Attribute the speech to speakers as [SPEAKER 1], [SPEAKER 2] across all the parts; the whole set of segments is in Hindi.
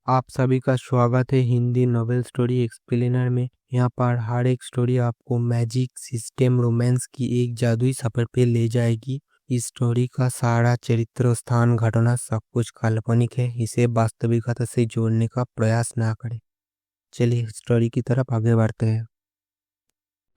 [SPEAKER 1] आप सभी का स्वागत है हिंदी नॉवेल स्टोरी एक्सप्लेनर में। यहाँ पर हर एक स्टोरी आपको मैजिक, सिस्टम, रोमांस की एक जादुई सफर पे ले जाएगी। इस स्टोरी का सारा चरित्र, स्थान, घटना सब कुछ काल्पनिक है। इसे वास्तविकता से जोड़ने का प्रयास ना करें। चलिए स्टोरी की तरफ आगे बढ़ते हैं।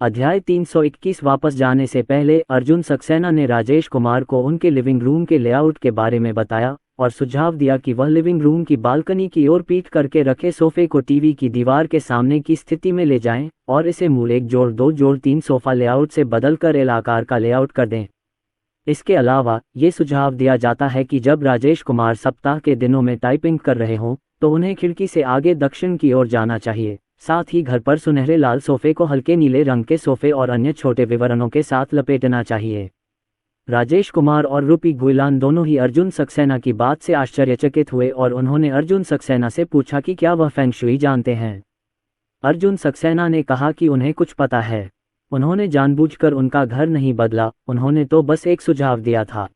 [SPEAKER 2] अध्याय 321। वापस जाने से पहले अर्जुन सक्सेना ने राजेश कुमार को उनके लिविंग रूम के लेआउट के बारे में बताया और सुझाव दिया कि वह लिविंग रूम की बालकनी की ओर पीठ करके रखे सोफे को टीवी की दीवार के सामने की स्थिति में ले जाएं और इसे मूल 1-2-3 सोफा लेआउट से बदलकर एल आकार का लेआउट कर दें। इसके अलावा ये सुझाव दिया जाता है कि जब राजेश कुमार सप्ताह के दिनों में टाइपिंग कर रहे हों तो उन्हें खिड़की से आगे दक्षिण की ओर जाना चाहिए। साथ ही घर पर सुनहरे लाल सोफे को हल्के नीले रंग के सोफे और अन्य छोटे विवरणों के साथ लपेटना चाहिए। राजेश कुमार और रूपी गुइलान दोनों ही अर्जुन सक्सेना की बात से आश्चर्यचकित हुए और उन्होंने अर्जुन सक्सेना से पूछा कि क्या वह फेंग शुई जानते हैं। अर्जुन सक्सेना ने कहा कि उन्हें कुछ पता है। उन्होंने जानबूझकर उनका घर नहीं बदला, उन्होंने तो बस एक सुझाव दिया था।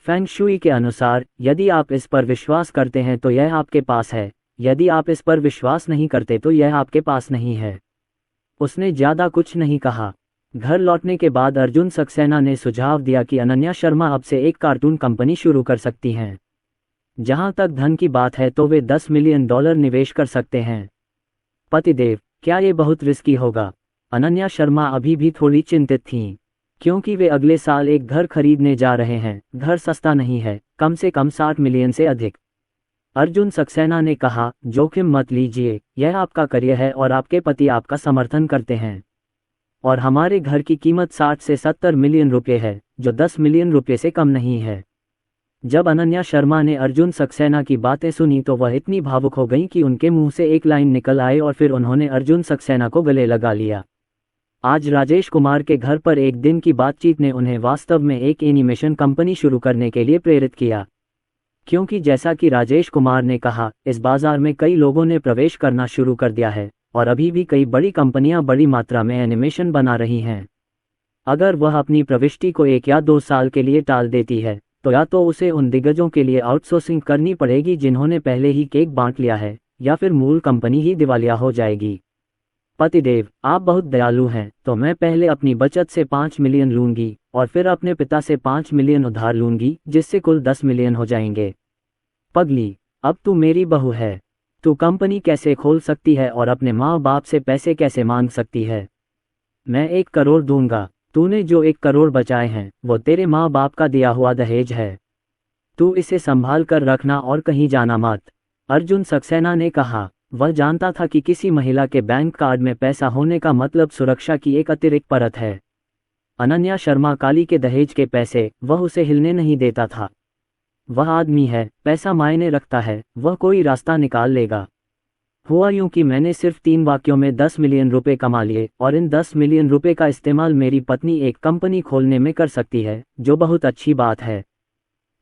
[SPEAKER 2] फेंग शुई के अनुसार यदि आप इस पर विश्वास करते हैं तो यह आपके पास है, यदि आप इस पर विश्वास नहीं करते तो यह आपके पास नहीं है। उसने ज्यादा कुछ नहीं कहा। घर लौटने के बाद अर्जुन सक्सेना ने सुझाव दिया कि अनन्या शर्मा अब से एक कार्टून कंपनी शुरू कर सकती हैं। जहां तक धन की बात है तो वे $10 मिलियन निवेश कर सकते हैं। पतिदेव, क्या ये बहुत रिस्की होगा? अनन्या शर्मा अभी भी थोड़ी चिंतित थीं, क्योंकि वे अगले साल एक घर खरीदने जा रहे हैं। घर सस्ता नहीं है, कम से कम 60 मिलियन से अधिक। अर्जुन सक्सेना ने कहा, जोखिम मत लीजिए, यह आपका करियर है और आपके पति आपका समर्थन करते हैं। और हमारे घर की कीमत 60 से 70 मिलियन रुपये है, जो 10 मिलियन रुपये से कम नहीं है। जब अनन्या शर्मा ने अर्जुन सक्सेना की बातें सुनी तो वह इतनी भावुक हो गईं कि उनके मुंह से एक लाइन निकल आई और फिर उन्होंने अर्जुन सक्सेना को गले लगा लिया। आज राजेश कुमार के घर पर एक दिन की बातचीत ने उन्हें वास्तव में एक एनिमेशन कंपनी शुरू करने के लिए प्रेरित किया, क्योंकि जैसा कि राजेश कुमार ने कहा, इस बाजार में कई लोगों ने प्रवेश करना शुरू कर दिया है और अभी भी कई बड़ी कंपनियां बड़ी मात्रा में एनिमेशन बना रही हैं। अगर वह अपनी प्रविष्टि को 1 या 2 साल के लिए टाल देती है तो या तो उसे उन दिग्गजों के लिए आउटसोर्सिंग करनी पड़ेगी जिन्होंने पहले ही केक बांट लिया है, या फिर मूल कंपनी ही दिवालिया हो जाएगी। पतिदेव, आप बहुत दयालु हैं, तो मैं पहले अपनी बचत से 5 मिलियन लूंगी और फिर अपने पिता से 5 मिलियन उधार लूंगी, जिससे कुल 10 मिलियन हो जाएंगे। पगली, अब तू मेरी बहू है। तू कंपनी कैसे खोल सकती है और अपने माँ बाप से पैसे कैसे मांग सकती है? मैं 1 करोड़ दूंगा। तूने जो 1 करोड़ बचाए हैं वो तेरे माँ बाप का दिया हुआ दहेज है। तू इसे संभाल कर रखना और कहीं जाना मत। अर्जुन सक्सेना ने कहा। वह जानता था कि किसी महिला के बैंक कार्ड में पैसा होने का मतलब सुरक्षा की एक अतिरिक्त परत है। अनन्या शर्मा काली के दहेज के पैसे वह उसे हिलने नहीं देता था। वह आदमी है, पैसा मायने रखता है, वह कोई रास्ता निकाल लेगा। हुआ यूं कि मैंने सिर्फ 3 वाक्यों में 10 मिलियन रुपए कमा लिए और इन 10 मिलियन रुपए का इस्तेमाल मेरी पत्नी एक कंपनी खोलने में कर सकती है, जो बहुत अच्छी बात है।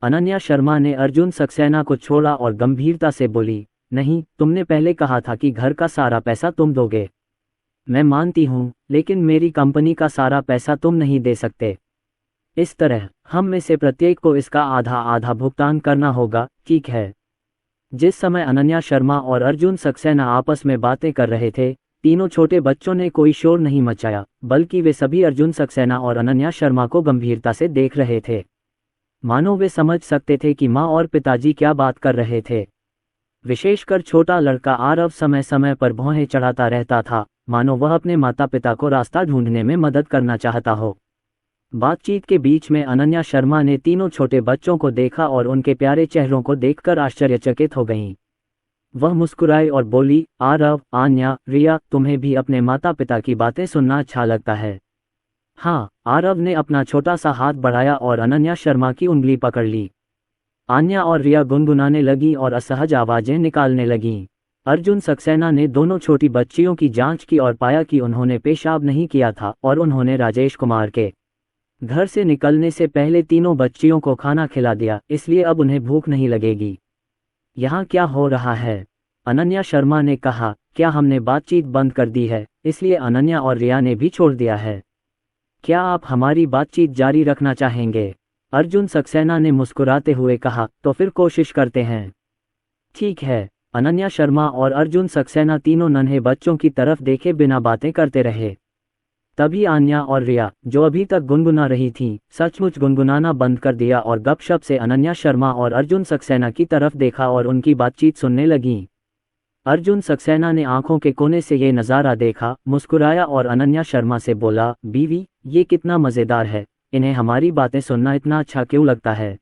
[SPEAKER 2] अनन्या शर्मा ने अर्जुन सक्सेना को छोड़ा और गंभीरता से बोली, नहीं, तुमने पहले कहा था कि घर का सारा पैसा तुम दोगे। मैं मानती हूँ, लेकिन मेरी कंपनी का सारा पैसा तुम नहीं दे सकते। इस तरह हम में से प्रत्येक को इसका आधा आधा भुगतान करना होगा, ठीक है? जिस समय अनन्या शर्मा और अर्जुन सक्सेना आपस में बातें कर रहे थे, तीनों छोटे बच्चों ने कोई शोर नहीं मचाया, बल्कि वे सभी अर्जुन सक्सेना और अनन्या शर्मा को गंभीरता से देख रहे थे, मानो वे समझ सकते थे कि माँ और पिताजी क्या बात कर रहे थे। विशेषकर छोटा लड़का आरव समय समय पर भौहें चढ़ाता रहता था, मानो वह अपने माता पिता को रास्ता ढूंढने में मदद करना चाहता हो। बातचीत के बीच में अनन्या शर्मा ने तीनों छोटे बच्चों को देखा और उनके प्यारे चेहरों को देखकर आश्चर्यचकित हो गईं। वह मुस्कुराई और बोली, आरव, आन्या, रिया, तुम्हें भी अपने माता पिता की बातें सुनना अच्छा लगता है? हाँ, आरव ने अपना छोटा सा हाथ बढ़ाया और अनन्या शर्मा की उंगली पकड़ ली। आन्या और रिया गुनगुनाने लगी और असहज आवाजें निकालने लगीं। अर्जुन सक्सेना ने दोनों छोटी बच्चियों की जांच की और पाया कि उन्होंने पेशाब नहीं किया था और उन्होंने राजेश कुमार के घर से निकलने से पहले तीनों बच्चियों को खाना खिला दिया, इसलिए अब उन्हें भूख नहीं लगेगी। यहाँ क्या हो रहा है? अनन्या शर्मा ने कहा, क्या हमने बातचीत बंद कर दी है, इसलिए अनन्या और रिया ने भी छोड़ दिया है? क्या आप हमारी बातचीत जारी रखना चाहेंगे? अर्जुन सक्सेना ने मुस्कुराते हुए कहा, तो फिर कोशिश करते हैं। ठीक है, अनन्या शर्मा और अर्जुन सक्सेना तीनों नन्हे बच्चों की तरफ देखे बिना बातें करते रहे। तभी आन्या और रिया, जो अभी तक गुनगुना रही थीं, सचमुच गुनगुनाना बंद कर दिया और गपशप से अनन्या शर्मा और अर्जुन सक्सेना की तरफ देखा और उनकी बातचीत सुनने लगीं। अर्जुन सक्सेना ने आंखों के कोने से ये नज़ारा देखा, मुस्कुराया और अनन्या शर्मा से बोला, बीवी, ये कितना मज़ेदार है, इन्हें हमारी बातें सुनना इतना अच्छा क्यों लगता है?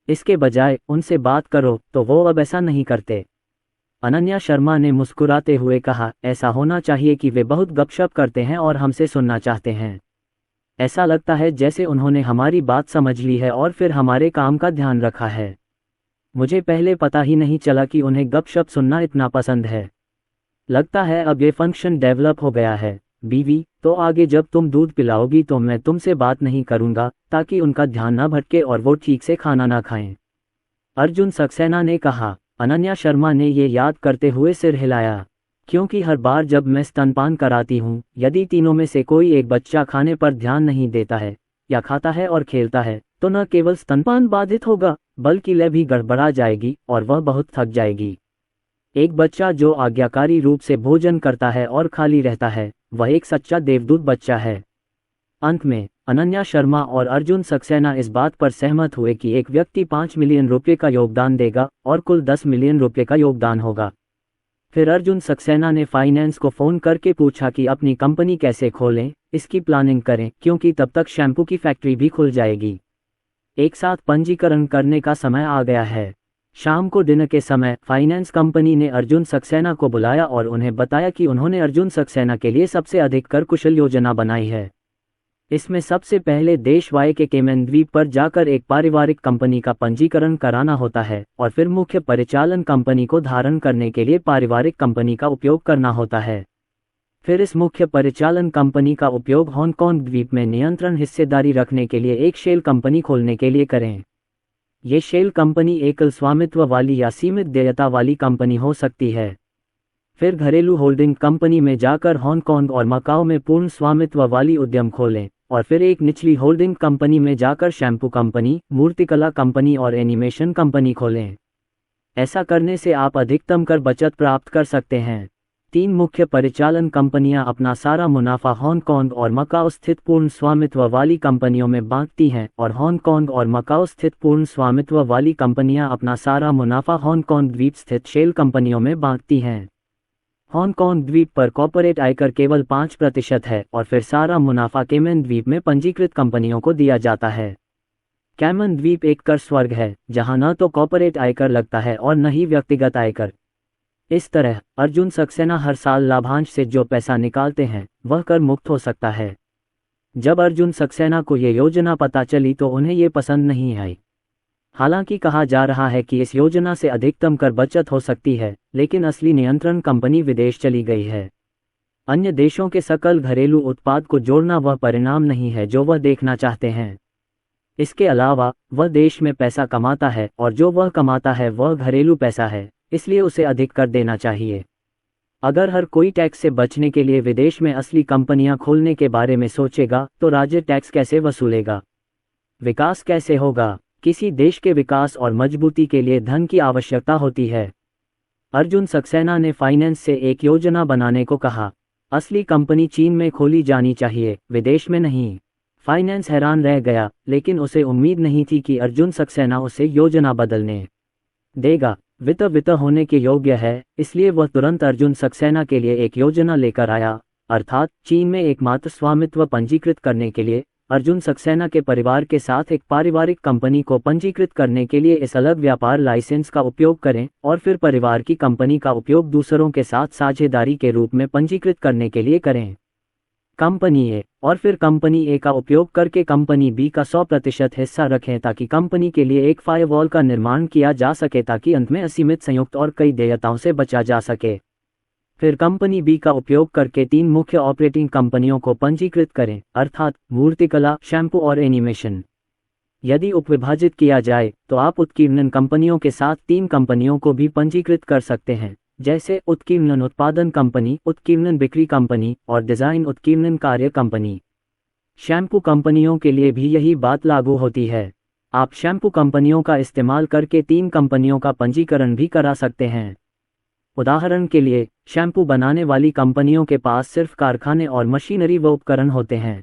[SPEAKER 2] इसके बजाय उनसे बात करो, तो वो अब ऐसा नहीं करते। अनन्या शर्मा ने मुस्कुराते हुए कहा, ऐसा होना चाहिए कि वे बहुत गपशप करते हैं और हमसे सुनना चाहते हैं। ऐसा लगता है जैसे उन्होंने हमारी बात समझ ली है और फिर हमारे काम का ध्यान रखा है। मुझे पहले पता ही नहीं चला कि उन्हें गपशप सुनना इतना पसंद है। लगता है अब ये फंक्शन डेवलप हो गया है। बीवी, तो आगे जब तुम दूध पिलाओगी तो मैं तुमसे बात नहीं करूंगा, ताकि उनका ध्यान न भटके और वो ठीक से खाना ना खाएं। अर्जुन सक्सेना ने कहा। अनन्या शर्मा ने ये याद करते हुए सिर हिलाया, क्योंकि हर बार जब मैं स्तनपान कराती हूँ, यदि तीनों में से कोई एक बच्चा खाने पर ध्यान नहीं देता है या खाता है और खेलता है, तो न केवल स्तनपान बाधित होगा, बल्कि लय भी गड़बड़ा जाएगी और वह बहुत थक जाएगी। एक बच्चा जो आज्ञाकारी रूप से भोजन करता है और खाली रहता है, वह एक सच्चा देवदूत बच्चा है। अंत में अनन्या शर्मा और अर्जुन सक्सेना इस बात पर सहमत हुए कि एक व्यक्ति 5 मिलियन रुपये का योगदान देगा और कुल 10 मिलियन रुपये का योगदान होगा। फिर अर्जुन सक्सेना ने फाइनेंस को फ़ोन करके पूछा कि अपनी कंपनी कैसे खोलें, इसकी प्लानिंग करें, क्योंकि तब तक शैम्पू की फैक्ट्री भी खुल जाएगी। एक साथ पंजीकरण करने का समय आ गया है। शाम को डिनर के समय फाइनेंस कंपनी ने अर्जुन सक्सेना को बुलाया और उन्हें बताया कि उन्होंने अर्जुन सक्सेना के लिए सबसे अधिक कर कुशल योजना बनाई है। इसमें सबसे पहले देश वाय के केमैन द्वीप पर जाकर एक पारिवारिक कंपनी का पंजीकरण कराना होता है और फिर मुख्य परिचालन कंपनी को धारण करने के लिए पारिवारिक कंपनी का उपयोग करना होता है। फिर इस मुख्य परिचालन कंपनी का उपयोग हांगकांग द्वीप में नियंत्रण हिस्सेदारी रखने के लिए एक शेल कंपनी खोलने के लिए करें। ये शेल कंपनी एकल स्वामित्व वाली या सीमित देयता वाली कंपनी हो सकती है। फिर घरेलू होल्डिंग कंपनी में जाकर हांगकांग और मकाओ में पूर्ण स्वामित्व वाली उद्यम खोलें और फिर एक निचली होल्डिंग कंपनी में जाकर शैम्पू कंपनी, मूर्तिकला कंपनी और एनिमेशन कंपनी खोलें। ऐसा करने से आप अधिकतम कर बचत प्राप्त कर सकते हैं। 3 मुख्य परिचालन कंपनियां अपना सारा मुनाफा हांगकांग और मकाओ स्थित पूर्ण स्वामित्व वाली कंपनियों में बांटती हैं और हांगकांग और मकाओ स्थित पूर्ण स्वामित्व वाली कंपनियां अपना सारा मुनाफा हांगकांग द्वीप स्थित शेल कंपनियों में बांटती हैं। हांगकांग द्वीप पर कॉर्पोरेट आयकर केवल 5% है और फिर सारा मुनाफा केमैन द्वीप में पंजीकृत कंपनियों को दिया जाता है। कैमन द्वीप एक कर स्वर्ग है, जहां न तो कॉर्पोरेट आयकर लगता है और न ही व्यक्तिगत आयकर। इस तरह अर्जुन सक्सेना हर साल लाभांश से जो पैसा निकालते हैं वह कर मुक्त हो सकता है। जब अर्जुन सक्सेना को ये योजना पता चली तो उन्हें ये पसंद नहीं आई। हालांकि कहा जा रहा है कि इस योजना से अधिकतम कर बचत हो सकती है, लेकिन असली नियंत्रण कंपनी विदेश चली गई है। अन्य देशों के सकल घरेलू उत्पाद को जोड़ना वह परिणाम नहीं है जो वह देखना चाहते हैं। इसके अलावा वह देश में पैसा कमाता है और जो वह कमाता है वह घरेलू पैसा है, इसलिए उसे अधिक कर देना चाहिए। अगर हर कोई टैक्स से बचने के लिए विदेश में असली कंपनियां खोलने के बारे में सोचेगा तो राज्य टैक्स कैसे वसूलेगा? विकास कैसे होगा? किसी देश के विकास और मजबूती के लिए धन की आवश्यकता होती है। अर्जुन सक्सेना ने फाइनेंस से एक योजना बनाने को कहा। असली कंपनी चीन में खोली जानी चाहिए, विदेश में नहीं। फाइनेंस हैरान रह गया, लेकिन उसे उम्मीद नहीं थी कि अर्जुन सक्सेना उसे योजना बदलने देगा। वित्त होने के योग्य है, इसलिए वह तुरंत अर्जुन सक्सेना के लिए एक योजना लेकर आया, अर्थात चीन में एकमात्र स्वामित्व पंजीकृत करने के लिए अर्जुन सक्सेना के परिवार के साथ एक पारिवारिक कंपनी को पंजीकृत करने के लिए इस अलग व्यापार लाइसेंस का उपयोग करें और फिर परिवार की कंपनी का उपयोग दूसरों के साथ साझेदारी के रूप में पंजीकृत करने के लिए करें। कंपनी ए और फिर कंपनी ए का उपयोग करके कंपनी बी का 100% हिस्सा रखें ताकि कंपनी के लिए एक फायरवॉल का निर्माण किया जा सके ताकि अंत में असीमित संयुक्त और कई देयताओं से बचा जा सके। फिर कंपनी बी का उपयोग करके 3 मुख्य ऑपरेटिंग कंपनियों को पंजीकृत करें, अर्थात मूर्तिकला, शैम्पू और एनिमेशन। यदि उपविभाजित किया जाए तो आप उत्कीर्णन कंपनियों के साथ 3 कंपनियों को भी पंजीकृत कर सकते हैं, जैसे उत्कीर्णन उत्पादन कंपनी, उत्कीर्णन बिक्री कंपनी और डिजाइन उत्कीर्णन कार्य कंपनी। शैम्पू कंपनियों के लिए भी यही बात लागू होती है। आप शैम्पू कंपनियों का इस्तेमाल करके 3 कंपनियों का पंजीकरण भी करा सकते हैं। उदाहरण के लिए, शैम्पू बनाने वाली कंपनियों के पास सिर्फ कारखाने और मशीनरी व उपकरण होते हैं।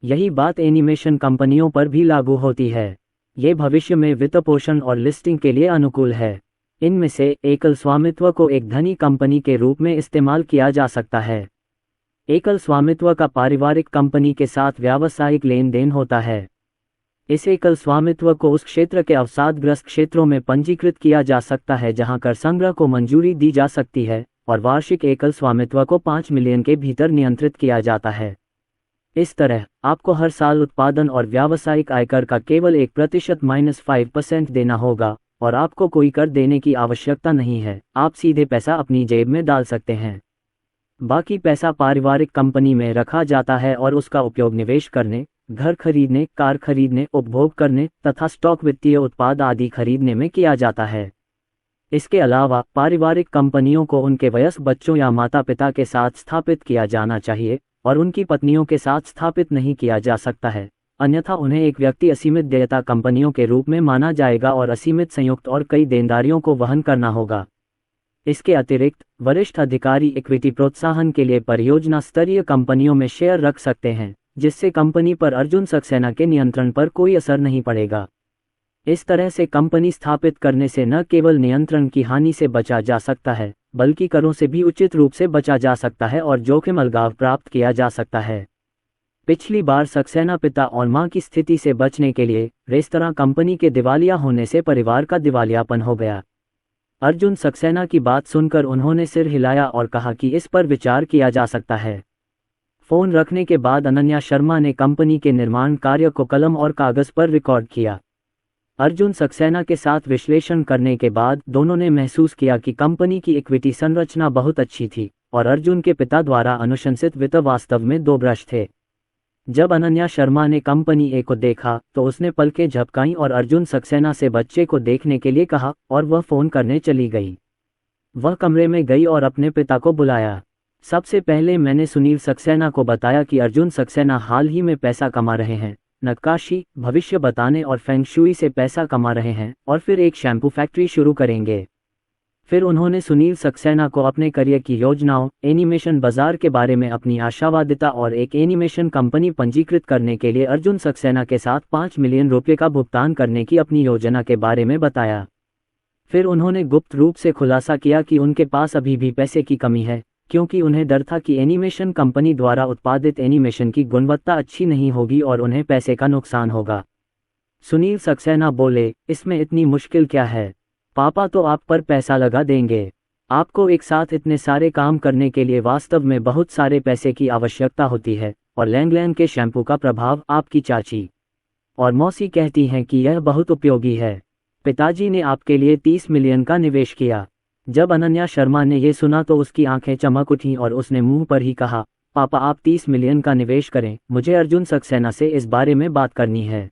[SPEAKER 2] यही बात एनिमेशन कंपनियों पर भी लागू होती है। ये भविष्य में वित्तपोषण और लिस्टिंग के लिए अनुकूल है। इनमें से एकल स्वामित्व को एक धनी कंपनी के रूप में इस्तेमाल किया जा सकता है। एकल स्वामित्व का पारिवारिक कंपनी के साथ व्यावसायिक लेन देन होता है। इस एकल स्वामित्व को उस क्षेत्र के अवसादग्रस्त क्षेत्रों में पंजीकृत किया जा सकता है जहां कर संग्रह को मंजूरी दी जा सकती है, और वार्षिक एकल स्वामित्व को 5 मिलियन के भीतर नियंत्रित किया जाता है। इस तरह, आपको हर साल उत्पादन और व्यावसायिक आयकर का केवल 1% -5% देना होगा, और आपको कोई कर देने की आवश्यकता नहीं है। आप सीधे पैसा अपनी जेब में डाल सकते हैं। बाकी पैसा पारिवारिक कंपनी में रखा जाता है और उसका उपयोग निवेश करने, घर खरीदने, कार खरीदने, उपभोग करने तथा स्टॉक वित्तीय उत्पाद आदि खरीदने में किया जाता है। इसके अलावा पारिवारिक कंपनियों को उनके वयस्क बच्चों या माता पिता के साथ स्थापित किया जाना चाहिए और उनकी पत्नियों के साथ स्थापित नहीं किया जा सकता है, अन्यथा उन्हें एक व्यक्ति असीमित देयता कंपनियों के रूप में माना जाएगा और असीमित संयुक्त और कई देनदारियों को वहन करना होगा। इसके अतिरिक्त, वरिष्ठ अधिकारी इक्विटी प्रोत्साहन के लिए परियोजना स्तरीय कंपनियों में शेयर रख सकते हैं, जिससे कंपनी पर अर्जुन सक्सेना के नियंत्रण पर कोई असर नहीं पड़ेगा। इस तरह से कंपनी स्थापित करने से न केवल नियंत्रण की हानि से बचा जा सकता है, बल्कि करों से भी उचित रूप से बचा जा सकता है और जोखिम अलगाव प्राप्त किया जा सकता है। पिछली बार सक्सेना पिता और मां की स्थिति से बचने के लिए रेस्तरां कंपनी के दिवालिया होने से परिवार का दिवालियापन हो गया। अर्जुन सक्सेना की बात सुनकर उन्होंने सिर हिलाया और कहा कि इस पर विचार किया जा सकता है। फोन रखने के बाद अनन्या शर्मा ने कंपनी के निर्माण कार्य को कलम और कागज पर रिकॉर्ड किया। अर्जुन सक्सेना के साथ विश्लेषण करने के बाद दोनों ने महसूस किया कि कंपनी की इक्विटी संरचना बहुत अच्छी थी और अर्जुन के पिता द्वारा अनुशंसित वित्त वास्तव में दो ब्रश थे। जब अनन्या शर्मा ने कंपनी ए को देखा तो उसने पलकें झपकाईं और अर्जुन सक्सेना से बच्चे को देखने के लिए कहा और वह फोन करने चली गई। वह कमरे में गई और अपने पिता को बुलाया। सबसे पहले मैंने सुनील सक्सेना को बताया कि अर्जुन सक्सेना हाल ही में पैसा कमा रहे हैं, नक्काशी, भविष्य बताने और फेंग शुई से पैसा कमा रहे हैं और फिर एक शैम्पू फैक्ट्री शुरू करेंगे। फिर उन्होंने सुनील सक्सेना को अपने करियर की योजनाओं, एनिमेशन बाजार के बारे में अपनी आशावादिता और एक एनिमेशन कंपनी पंजीकृत करने के लिए अर्जुन सक्सेना के साथ 5 मिलियन रुपये का भुगतान करने की अपनी योजना के बारे में बताया। फिर उन्होंने गुप्त रूप से खुलासा किया कि उनके पास अभी भी पैसे की कमी है, क्योंकि उन्हें डर था कि एनिमेशन कंपनी द्वारा उत्पादित एनिमेशन की गुणवत्ता अच्छी नहीं होगी और उन्हें पैसे का नुकसान होगा। सुनील सक्सेना बोले, इसमें इतनी मुश्किल क्या है? पापा तो आप पर पैसा लगा देंगे। आपको एक साथ इतने सारे काम करने के लिए वास्तव में बहुत सारे पैसे की आवश्यकता होती है, और लैंगलैंग के शैम्पू का प्रभाव आपकी चाची और मौसी कहती हैं कि यह बहुत उपयोगी है। पिताजी ने आपके लिए 30 मिलियन का निवेश किया। जब अनन्या शर्मा ने यह सुना तो उसकी आंखें चमक उठीं और उसने मुंह पर ही कहा, पापा आप 30 मिलियन का निवेश करें, मुझे अर्जुन सक्सेना से इस बारे में बात करनी है।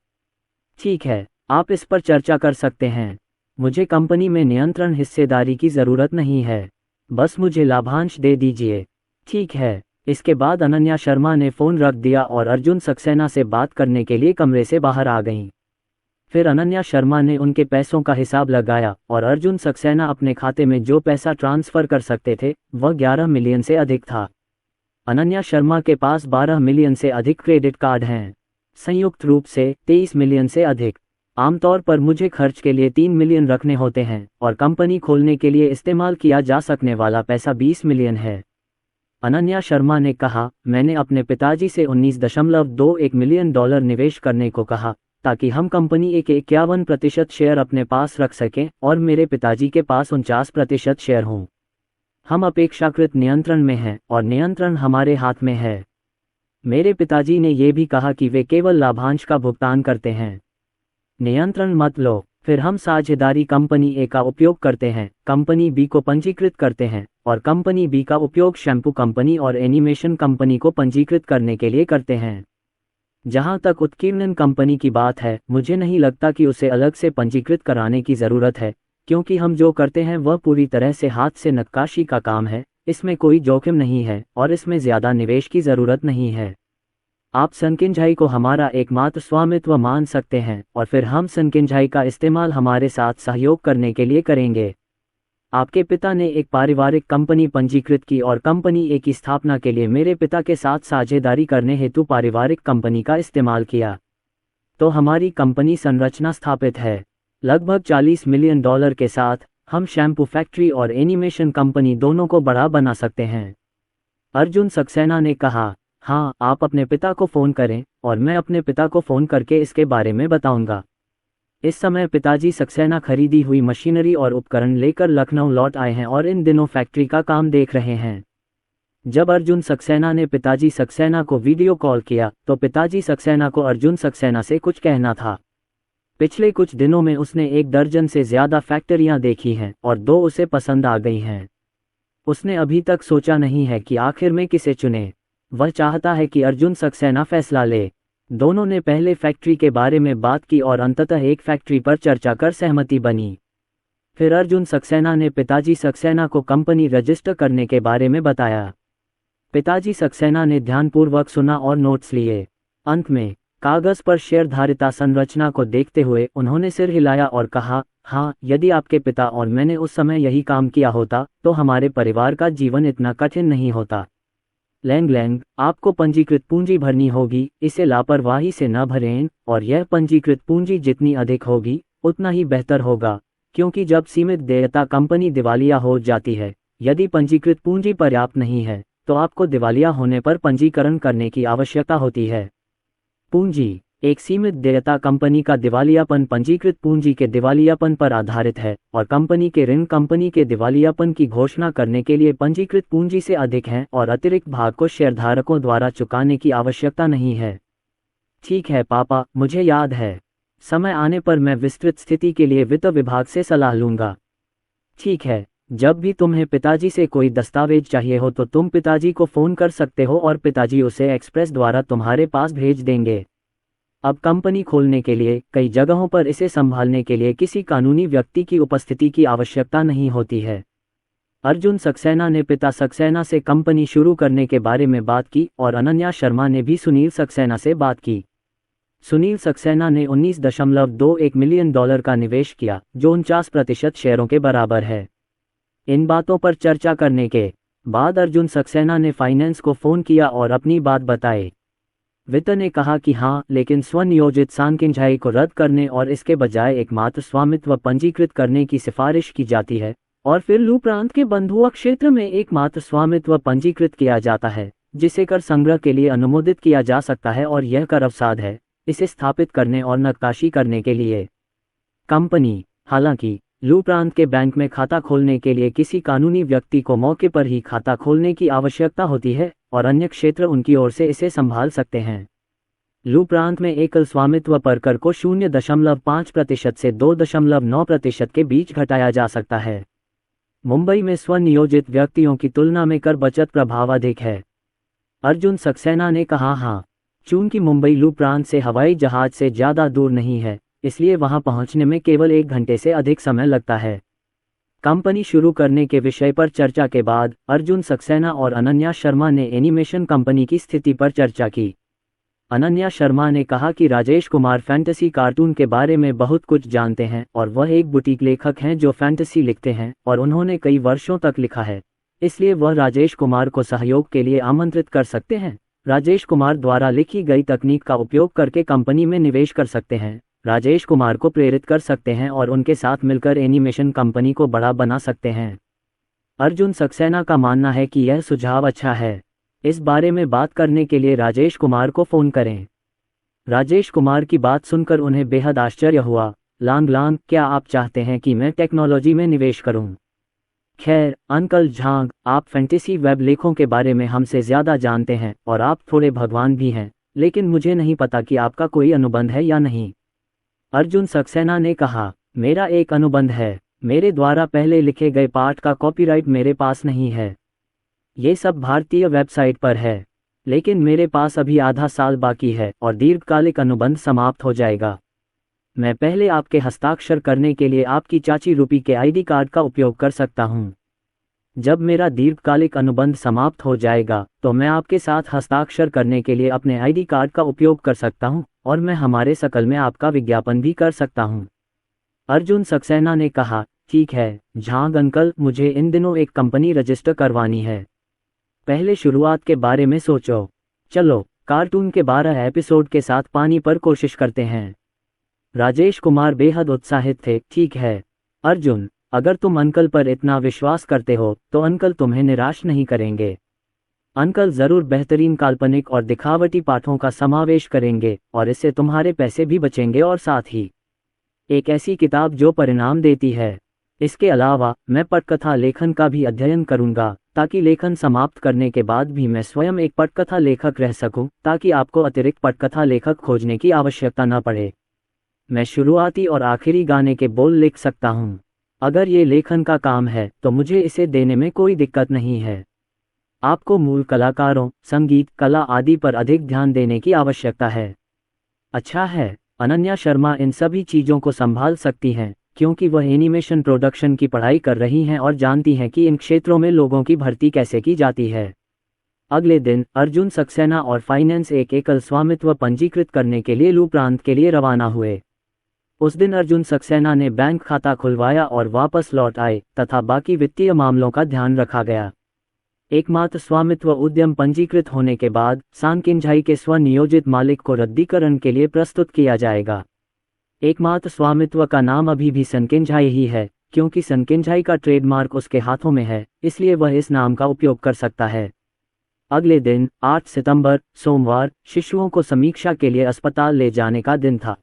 [SPEAKER 2] ठीक है, आप इस पर चर्चा कर सकते हैं। मुझे कंपनी में नियंत्रण हिस्सेदारी की ज़रूरत नहीं है, बस मुझे लाभांश दे दीजिए। ठीक है। इसके बाद अनन्या शर्मा ने फ़ोन रख दिया और अर्जुन सक्सेना से बात करने के लिए कमरे से बाहर आ गईं। फिर अनन्या शर्मा ने उनके पैसों का हिसाब लगाया और अर्जुन सक्सेना अपने खाते में जो पैसा ट्रांसफ़र कर सकते थे वह 11 मिलियन से अधिक था। अनन्या शर्मा के पास 12 मिलियन से अधिक क्रेडिट कार्ड हैं, संयुक्त रूप से 23 मिलियन से अधिक। आमतौर पर मुझे खर्च के लिए 3 मिलियन रखने होते हैं और कंपनी खोलने के लिए इस्तेमाल किया जा सकने वाला पैसा 20 मिलियन है। अनन्या शर्मा ने कहा, मैंने अपने पिताजी से 19.21 मिलियन डॉलर निवेश करने को कहा ताकि हम कंपनी के 51% शेयर अपने पास रख सकें और मेरे पिताजी के पास 49% शेयर हों। हम अपेक्षाकृत नियंत्रण में हैं और नियंत्रण हमारे हाथ में है। मेरे पिताजी ने यह भी कहा कि वे केवल लाभांश का भुगतान करते हैं, नियंत्रण मत लो। फिर हम साझेदारी कंपनी ए का उपयोग करते हैं, कंपनी बी को पंजीकृत करते हैं और कंपनी बी का उपयोग शैम्पू कंपनी और एनिमेशन कंपनी को पंजीकृत करने के लिए करते हैं। जहां तक उत्कीर्णन कंपनी की बात है, मुझे नहीं लगता कि उसे अलग से पंजीकृत कराने की ज़रूरत है, क्योंकि हम जो करते हैं वह पूरी तरह से हाथ से नक्काशी का काम है। इसमें कोई जोखिम नहीं है और इसमें ज़्यादा निवेश की ज़रूरत नहीं है। आप सनकिंझाई को हमारा एकमात्र स्वामित्व मान सकते हैं और फिर हम सनकिंझाई का इस्तेमाल हमारे साथ सहयोग करने के लिए करेंगे। आपके पिता ने एक पारिवारिक कंपनी पंजीकृत की और कंपनी ए की स्थापना के लिए मेरे पिता के साथ साझेदारी करने हेतु पारिवारिक कंपनी का इस्तेमाल किया। तो हमारी कंपनी संरचना स्थापित है। लगभग $40 मिलियन के साथ हम शैम्पू फैक्ट्री और एनिमेशन कंपनी दोनों को बड़ा बना सकते हैं। अर्जुन सक्सेना ने कहा, हाँ, आप अपने पिता को फ़ोन करें और मैं अपने पिता को फ़ोन करके इसके बारे में बताऊंगा। इस समय पिताजी सक्सेना खरीदी हुई मशीनरी और उपकरण लेकर लखनऊ लौट आए हैं और इन दिनों फैक्ट्री का काम देख रहे हैं। जब अर्जुन सक्सेना ने पिताजी सक्सेना को वीडियो कॉल किया तो पिताजी सक्सेना को अर्जुन सक्सेना से कुछ कहना था। पिछले कुछ दिनों में उसने 1 दर्जन से ज़्यादा फैक्ट्रियां देखी हैं और 2 उसे पसंद आ गई हैं। उसने अभी तक सोचा नहीं है कि आखिर में किसे चुने। वह चाहता है कि अर्जुन सक्सेना फैसला ले। दोनों ने पहले फैक्ट्री के बारे में बात की और अंततः एक फैक्ट्री पर चर्चा कर सहमति बनी। फिर अर्जुन सक्सेना ने पिताजी सक्सेना को कंपनी रजिस्टर करने के बारे में बताया। पिताजी सक्सेना ने ध्यानपूर्वक सुना और नोट्स लिए। अंत में कागज पर शेयरधारिता संरचना को देखते हुए उन्होंने सिर हिलाया और कहा, हाँ, यदि आपके पिता और मैंने उस समय यही काम किया होता तो हमारे परिवार का जीवन इतना कठिन नहीं होता। लैंग, आपको पंजीकृत पूंजी भरनी होगी, इसे लापरवाही से न भरें और यह पंजीकृत पूंजी जितनी अधिक होगी उतना ही बेहतर होगा, क्योंकि जब सीमित देयता कंपनी दिवालिया हो जाती है, यदि पंजीकृत पूंजी पर्याप्त नहीं है तो आपको दिवालिया होने पर पंजीकरण करने की आवश्यकता होती है। पूंजी एक सीमित देयता कंपनी का दिवालियापन पंजीकृत पूंजी के दिवालियापन पर आधारित है और कंपनी के ऋण कंपनी के दिवालियापन की घोषणा करने के लिए पंजीकृत पूंजी से अधिक हैं और अतिरिक्त भाग को शेयरधारकों द्वारा चुकाने की आवश्यकता नहीं है। ठीक है पापा, मुझे याद है। समय आने पर मैं विस्तृत स्थिति के लिए वित्त विभाग से सलाह लूंगा। ठीक है, जब भी तुम्हें पिताजी से कोई दस्तावेज चाहिए हो तो तुम पिताजी को फ़ोन कर सकते हो और पिताजी उसे एक्सप्रेस द्वारा तुम्हारे पास भेज देंगे। अब कंपनी खोलने के लिए कई जगहों पर इसे संभालने के लिए किसी कानूनी व्यक्ति की उपस्थिति की आवश्यकता नहीं होती है। अर्जुन सक्सेना ने पिता सक्सेना से कंपनी शुरू करने के बारे में बात की और अनन्या शर्मा ने भी सुनील सक्सेना से बात की। सुनील सक्सेना ने $19.21 मिलियन का निवेश किया, जो 49% शेयरों के बराबर है। इन बातों पर चर्चा करने के बाद अर्जुन सक्सेना ने फाइनेंस को फ़ोन किया और अपनी बात बताई। वित्त ने कहा कि हाँ, लेकिन स्वनियोजित सांकिंझाई को रद्द करने और इसके बजाय एकमात्र स्वामित्व पंजीकृत करने की सिफारिश की जाती है और फिर लू प्रांत के बंधुआ क्षेत्र में एकमात्र स्वामित्व पंजीकृत किया जाता है, जिसे कर संग्रह के लिए अनुमोदित किया जा सकता है और यह कर अवसाद है, इसे स्थापित करने और नक्काशी करने के लिए। कंपनी हालांकि लू प्रांत के बैंक में खाता खोलने के लिए किसी कानूनी व्यक्ति को मौके पर ही खाता खोलने की आवश्यकता होती है और अन्य क्षेत्र उनकी ओर से इसे संभाल सकते हैं। लू प्रांत में एकल स्वामित्व पर कर को 0.5% से 2.9% के बीच घटाया जा सकता है। मुंबई में स्वनियोजित व्यक्तियों की तुलना में कर बचत प्रभाव अधिक है। अर्जुन सक्सेना ने कहा, हाँ, चूंकि मुंबई लू प्रांत से हवाई जहाज से ज़्यादा दूर नहीं है, इसलिए वहां पहुंचने में केवल 1 घंटे से अधिक समय लगता है। कंपनी शुरू करने के विषय पर चर्चा के बाद अर्जुन सक्सेना और अनन्या शर्मा ने एनिमेशन कंपनी की स्थिति पर चर्चा की। अनन्या शर्मा ने कहा कि राजेश कुमार फैंटेसी कार्टून के बारे में बहुत कुछ जानते हैं और वह एक बुटीक लेखक हैं जो फैंटेसी लिखते हैं और उन्होंने कई वर्षों तक लिखा है, इसलिए वह राजेश कुमार को सहयोग के लिए आमंत्रित कर सकते हैं। राजेश कुमार द्वारा लिखी गई तकनीक का उपयोग करके कंपनी में निवेश कर सकते हैं, राजेश कुमार को प्रेरित कर सकते हैं और उनके साथ मिलकर एनिमेशन कंपनी को बड़ा बना सकते हैं। अर्जुन सक्सेना का मानना है कि यह सुझाव अच्छा है। इस बारे में बात करने के लिए राजेश कुमार को फ़ोन करें। राजेश कुमार की बात सुनकर उन्हें बेहद आश्चर्य हुआ। लांग, क्या आप चाहते हैं कि मैं टेक्नोलॉजी में निवेश करूं? खैर अंकल झांग, आप फैंटेसी वेब लेखों के बारे में हमसे ज़्यादा जानते हैं और आप थोड़े भगवान भी हैं, लेकिन मुझे नहीं पता कि आपका कोई अनुबंध है या नहीं। अर्जुन सक्सेना ने कहा, मेरा एक अनुबंध है। मेरे द्वारा पहले लिखे गए पाठ का कॉपीराइट मेरे पास नहीं है। ये सब भारतीय वेबसाइट पर है, लेकिन मेरे पास अभी आधा साल बाकी है और दीर्घकालिक अनुबंध समाप्त हो जाएगा। मैं पहले आपके हस्ताक्षर करने के लिए आपकी चाची रूपी के आईडी कार्ड का उपयोग कर सकता हूँ। जब मेरा दीर्घकालिक अनुबंध समाप्त हो जाएगा तो मैं आपके साथ हस्ताक्षर करने के लिए अपने आईडी कार्ड का उपयोग कर सकता हूँ और मैं हमारे सकल में आपका विज्ञापन भी कर सकता हूँ। अर्जुन सक्सेना ने कहा, ठीक है झांग अंकल, मुझे इन दिनों एक कंपनी रजिस्टर करवानी है। पहले शुरुआत के बारे में सोचो। चलो कार्टून के 12 एपिसोड के साथ पानी पर कोशिश करते हैं। राजेश कुमार बेहद उत्साहित थे। ठीक है अर्जुन, अगर तुम अंकल पर इतना विश्वास करते हो तो अंकल तुम्हें निराश नहीं करेंगे। अंकल जरूर बेहतरीन काल्पनिक और दिखावटी पाठों का समावेश करेंगे और इससे तुम्हारे पैसे भी बचेंगे और साथ ही एक ऐसी किताब जो परिणाम देती है। इसके अलावा मैं पटकथा लेखन का भी अध्ययन करूंगा ताकि लेखन समाप्त करने के बाद भी मैं स्वयं एक पटकथा लेखक रह सकूं, ताकि आपको अतिरिक्त पटकथा लेखक खोजने की आवश्यकता न पड़े। मैं शुरुआती और आखिरी गाने के बोल लिख सकता हूं। अगर ये लेखन का काम है तो मुझे इसे देने में कोई दिक्कत नहीं है। आपको मूल कलाकारों, संगीत, कला आदि पर अधिक ध्यान देने की आवश्यकता है। अच्छा है, अनन्या शर्मा इन सभी चीज़ों को संभाल सकती हैं क्योंकि वह एनिमेशन प्रोडक्शन की पढ़ाई कर रही हैं और जानती हैं कि इन क्षेत्रों में लोगों की भर्ती कैसे की जाती है। अगले दिन अर्जुन सक्सेना और फाइनेंस एक एकल स्वामित्व पंजीकृत करने के लिए लू प्रांत के लिए रवाना हुए। उस दिन अर्जुन सक्सेना ने बैंक खाता खुलवाया और वापस लौट आए तथा बाकी वित्तीय मामलों का ध्यान रखा गया। एकमात्र स्वामित्व उद्यम पंजीकृत होने के बाद सांकिंझाई के स्वनियोजित मालिक को रद्दीकरण के लिए प्रस्तुत किया जाएगा। एकमात्र स्वामित्व का नाम अभी भी संकिंझाई ही है क्योंकि संकिंझाई का ट्रेडमार्क उसके हाथों में है, इसलिए वह इस नाम का उपयोग कर सकता है। अगले दिन 8 सितंबर सोमवार शिशुओं को समीक्षा के लिए अस्पताल ले जाने का दिन था।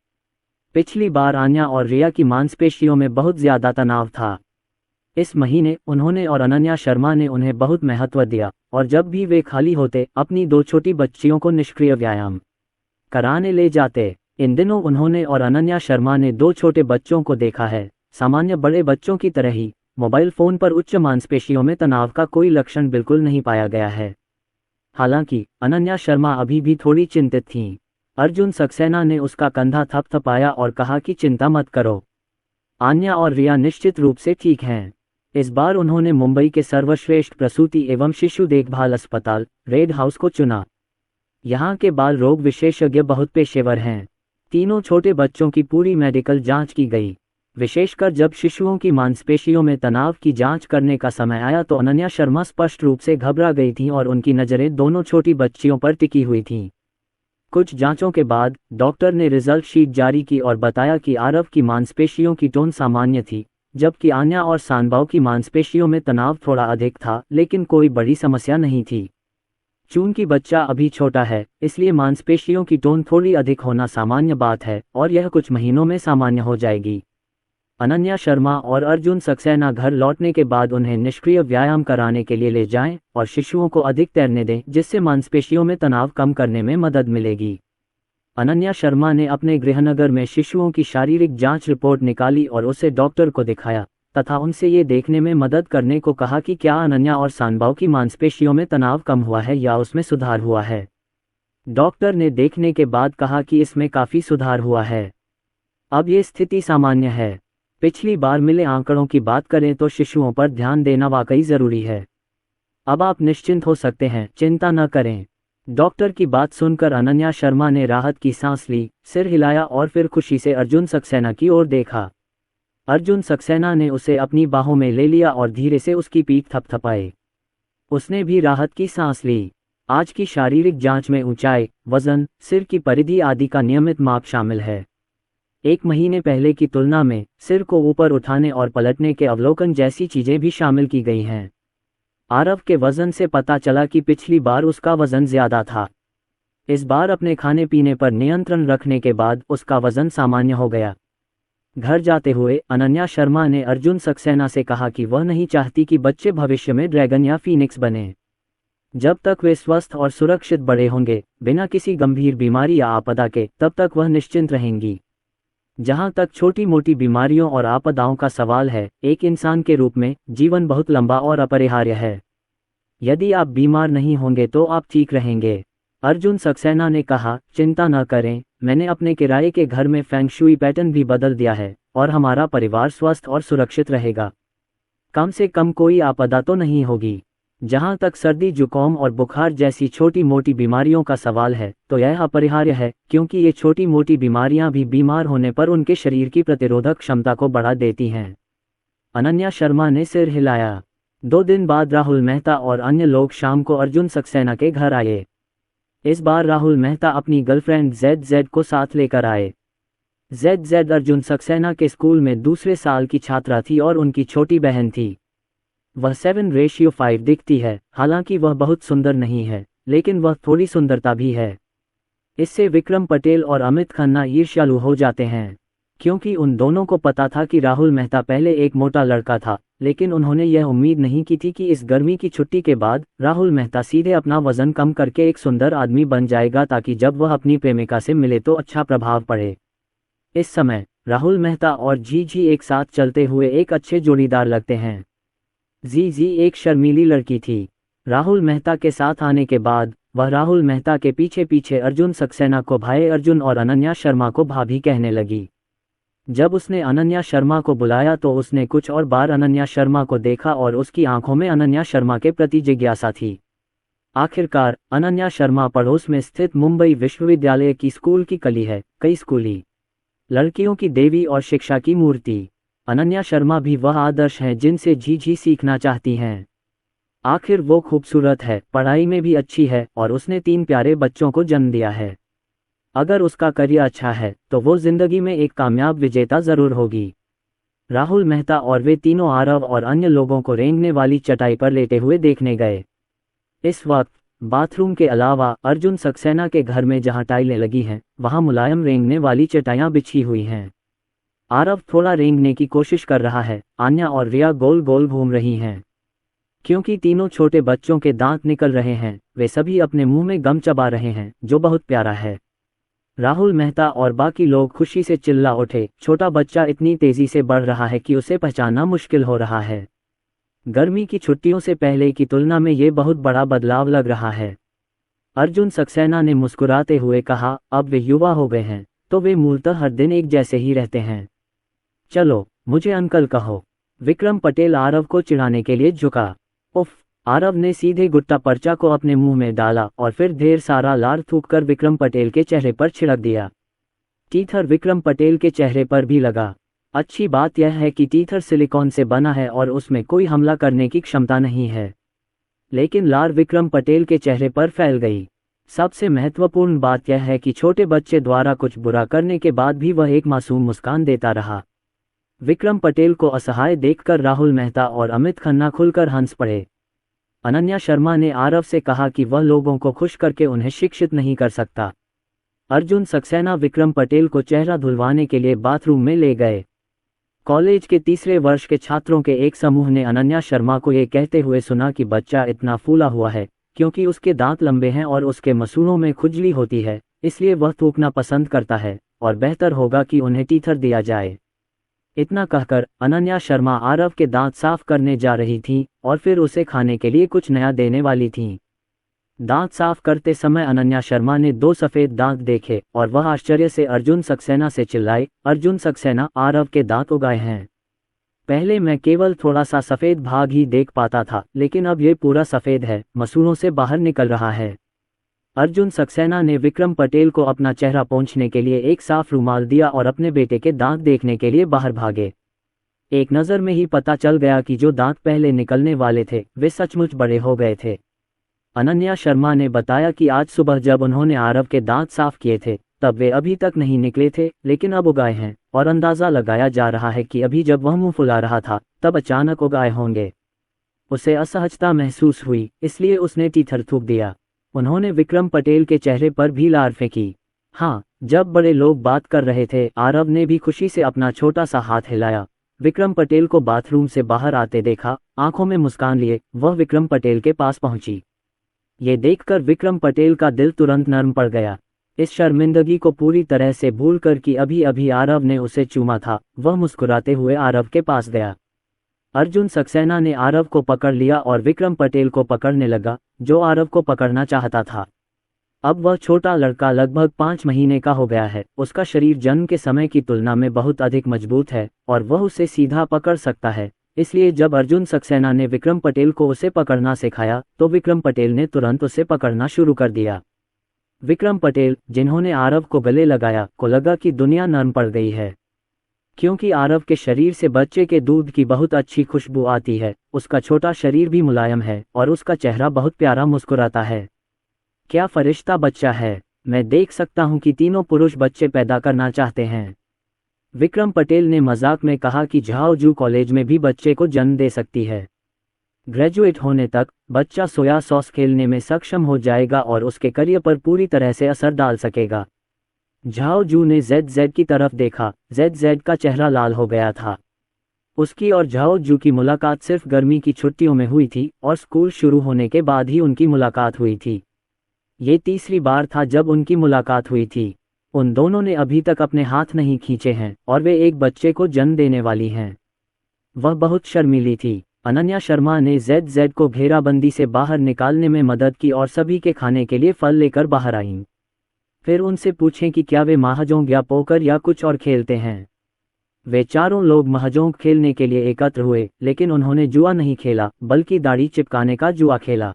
[SPEAKER 2] पिछली बार आन्या और रिया की मांसपेशियों में बहुत ज्यादा तनाव था। इस महीने उन्होंने और अनन्या शर्मा ने उन्हें बहुत महत्व दिया और जब भी वे खाली होते अपनी 2 छोटी बच्चियों को निष्क्रिय व्यायाम कराने ले जाते। इन दिनों उन्होंने और अनन्या शर्मा ने 2 छोटे बच्चों को देखा है। सामान्य बड़े बच्चों की तरह ही मोबाइल फोन पर उच्च मांसपेशियों में तनाव का कोई लक्षण बिल्कुल नहीं पाया गया है। हालांकि अनन्या शर्मा अभी भी थोड़ी चिंतित थीं। अर्जुन सक्सेना ने उसका कंधा थपथपाया और कहा कि चिंता मत करो, आन्या और रिया निश्चित रूप से ठीक हैं। इस बार उन्होंने मुंबई के सर्वश्रेष्ठ प्रसूति एवं शिशु देखभाल अस्पताल रेड हाउस को चुना। यहाँ के बाल रोग विशेषज्ञ बहुत पेशेवर हैं। तीनों छोटे बच्चों की पूरी मेडिकल जांच की गई। विशेषकर जब शिशुओं की मांसपेशियों में तनाव की जांच करने का समय आया तो अनन्या शर्मा स्पष्ट रूप से घबरा गई थीं और उनकी नज़रें दोनों छोटी बच्चियों पर टिकी हुई थीं। कुछ जांचों के बाद डॉक्टर ने रिजल्ट शीट जारी की और बताया कि आरव की मांसपेशियों की टोन सामान्य थी, जबकि आन्या और सांबाव की मांसपेशियों में तनाव थोड़ा अधिक था, लेकिन कोई बड़ी समस्या नहीं थी। चूंकि बच्चा अभी छोटा है, इसलिए मांसपेशियों की टोन थोड़ी अधिक होना सामान्य बात है और यह कुछ महीनों में सामान्य हो जाएगी। अनन्या शर्मा और अर्जुन सक्सेना घर लौटने के बाद उन्हें निष्क्रिय व्यायाम कराने के लिए ले जाएं और शिशुओं को अधिक तैरने दें, जिससे मांसपेशियों में तनाव कम करने में मदद मिलेगी। अनन्या शर्मा ने अपने गृहनगर में शिशुओं की शारीरिक जांच रिपोर्ट निकाली और उसे डॉक्टर को दिखाया तथा उनसे ये देखने में मदद करने को कहा कि क्या अनन्या और सांबाव की मांसपेशियों में तनाव कम हुआ है या उसमें सुधार हुआ है। डॉक्टर ने देखने के बाद कहा कि इसमें काफ़ी सुधार हुआ है, अब ये स्थिति सामान्य है। पिछली बार मिले आंकड़ों की बात करें तो शिशुओं पर ध्यान देना वाकई ज़रूरी है। अब आप निश्चिंत हो सकते हैं, चिंता न करें। डॉक्टर की बात सुनकर अनन्या शर्मा ने राहत की सांस ली, सिर हिलाया और फिर खुशी से अर्जुन सक्सेना की ओर देखा। अर्जुन सक्सेना ने उसे अपनी बाहों में ले लिया और धीरे से उसकी पीठ थपथपाई। उसने भी राहत की सांस ली। आज की शारीरिक जांच में ऊंचाई, वजन, सिर की परिधि आदि का नियमित माप शामिल है। 1 महीने पहले की तुलना में सिर को ऊपर उठाने और पलटने के अवलोकन जैसी चीजें भी शामिल की गई हैं। आरव के वजन से पता चला कि पिछली बार उसका वजन ज्यादा था। इस बार अपने खाने पीने पर नियंत्रण रखने के बाद उसका वजन सामान्य हो गया। घर जाते हुए अनन्या शर्मा ने अर्जुन सक्सेना से कहा कि वह नहीं चाहती कि बच्चे भविष्य में ड्रैगन या फीनिक्स बने। जब तक वे स्वस्थ और सुरक्षित बड़े होंगे, बिना किसी गंभीर बीमारी या आपदा के, तब तक वह निश्चिंत रहेंगी। जहां तक छोटी मोटी बीमारियों और आपदाओं का सवाल है, एक इंसान के रूप में जीवन बहुत लंबा और अपरिहार्य है। यदि आप बीमार नहीं होंगे तो आप ठीक रहेंगे। अर्जुन सक्सेना ने कहा, चिंता न करें, मैंने अपने किराए के घर में फेंग शुई पैटर्न भी बदल दिया है और हमारा परिवार स्वस्थ और सुरक्षित रहेगा। कम से कम कोई आपदा तो नहीं होगी। जहां तक सर्दी, जुकाम और बुखार जैसी छोटी मोटी बीमारियों का सवाल है तो यह अपरिहार्य है, क्योंकि ये छोटी मोटी बीमारियां भी बीमार होने पर उनके शरीर की प्रतिरोधक क्षमता को बढ़ा देती हैं। अनन्या शर्मा ने सिर हिलाया। 2 दिन बाद राहुल मेहता और अन्य लोग शाम को अर्जुन सक्सेना के घर आए। इस बार राहुल मेहता अपनी गर्लफ्रेंड जेड को साथ लेकर आए। जेड अर्जुन सक्सेना के स्कूल में दूसरे साल की छात्रा थी और उनकी छोटी बहन थी। वह 7:5 दिखती है, हालांकि वह बहुत सुंदर नहीं है, लेकिन वह थोड़ी सुंदरता भी है। इससे विक्रम पटेल और अमित खन्ना ईर्ष्यालु हो जाते हैं, क्योंकि उन दोनों को पता था कि राहुल मेहता पहले एक मोटा लड़का था, लेकिन उन्होंने यह उम्मीद नहीं की थी कि इस गर्मी की छुट्टी के बाद राहुल मेहता सीधे अपना वजन कम करके एक सुंदर आदमी बन जाएगा, ताकि जब वह अपनी प्रेमिका से मिले तो अच्छा प्रभाव पड़े। इस समय राहुल मेहता और जी एक साथ चलते हुए एक अच्छे जोड़ीदार लगते हैं। जी एक शर्मीली लड़की थी। राहुल मेहता के साथ आने के बाद वह राहुल मेहता के पीछे पीछे अर्जुन सक्सेना को भाई अर्जुन और अनन्या शर्मा को भाभी कहने लगी। जब उसने अनन्या शर्मा को बुलाया तो उसने कुछ और बार अनन्या शर्मा को देखा और उसकी आंखों में अनन्या शर्मा के प्रति जिज्ञासा थी। आखिरकार अनन्या शर्मा पड़ोस में स्थित मुंबई विश्वविद्यालय की स्कूल की कली है, कई स्कूली लड़कियों की देवी और शिक्षा की मूर्ति। अनन्या शर्मा भी वह आदर्श हैं जिनसे जी सीखना चाहती हैं। आखिर वो खूबसूरत है, पढ़ाई में भी अच्छी है और उसने 3 प्यारे बच्चों को जन्म दिया है। अगर उसका करियर अच्छा है तो वो जिंदगी में एक कामयाब विजेता जरूर होगी। राहुल मेहता और वे तीनों आरव और अन्य लोगों को रेंगने वाली चटाई पर लेटे हुए देखने गए। इस वक्त बाथरूम के अलावा अर्जुन सक्सेना के घर में जहां टाइलें लगी हैं, वहां मुलायम रेंगने वाली चटाइयां बिछी हुई हैं। आरव थोड़ा रेंगने की कोशिश कर रहा है, आन्या और रिया गोल गोल घूम रही हैं। क्योंकि तीनों छोटे बच्चों के दांत निकल रहे हैं, वे सभी अपने मुंह में गम चबा रहे हैं, जो बहुत प्यारा है। राहुल मेहता और बाकी लोग खुशी से चिल्ला उठे। छोटा बच्चा इतनी तेजी से बढ़ रहा है कि उसे पहचानना मुश्किल हो रहा है। गर्मी की छुट्टियों से पहले की तुलना में ये बहुत बड़ा बदलाव लग रहा है। अर्जुन सक्सेना ने मुस्कुराते हुए कहा, अब वे युवा हो गए हैं तो वे मूलतः हर दिन एक जैसे ही रहते हैं। चलो मुझे अंकल कहो। विक्रम पटेल आरव को चिढ़ाने के लिए झुका। उफ! आरव ने सीधे गुट्टा पर्चा को अपने मुंह में डाला और फिर ढेर सारा लार थूककर विक्रम पटेल के चेहरे पर छिड़क दिया। टीथर विक्रम पटेल के चेहरे पर भी लगा। अच्छी बात यह है कि टीथर सिलिकॉन से बना है और उसमें कोई हमला करने की क्षमता नहीं है, लेकिन लार विक्रम पटेल के चेहरे पर फैल गई। सबसे महत्वपूर्ण बात यह है कि छोटे बच्चे द्वारा कुछ बुरा करने के बाद भी वह एक मासूम मुस्कान देता रहा। विक्रम पटेल को असहाय देखकर राहुल मेहता और अमित खन्ना खुलकर हंस पड़े। अनन्या शर्मा ने आरव से कहा कि वह लोगों को खुश करके उन्हें शिक्षित नहीं कर सकता। अर्जुन सक्सेना विक्रम पटेल को चेहरा धुलवाने के लिए बाथरूम में ले गए। कॉलेज के तीसरे वर्ष के छात्रों के एक समूह ने अनन्या शर्मा को ये कहते हुए सुना कि बच्चा इतना फूला हुआ है क्योंकि उसके दांत लंबे हैं और उसके मसूड़ों में खुजली होती है, इसलिए वह थूकना पसंद करता है और बेहतर होगा कि उन्हें टीथर दिया जाए। इतना कहकर अनन्या शर्मा आरव के दांत साफ करने जा रही थीं और फिर उसे खाने के लिए कुछ नया देने वाली थीं। दांत साफ करते समय अनन्या शर्मा ने 2 सफ़ेद दांत देखे और वह आश्चर्य से अर्जुन सक्सेना से चिल्लाई, अर्जुन सक्सेना, आरव के दांत उगाए हैं। पहले मैं केवल थोड़ा सा सफ़ेद भाग ही देख पाता था, लेकिन अब ये पूरा सफ़ेद है, मसूड़ों से बाहर निकल रहा है। अर्जुन सक्सेना ने विक्रम पटेल को अपना चेहरा पोंछने के लिए एक साफ रुमाल दिया और अपने बेटे के दांत देखने के लिए बाहर भागे। एक नज़र में ही पता चल गया कि जो दांत पहले निकलने वाले थे वे सचमुच बड़े हो गए थे। अनन्या शर्मा ने बताया कि आज सुबह जब उन्होंने आरव के दांत साफ किए थे तब वे अभी तक नहीं निकले थे, लेकिन अब उगाए हैं और अंदाज़ा लगाया जा रहा है कि अभी जब वह मुंह फुला रहा था तब अचानक उगाए होंगे। उसे असहजता महसूस हुई, इसलिए उसने टीथर थूक दिया। उन्होंने विक्रम पटेल के चेहरे पर भी लार फेंकी। हाँ, जब बड़े लोग बात कर रहे थे आरव ने भी खुशी से अपना छोटा सा हाथ हिलाया। विक्रम पटेल को बाथरूम से बाहर आते देखा। आंखों में मुस्कान लिए वह विक्रम पटेल के पास पहुंची। ये देखकर विक्रम पटेल का दिल तुरंत नर्म पड़ गया। इस शर्मिंदगी को पूरी तरह से भूलकर कि अभी अभी आरव ने उसे चूमा था, वह मुस्कुराते हुए आरव के पास गया। अर्जुन सक्सेना ने आरव को पकड़ लिया और विक्रम पटेल को पकड़ने लगा, जो आरव को पकड़ना चाहता था। अब वह छोटा लड़का लगभग 5 महीने का हो गया है। उसका शरीर जन्म के समय की तुलना में बहुत अधिक मजबूत है और वह उसे सीधा पकड़ सकता है। इसलिए जब अर्जुन सक्सेना ने विक्रम पटेल को उसे पकड़ना सिखाया तो विक्रम पटेल ने तुरंत उसे पकड़ना शुरू कर दिया। विक्रम पटेल, जिन्होंने आरव को गले लगाया, को लगा कि दुनिया नर्म पड़ गई है। क्योंकि आरव के शरीर से बच्चे के दूध की बहुत अच्छी खुशबू आती है। उसका छोटा शरीर भी मुलायम है और उसका चेहरा बहुत प्यारा मुस्कुराता है। क्या फरिश्ता बच्चा है। मैं देख सकता हूं कि तीनों पुरुष बच्चे पैदा करना चाहते हैं। विक्रम पटेल ने मजाक में कहा कि झाओजू कॉलेज में भी बच्चे को जन्म दे सकती है। ग्रेजुएट होने तक बच्चा सोया सॉस खेलने में सक्षम हो जाएगा और उसके करियर पर पूरी तरह से असर डाल सकेगा। झाओजू ने जेड की तरफ देखा। जेड का चेहरा लाल हो गया था। उसकी और झाओजू की मुलाकात सिर्फ गर्मी की छुट्टियों में हुई थी और स्कूल शुरू होने के बाद ही उनकी मुलाकात हुई थी। ये तीसरी बार था जब उनकी मुलाकात हुई थी। उन दोनों ने अभी तक अपने हाथ नहीं खींचे हैं और वे एक बच्चे को जन्म देने वाली हैं। वह बहुत शर्मीली थी। अनन्या शर्मा ने जेड को घेराबंदी से बाहर निकालने में मदद की और सभी के खाने के लिए फल लेकर बाहर आईं। फिर उनसे पूछें कि क्या वे महाजोंग या पोकर या कुछ और खेलते हैं। वे चारों लोग महाजोंग खेलने के लिए एकत्र हुए, लेकिन उन्होंने जुआ नहीं खेला बल्कि दाढ़ी चिपकाने का जुआ खेला।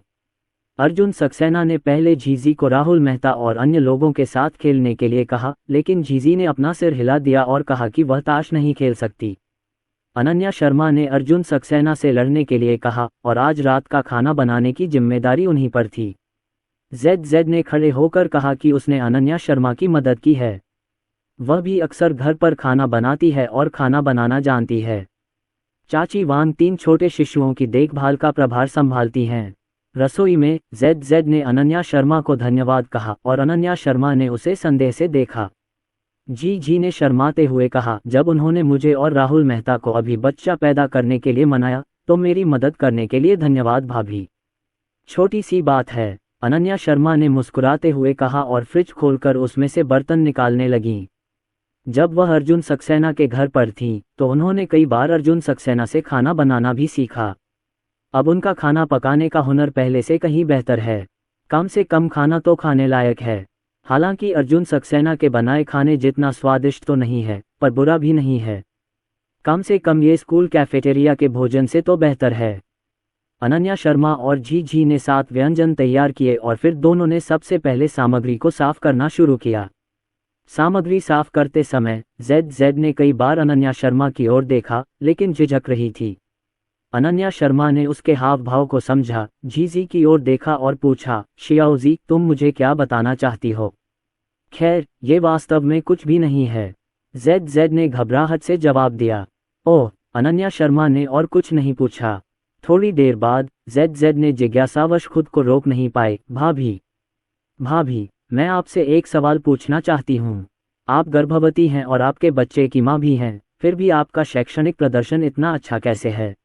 [SPEAKER 2] अर्जुन सक्सेना ने पहले झीजी को राहुल मेहता और अन्य लोगों के साथ खेलने के लिए कहा, लेकिन झीजी ने अपना सिर हिला दिया और कहा कि वह ताश नहीं खेल सकती। अनन्या शर्मा ने अर्जुन सक्सेना से लड़ने के लिए कहा और आज रात का खाना बनाने की जिम्मेदारी उन्हीं पर थी। जेड ने खड़े होकर कहा कि उसने अनन्या शर्मा की मदद की है। वह भी अक्सर घर पर खाना बनाती है और खाना बनाना जानती है। चाची वांग 3 छोटे शिशुओं की देखभाल का प्रभार संभालती हैं। रसोई में जेड ने अनन्या शर्मा को धन्यवाद कहा और अनन्या शर्मा ने उसे संदेह से देखा। जी ने शर्माते हुए कहा, जब उन्होंने मुझे और राहुल मेहता को अभी बच्चा पैदा करने के लिए मनाया तो मेरी मदद करने के लिए धन्यवाद भाभी। छोटी सी बात है, अनन्या शर्मा ने मुस्कुराते हुए कहा और फ्रिज खोलकर उसमें से बर्तन निकालने लगीं। जब वह अर्जुन सक्सेना के घर पर थीं तो उन्होंने कई बार अर्जुन सक्सेना से खाना बनाना भी सीखा। अब उनका खाना पकाने का हुनर पहले से कहीं बेहतर है। कम से कम खाना तो खाने लायक है। हालांकि अर्जुन सक्सेना के बनाए खाने जितना स्वादिष्ट तो नहीं है, पर बुरा भी नहीं है। कम से कम ये स्कूल कैफेटेरिया के भोजन से तो बेहतर है। अनन्या शर्मा और जी ने 7 व्यंजन तैयार किए और फिर दोनों ने सबसे पहले सामग्री को साफ करना शुरू किया। सामग्री साफ करते समय जेड ने कई बार अनन्या शर्मा की ओर देखा, लेकिन झिझक रही थी। अनन्या शर्मा ने उसके हाव भाव को समझा, जी की ओर देखा और पूछा, शियाओजी, तुम मुझे क्या बताना चाहती हो? खैर, ये वास्तव में कुछ भी नहीं है, जेड ने घबराहट से जवाब दिया। ओह, अनन्या शर्मा ने और कुछ नहीं पूछा। थोड़ी देर बाद जेड ने जिज्ञासावश खुद को रोक नहीं पाए। भाभी, मैं आपसे एक सवाल पूछना चाहती हूँ। आप गर्भवती हैं और आपके बच्चे की माँ भी हैं, फिर भी आपका शैक्षणिक प्रदर्शन इतना अच्छा कैसे है?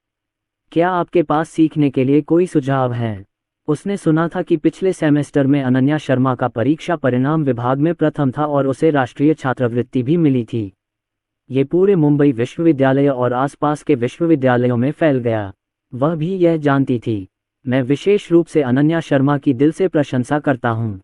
[SPEAKER 2] क्या आपके पास सीखने के लिए कोई सुझाव हैं? उसने सुना था कि पिछले सेमेस्टर में अनन्या शर्मा का परीक्षा परिणाम विभाग में प्रथम था और उसे राष्ट्रीय छात्रवृत्ति भी मिली थी। ये पूरे मुंबई विश्वविद्यालय और आसपास के विश्वविद्यालयों में फैल गया। वह भी यह जानती थी। मैं विशेष रूप से अनन्या शर्मा की दिल से प्रशंसा करता हूँ।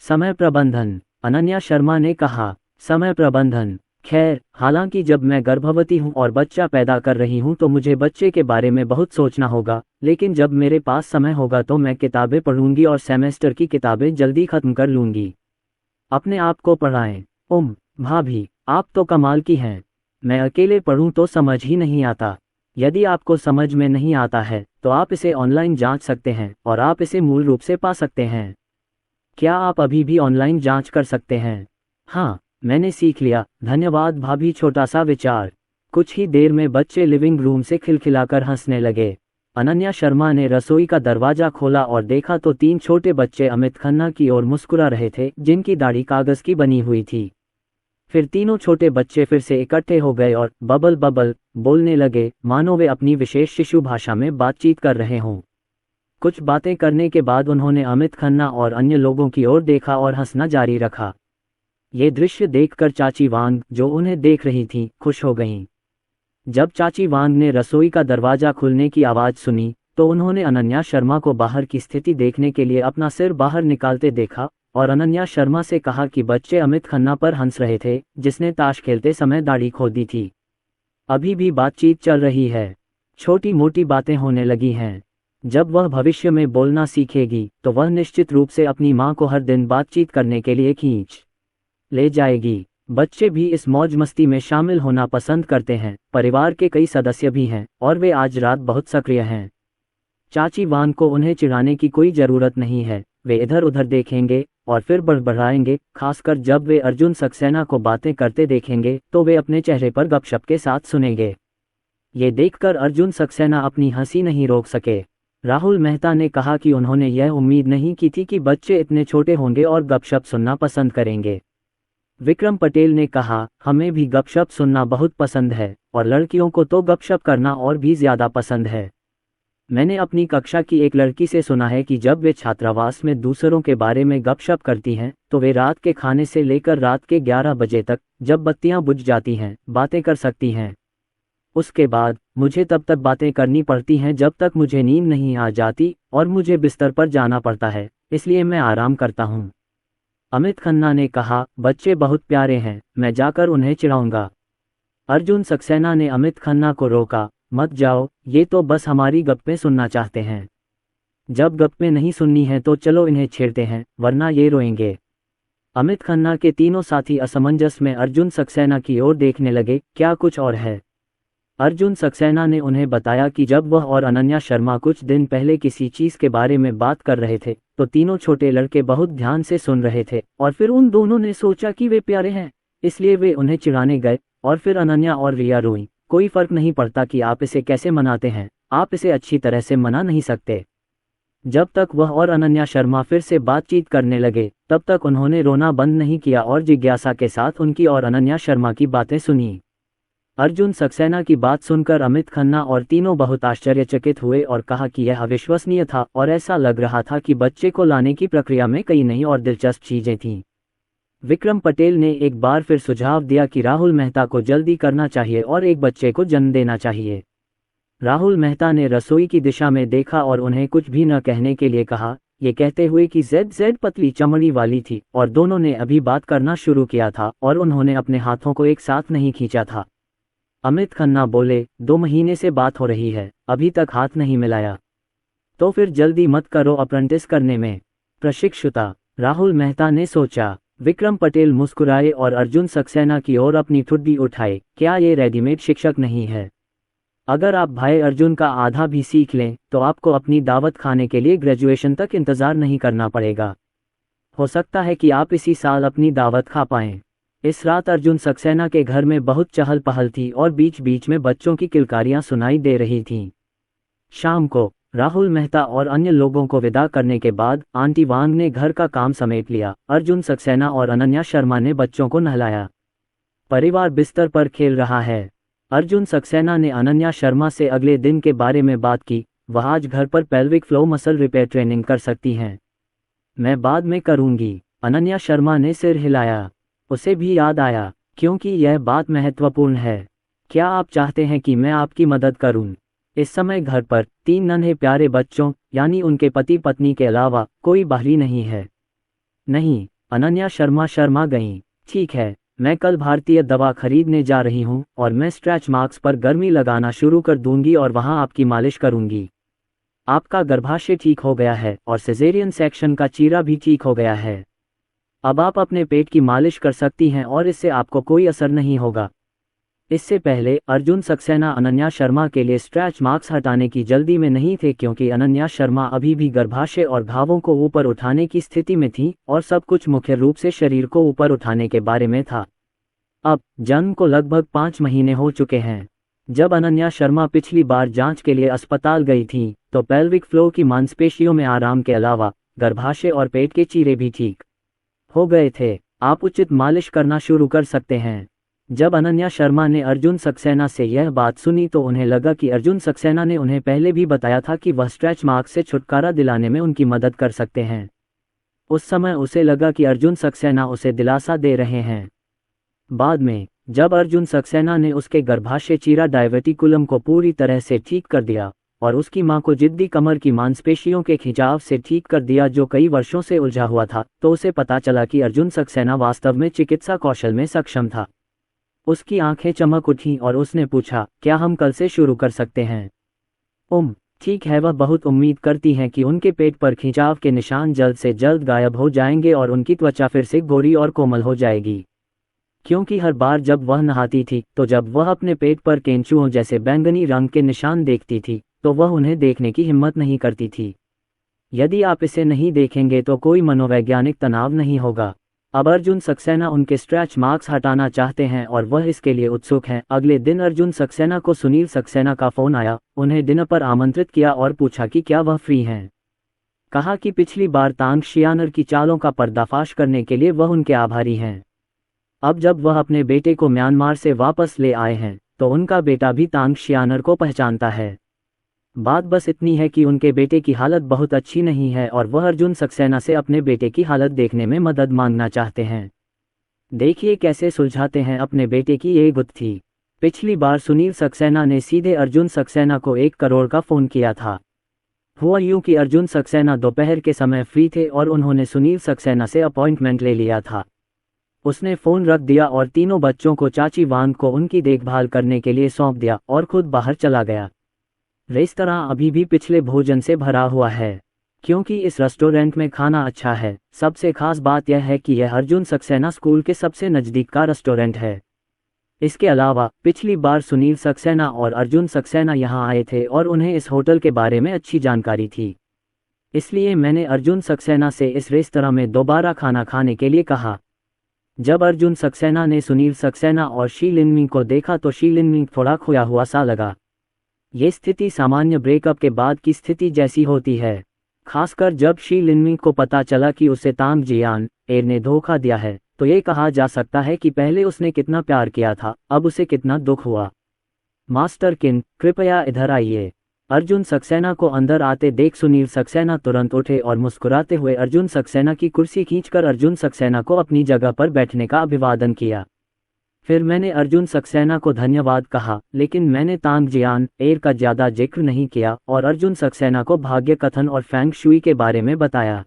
[SPEAKER 2] समय प्रबंधन, अनन्या शर्मा ने कहा। समय प्रबंधन, खैर, हालांकि जब मैं गर्भवती हूं और बच्चा पैदा कर रही हूं तो मुझे बच्चे के बारे में बहुत सोचना होगा, लेकिन जब मेरे पास समय होगा तो मैं किताबें पढ़ूंगी और सेमेस्टर की किताबें जल्दी खत्म कर लूंगी। अपने आप को पढ़ाएं। भाभी, आप तो कमाल की हैं। मैं अकेले पढ़ूं तो समझ ही नहीं आता। यदि आपको समझ में नहीं आता है तो आप इसे ऑनलाइन जांच सकते हैं और आप इसे मूल रूप से पा सकते हैं। क्या आप अभी भी ऑनलाइन जांच कर सकते हैं? हाँ, मैंने सीख लिया, धन्यवाद भाभी। छोटा सा विचार। कुछ ही देर में बच्चे लिविंग रूम से खिलखिलाकर हंसने लगे। अनन्या शर्मा ने रसोई का दरवाजा खोला और देखा तो 3 छोटे बच्चे अमित खन्ना की ओर मुस्कुरा रहे थे, जिनकी दाढ़ी कागज की बनी हुई थी। फिर तीनों छोटे बच्चे फिर से इकट्ठे हो गए और बबल बोलने लगे, मानो वे अपनी विशेष शिशु भाषा में बातचीत कर रहे हों। कुछ बातें करने के बाद उन्होंने अमित खन्ना और अन्य लोगों की ओर देखा और हंसना जारी रखा। ये दृश्य देखकर चाची वांग, जो उन्हें देख रही थीं, खुश हो गईं। जब चाची वांग ने रसोई का दरवाजा खुलने की आवाज़ सुनी तो उन्होंने अनन्या शर्मा को बाहर की स्थिति देखने के लिए अपना सिर बाहर निकालते देखा और अनन्या शर्मा से कहा कि बच्चे अमित खन्ना पर हंस रहे थे, जिसने ताश खेलते समय दाढ़ी खोदी थी। अभी भी बातचीत चल रही है, छोटी मोटी बातें होने लगी हैं। जब वह भविष्य में बोलना सीखेगी तो वह निश्चित रूप से अपनी माँ को हर दिन बातचीत करने के लिए खींच ले जाएगी। बच्चे भी इस मौज मस्ती में शामिल होना पसंद करते हैं। परिवार के कई सदस्य भी हैं और वे आज रात बहुत सक्रिय हैं। चाची वान को उन्हें चिढ़ाने की कोई ज़रूरत नहीं है। वे इधर उधर देखेंगे और फिर बड़बड़ाएंगे। खासकर जब वे अर्जुन सक्सेना को बातें करते देखेंगे तो वे अपने चेहरे पर गपशप के साथ सुनेंगे। ये देखकर अर्जुन सक्सेना अपनी हंसी नहीं रोक सके। राहुल मेहता ने कहा कि उन्होंने यह उम्मीद नहीं की थी कि बच्चे इतने छोटे होंगे और गपशप सुनना पसंद करेंगे। विक्रम पटेल ने कहा, हमें भी गपशप सुनना बहुत पसंद है और लड़कियों को तो गपशप करना और भी ज़्यादा पसंद है। मैंने अपनी कक्षा की एक लड़की से सुना है कि जब वे छात्रावास में दूसरों के बारे में गपशप करती हैं तो वे रात के खाने से लेकर रात के 11 बजे तक, जब बत्तियां बुझ जाती हैं, बातें कर सकती हैं। उसके बाद मुझे तब तक बातें करनी पड़ती हैं जब तक मुझे नींद नहीं आ जाती और मुझे बिस्तर पर जाना पड़ता है, इसलिए मैं आराम करता हूँ। अमित खन्ना ने कहा, बच्चे बहुत प्यारे हैं, मैं जाकर उन्हें चिढ़ाऊंगा। अर्जुन सक्सेना ने अमित खन्ना को रोका, मत जाओ, ये तो बस हमारी गप्पें सुनना चाहते हैं। जब गप्पें नहीं सुननी हैं तो चलो इन्हें छेड़ते हैं, वरना ये रोएंगे। अमित खन्ना के तीनों साथी असमंजस में अर्जुन सक्सेना की ओर देखने लगे, क्या कुछ और है? अर्जुन सक्सेना ने उन्हें बताया कि जब वह और अनन्या शर्मा कुछ दिन पहले किसी चीज़ के बारे में बात कर रहे थे तो तीनों छोटे लड़के बहुत ध्यान से सुन रहे थे और फिर उन दोनों ने सोचा कि वे प्यारे हैं, इसलिए वे उन्हें चिढ़ाने गए और फिर अनन्या और रिया रोईं। कोई फर्क नहीं पड़ता कि आप इसे कैसे मनाते हैं, आप इसे अच्छी तरह से मना नहीं सकते। जब तक वह और अनन्या शर्मा फिर से बातचीत करने लगे तब तक उन्होंने रोना बंद नहीं किया और जिज्ञासा के साथ उनकी और अनन्या शर्मा की बातें सुनी। अर्जुन सक्सेना की बात सुनकर अमित खन्ना और तीनों बहुत आश्चर्यचकित हुए और कहा कि यह अविश्वसनीय था और ऐसा लग रहा था कि बच्चे को लाने की प्रक्रिया में कई नई और दिलचस्प चीजें थीं। विक्रम पटेल ने एक बार फिर सुझाव दिया कि राहुल मेहता को जल्दी करना चाहिए और एक बच्चे को जन्म देना चाहिए। राहुल मेहता ने रसोई की दिशा में देखा और उन्हें कुछ भी न कहने के लिए कहा, ये कहते हुए कि जेड पतली चमड़ी वाली थी और दोनों ने अभी बात करना शुरू किया था और उन्होंने अपने हाथों को एक साथ नहीं खींचा था। अमित खन्ना बोले, 2 महीने से बात हो रही है, अभी तक हाथ नहीं मिलाया। तो फिर जल्दी मत करो अप्रेंटिस करने में। प्रशिक्षुता, राहुल मेहता ने सोचा। विक्रम पटेल मुस्कुराए और अर्जुन सक्सेना की ओर अपनी ठुड्डी उठाए, क्या ये रेडीमेड शिक्षक नहीं है? अगर आप भाई अर्जुन का आधा भी सीख लें तो आपको अपनी दावत खाने के लिए ग्रेजुएशन तक इंतज़ार नहीं करना पड़ेगा। हो सकता है कि आप इसी साल अपनी दावत खा पाएं। इस रात अर्जुन सक्सेना के घर में बहुत चहल पहल थी और बीच बीच में बच्चों की किलकारियां सुनाई दे रही थीं। शाम को राहुल मेहता और अन्य लोगों को विदा करने के बाद आंटी वांग ने घर का काम समेट लिया। अर्जुन सक्सेना और अनन्या शर्मा ने बच्चों को नहलाया। परिवार बिस्तर पर खेल रहा है। अर्जुन सक्सेना ने अनन्या शर्मा से अगले दिन के बारे में बात की। वह आज घर पर pelvic flow muscle repair training कर सकती हैं। मैं बाद में करूंगी। अनन्या शर्मा ने सिर हिलाया। उसे भी याद आया, क्योंकि यह बात महत्वपूर्ण है। क्या आप चाहते हैं कि मैं आपकी मदद करूं? इस समय घर पर 3 नन्हे प्यारे बच्चों यानी उनके पति पत्नी के अलावा कोई बाहरी नहीं है। नहीं, अनन्या शर्मा गईं। ठीक है, मैं कल भारतीय दवा खरीदने जा रही हूं और मैं स्ट्रेच मार्क्स पर गर्मी लगाना शुरू कर दूंगी और वहां आपकी मालिश करूंगी। आपका गर्भाशय ठीक हो गया है और सिजेरियन सेक्शन का चीरा भी ठीक हो गया है। अब आप अपने पेट की मालिश कर सकती हैं और इससे आपको कोई असर नहीं होगा। इससे पहले अर्जुन सक्सेना अनन्या शर्मा के लिए स्ट्रेच मार्क्स हटाने की जल्दी में नहीं थे, क्योंकि अनन्या शर्मा अभी भी गर्भाशय और घावों को ऊपर उठाने की स्थिति में थी और सब कुछ मुख्य रूप से शरीर को ऊपर उठाने के बारे में था। अब जन्म को लगभग 5 महीने हो चुके हैं। जब अनन्या शर्मा पिछली बार जांच के लिए अस्पताल गई थी तो पेल्विक फ्लो की मांसपेशियों में आराम के अलावा गर्भाशय और पेट के चीरे भी ठीक हो गए थे। आप उचित मालिश करना शुरू कर सकते हैं। जब अनन्या शर्मा ने अर्जुन सक्सेना से यह बात सुनी तो उन्हें लगा कि अर्जुन सक्सेना ने उन्हें पहले भी बताया था कि वह स्ट्रेच मार्क्स से छुटकारा दिलाने में उनकी मदद कर सकते हैं। उस समय उसे लगा कि अर्जुन सक्सेना उसे दिलासा दे रहे हैं। बाद में जब अर्जुन सक्सेना ने उसके गर्भाशय चीरा डायवर्टिकुलम को पूरी तरह से ठीक कर दिया और उसकी मां को जिद्दी कमर की मांसपेशियों के खिंचाव से ठीक कर दिया जो कई वर्षों से उलझा हुआ था, तो उसे पता चला कि अर्जुन सक्सेना वास्तव में चिकित्सा कौशल में सक्षम था। उसकी आंखें चमक उठीं और उसने पूछा, क्या हम कल से शुरू कर सकते हैं? ठीक है। वह बहुत उम्मीद करती हैं कि उनके पेट पर खिंचाव के निशान जल्द से जल्द गायब हो जाएंगे और उनकी त्वचा फिर से गोरी और कोमल हो जाएगी। क्योंकि हर बार जब वह नहाती थी तो जब वह अपने पेट पर केंचुओं जैसे बैंगनी रंग के निशान देखती थी तो वह उन्हें देखने की हिम्मत नहीं करती थी। यदि आप इसे नहीं देखेंगे तो कोई मनोवैज्ञानिक तनाव नहीं होगा। अब अर्जुन सक्सेना उनके स्ट्रेच मार्क्स हटाना चाहते हैं और वह इसके लिए उत्सुक हैं। अगले दिन अर्जुन सक्सेना को सुनील सक्सेना का फोन आया, उन्हें डिनर पर आमंत्रित किया और पूछा कि क्या वह फ्री हैं। कहा कि पिछली बार तांग शियानर की चालों का पर्दाफाश करने के लिए वह उनके आभारी हैं। अब जब वह अपने बेटे को म्यांमार से वापस ले आए हैं तो उनका बेटा भी तांग शियानर को पहचानता है। बात बस इतनी है कि उनके बेटे की हालत बहुत अच्छी नहीं है और वह अर्जुन सक्सेना से अपने बेटे की हालत देखने में मदद मांगना चाहते हैं। देखिए कैसे सुलझाते हैं अपने बेटे की ये गुत्थी। पिछली बार सुनील सक्सेना ने सीधे अर्जुन सक्सेना को 1 करोड़ का फ़ोन किया था। हुआ यूं कि अर्जुन सक्सेना दोपहर के समय फ्री थे और उन्होंने सुनील सक्सेना से अपॉइंटमेंट ले लिया था। उसने फ़ोन रख दिया और तीनों बच्चों को चाची वांग को उनकी देखभाल करने के लिए सौंप दिया और खुद बाहर चला गया। रेस्तरां अभी भी पिछले भोजन से भरा हुआ है क्योंकि इस रेस्टोरेंट में खाना अच्छा है। सबसे खास बात यह है कि यह अर्जुन सक्सेना स्कूल के सबसे नज़दीक का रेस्टोरेंट है। इसके अलावा पिछली बार सुनील सक्सेना और अर्जुन सक्सेना यहाँ आए थे और उन्हें इस होटल के बारे में अच्छी जानकारी थी। इसलिए मैंने अर्जुन सक्सेना से इस रेस्तरां में दोबारा खाना खाने के लिए कहा। जब अर्जुन सक्सेना ने सुनील सक्सेना और शी लिनमिंग को देखा तो शी लिनमिंग थोड़ा खोया हुआ सा लगा। ये स्थिति सामान्य ब्रेकअप के बाद की स्थिति जैसी होती है, खासकर जब शी लिनमिंग को पता चला कि उसे तांग जियान एर ने धोखा दिया है। तो ये कहा जा सकता है कि पहले उसने कितना प्यार किया था, अब उसे कितना दुख हुआ। मास्टर किन, कृपया इधर आइए। अर्जुन सक्सेना को अंदर आते देख सुनील सक्सेना तुरंत उठे और मुस्कुराते हुए अर्जुन सक्सेना की कुर्सी खींचकर अर्जुन सक्सेना को अपनी जगह पर बैठने का अभिवादन किया। फिर मैंने अर्जुन सक्सेना को धन्यवाद कहा, लेकिन मैंने तांग जियान एर का ज़्यादा जिक्र नहीं किया और अर्जुन सक्सेना को भाग्य कथन और फेंग शुई के बारे में बताया।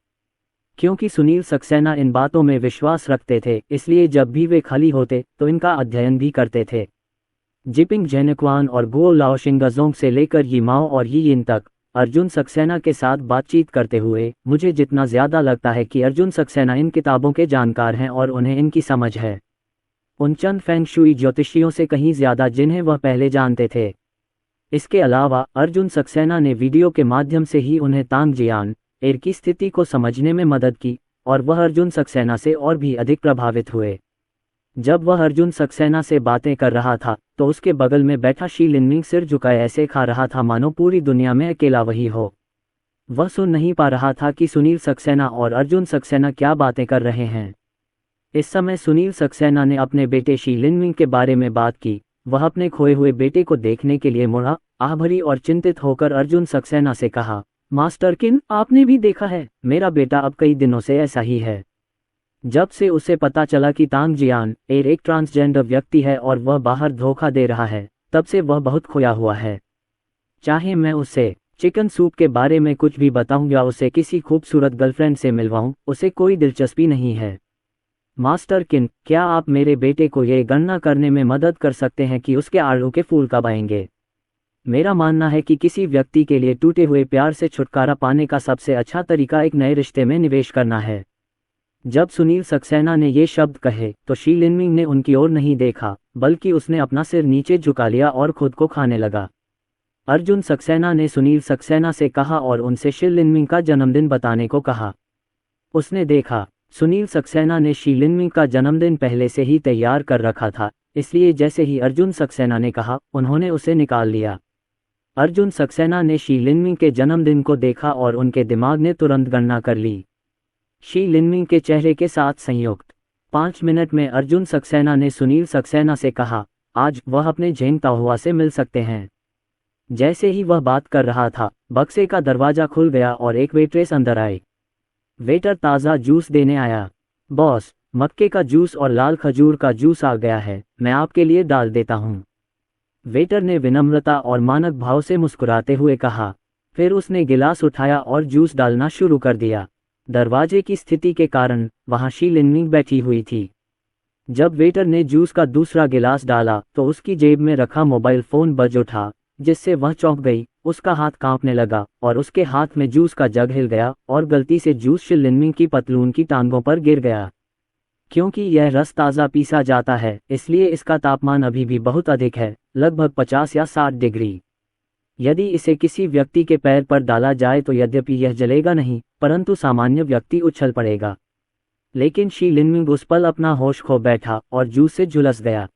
[SPEAKER 2] क्योंकि सुनील सक्सेना इन बातों में विश्वास रखते थे, इसलिए जब भी वे खाली होते तो इनका अध्ययन भी करते थे। जिपिंग जेनक्वान और गुओ लाओशिंगजोंग से लेकर यी माओ और यी यिन तक अर्जुन सक्सेना के साथ बातचीत करते हुए मुझे जितना ज़्यादा लगता है कि अर्जुन सक्सेना इन किताबों के जानकार हैं और उन्हें इनकी समझ है, उन चंद फेंग शुई ज्योतिषियों से कहीं ज़्यादा जिन्हें वह पहले जानते थे। इसके अलावा अर्जुन सक्सेना ने वीडियो के माध्यम से ही उन्हें तांग जियान एर की स्थिति को समझने में मदद की और वह अर्जुन सक्सेना से और भी अधिक प्रभावित हुए। जब वह अर्जुन सक्सेना से बातें कर रहा था तो उसके बगल में बैठा शी लिनमिंग सिर झुकाए ऐसे खा रहा था मानो पूरी दुनिया में अकेला वही हो। वह सुन नहीं पा रहा था कि सुनील सक्सेना और अर्जुन सक्सेना क्या बातें कर रहे हैं। इस समय सुनील सक्सेना ने अपने बेटे शी लिनमिंग के बारे में बात की। वह अपने खोए हुए बेटे को देखने के लिए मुड़ा, आहभरी और चिंतित होकर अर्जुन सक्सेना से कहा, मास्टर किन, आपने भी देखा है, मेरा बेटा अब कई दिनों से ऐसा ही है। जब से उसे पता चला कि तांग जियान एर एक ट्रांसजेंडर व्यक्ति है और वह बाहर धोखा दे रहा है, तब से वह बहुत खोया हुआ है। चाहे मैं उसे चिकन सूप के बारे में कुछ भी बताऊं या उसे किसी खूबसूरत गर्लफ्रेंड से मिलवाऊं, उसे कोई दिलचस्पी नहीं है। मास्टर किन, क्या आप मेरे बेटे को ये गणना करने में मदद कर सकते हैं कि उसके आड़ू के फूल कब आएंगे? मेरा मानना है कि किसी व्यक्ति के लिए टूटे हुए प्यार से छुटकारा पाने का सबसे अच्छा तरीका एक नए रिश्ते में निवेश करना है। जब सुनील सक्सेना ने ये शब्द कहे तो शी लिनमिंग ने उनकी ओर नहीं देखा, बल्कि उसने अपना सिर नीचे झुका लिया और खुद को खाने लगा। अर्जुन सक्सेना ने सुनील सक्सेना से कहा और उनसे शी लिनमिंग का जन्मदिन बताने को कहा। उसने देखा सुनील सक्सेना ने शी लिनमिंग का जन्मदिन पहले से ही तैयार कर रखा था, इसलिए जैसे ही अर्जुन सक्सेना ने कहा उन्होंने उसे निकाल लिया। अर्जुन सक्सेना ने शी लिनमिंग के जन्मदिन को देखा और उनके दिमाग ने तुरंत गणना कर ली। शी लिनमिंग के चेहरे के साथ संयुक्त 5 मिनट में अर्जुन सक्सेना ने सुनील सक्सेना से कहा, आज वह अपने झेंग ताहुआ से मिल सकते हैं। जैसे ही वह बात कर रहा था, बक्से का दरवाजा खुल गया और एक वेट्रेस अंदर आई। वेटर ताज़ा जूस देने आया। बॉस, मक्के का जूस और लाल खजूर का जूस आ गया है, मैं आपके लिए डाल देता हूँ। वेटर ने विनम्रता और मानक भाव से मुस्कुराते हुए कहा। फिर उसने गिलास उठाया और जूस डालना शुरू कर दिया। दरवाजे की स्थिति के कारण वहां शी लिनमिंग बैठी हुई थी। जब वेटर ने जूस का दूसरा गिलास डाला तो उसकी जेब में रखा मोबाइल फ़ोन बज उठा, जिससे वह चौंक गई। उसका हाथ कांपने लगा और उसके हाथ में जूस का जग हिल गया और गलती से जूस शी लिनमिंग की पतलून की टांगों पर गिर गया। क्योंकि यह रस ताज़ा पीसा जाता है, इसलिए इसका तापमान अभी भी बहुत अधिक है, लगभग 50 या 60 डिग्री। यदि इसे किसी व्यक्ति के पैर पर डाला जाए तो यद्यपि यह जलेगा नहीं, परंतु सामान्य व्यक्ति उछल पड़ेगा। लेकिन शी लिनमिंग उस पल अपना होश खो बैठा और जूस से झुलस गया।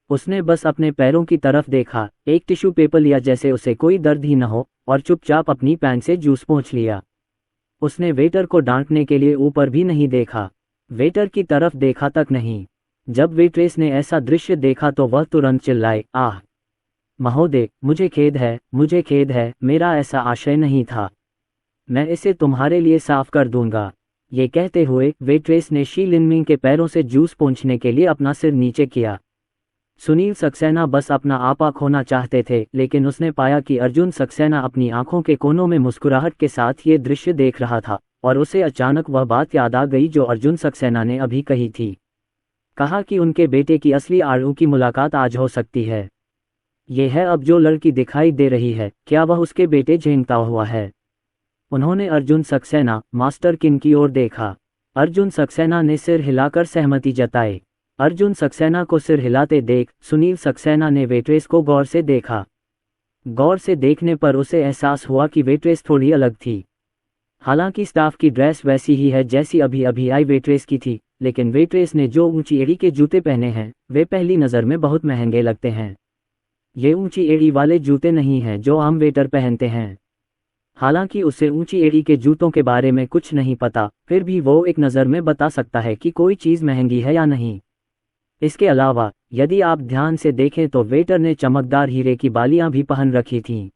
[SPEAKER 2] उसने बस अपने पैरों की तरफ देखा, एक टिश्यू पेपर लिया जैसे उसे कोई दर्द ही न हो, और चुपचाप अपनी पैंट से जूस पोंछ लिया। उसने वेटर को डांटने के लिए ऊपर भी नहीं देखा, वेटर की तरफ देखा तक नहीं। जब वेट्रेस ने ऐसा दृश्य देखा तो वह तुरंत चिल्लाए, आह महोदय, मुझे खेद है, मेरा ऐसा आशय नहीं था। मैं इसे तुम्हारे लिए साफ कर दूंगा। ये कहते हुए वेट्रेस ने शी लिनमिंग के पैरों से जूस पोंछने के लिए अपना सिर नीचे किया। सुनील सक्सेना बस अपना आपा खोना चाहते थे, लेकिन उसने पाया कि अर्जुन सक्सेना अपनी आंखों के कोनों में मुस्कुराहट के साथ ये दृश्य देख रहा था, और उसे अचानक वह बात याद आ गई जो अर्जुन सक्सेना ने अभी कही थी। कहा कि उनके बेटे की असली आड़ू की मुलाकात आज हो सकती है। ये है अब जो लड़की दिखाई दे रही है, क्या वह उसके बेटे झेंगता हुआ है? उन्होंने अर्जुन सक्सेना, मास्टर किन की ओर देखा। अर्जुन सक्सेना ने सिर हिलाकर सहमति जताई। अर्जुन सक्सेना को सिर हिलाते देख सुनील सक्सेना ने वेट्रेस को गौर से देखा। गौर से देखने पर उसे एहसास हुआ कि वेट्रेस थोड़ी अलग थी। हालांकि स्टाफ की ड्रेस वैसी ही है जैसी अभी अभी आई वेट्रेस की थी, लेकिन वेट्रेस ने जो ऊंची एड़ी के जूते पहने हैं वे पहली नज़र में बहुत महंगे लगते हैं। ये ऊंची एड़ी वाले जूते नहीं हैं जो आम वेटर पहनते हैं। हालांकि उसे ऊंची एड़ी के जूतों के बारे में कुछ नहीं पता, फिर भी वो एक नज़र में बता सकता है कि कोई चीज़ महंगी है या नहीं। इसके अलावा यदि आप ध्यान से देखें तो वेटर ने चमकदार हीरे की बालियां भी पहन रखी थीं।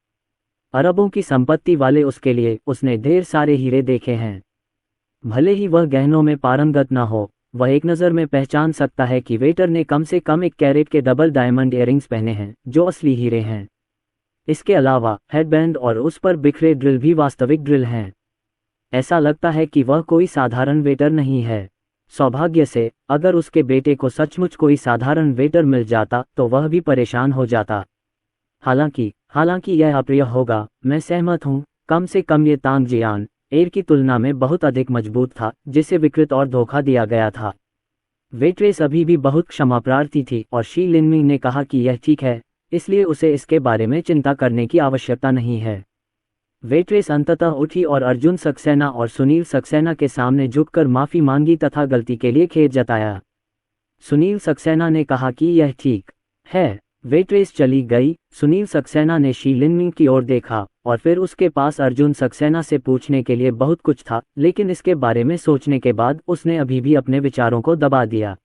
[SPEAKER 2] अरबों की संपत्ति वाले उसके लिए उसने ढेर सारे हीरे देखे हैं। भले ही वह गहनों में पारंगत न हो, वह एक नज़र में पहचान सकता है कि वेटर ने कम से कम 1 कैरेट के डबल डायमंड इयररिंग्स पहने हैं जो असली हीरे हैं। इसके अलावा हेडबैंड और उस पर बिखरे ड्रिल भी वास्तविक ड्रिल हैं। ऐसा लगता है कि वह कोई साधारण वेटर नहीं है। सौभाग्य से अगर उसके बेटे को सचमुच कोई साधारण वेटर मिल जाता तो वह भी परेशान हो जाता। हालांकि यह अप्रिय होगा, मैं सहमत हूँ। कम से कम ये तांग जियान एयर की तुलना में बहुत अधिक मजबूत था, जिसे विकृत और धोखा दिया गया था। वेट्रेस अभी भी बहुत क्षमाप्रार्थी थी और शी लिनमिंग ने कहा कि यह ठीक है, इसलिए उसे इसके बारे में चिंता करने की आवश्यकता नहीं है। वेट्रेस अंततः उठी और अर्जुन सक्सेना और सुनील सक्सेना के सामने झुककर माफ़ी मांगी तथा गलती के लिए खेद जताया। सुनील सक्सेना ने कहा कि यह ठीक है। वेट्रेस चली गई। सुनील सक्सेना ने शी लिनमिंग की ओर देखा और फिर उसके पास अर्जुन सक्सेना से पूछने के लिए बहुत कुछ था, लेकिन इसके बारे में सोचने के बाद उसने अभी भी अपने विचारों को दबा दिया।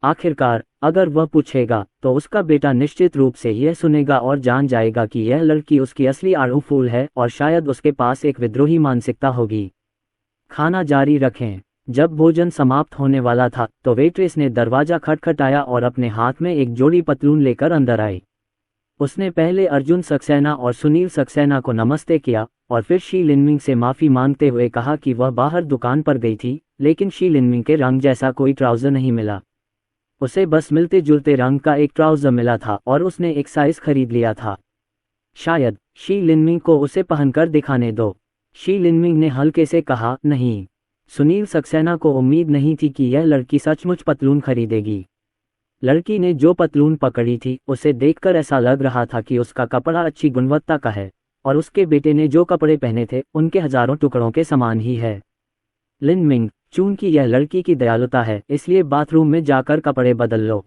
[SPEAKER 2] आखिरकार अगर वह पूछेगा तो उसका बेटा निश्चित रूप से यह सुनेगा और जान जाएगा कि यह लड़की उसकी असली आड़ू फूल है और शायद उसके पास एक विद्रोही मानसिकता होगी। खाना जारी रखें। जब भोजन समाप्त होने वाला था तो वेट्रेस ने दरवाज़ा खटखटाया और अपने हाथ में एक जोड़ी पतलून लेकर अंदर आई। उसने पहले अर्जुन सक्सेना और सुनील सक्सेना को नमस्ते किया और फिर शी लिनमिंग से माफ़ी मांगते हुए कहा कि वह बाहर दुकान पर गई थी, लेकिन शी लिनमिंग के रंग जैसा कोई ट्राउज़र नहीं मिला। उसे बस मिलते जुलते रंग का एक ट्राउज़र मिला था और उसने एक साइज़ खरीद लिया था। शायद शी लिनमिंग को उसे पहनकर दिखाने दो। शी लिनमिंग ने हल्के से कहा, नहीं। सुनील सक्सेना को उम्मीद नहीं थी कि यह लड़की सचमुच पतलून खरीदेगी। लड़की ने जो पतलून पकड़ी थी उसे देखकर ऐसा लग रहा था कि उसका कपड़ा अच्छी गुणवत्ता का है, और उसके बेटे ने जो कपड़े पहने थे उनके हजारों टुकड़ों के समान ही है। लिनमिंग, चूंकि यह लड़की की दयालुता है इसलिए बाथरूम में जाकर कपड़े बदल लो।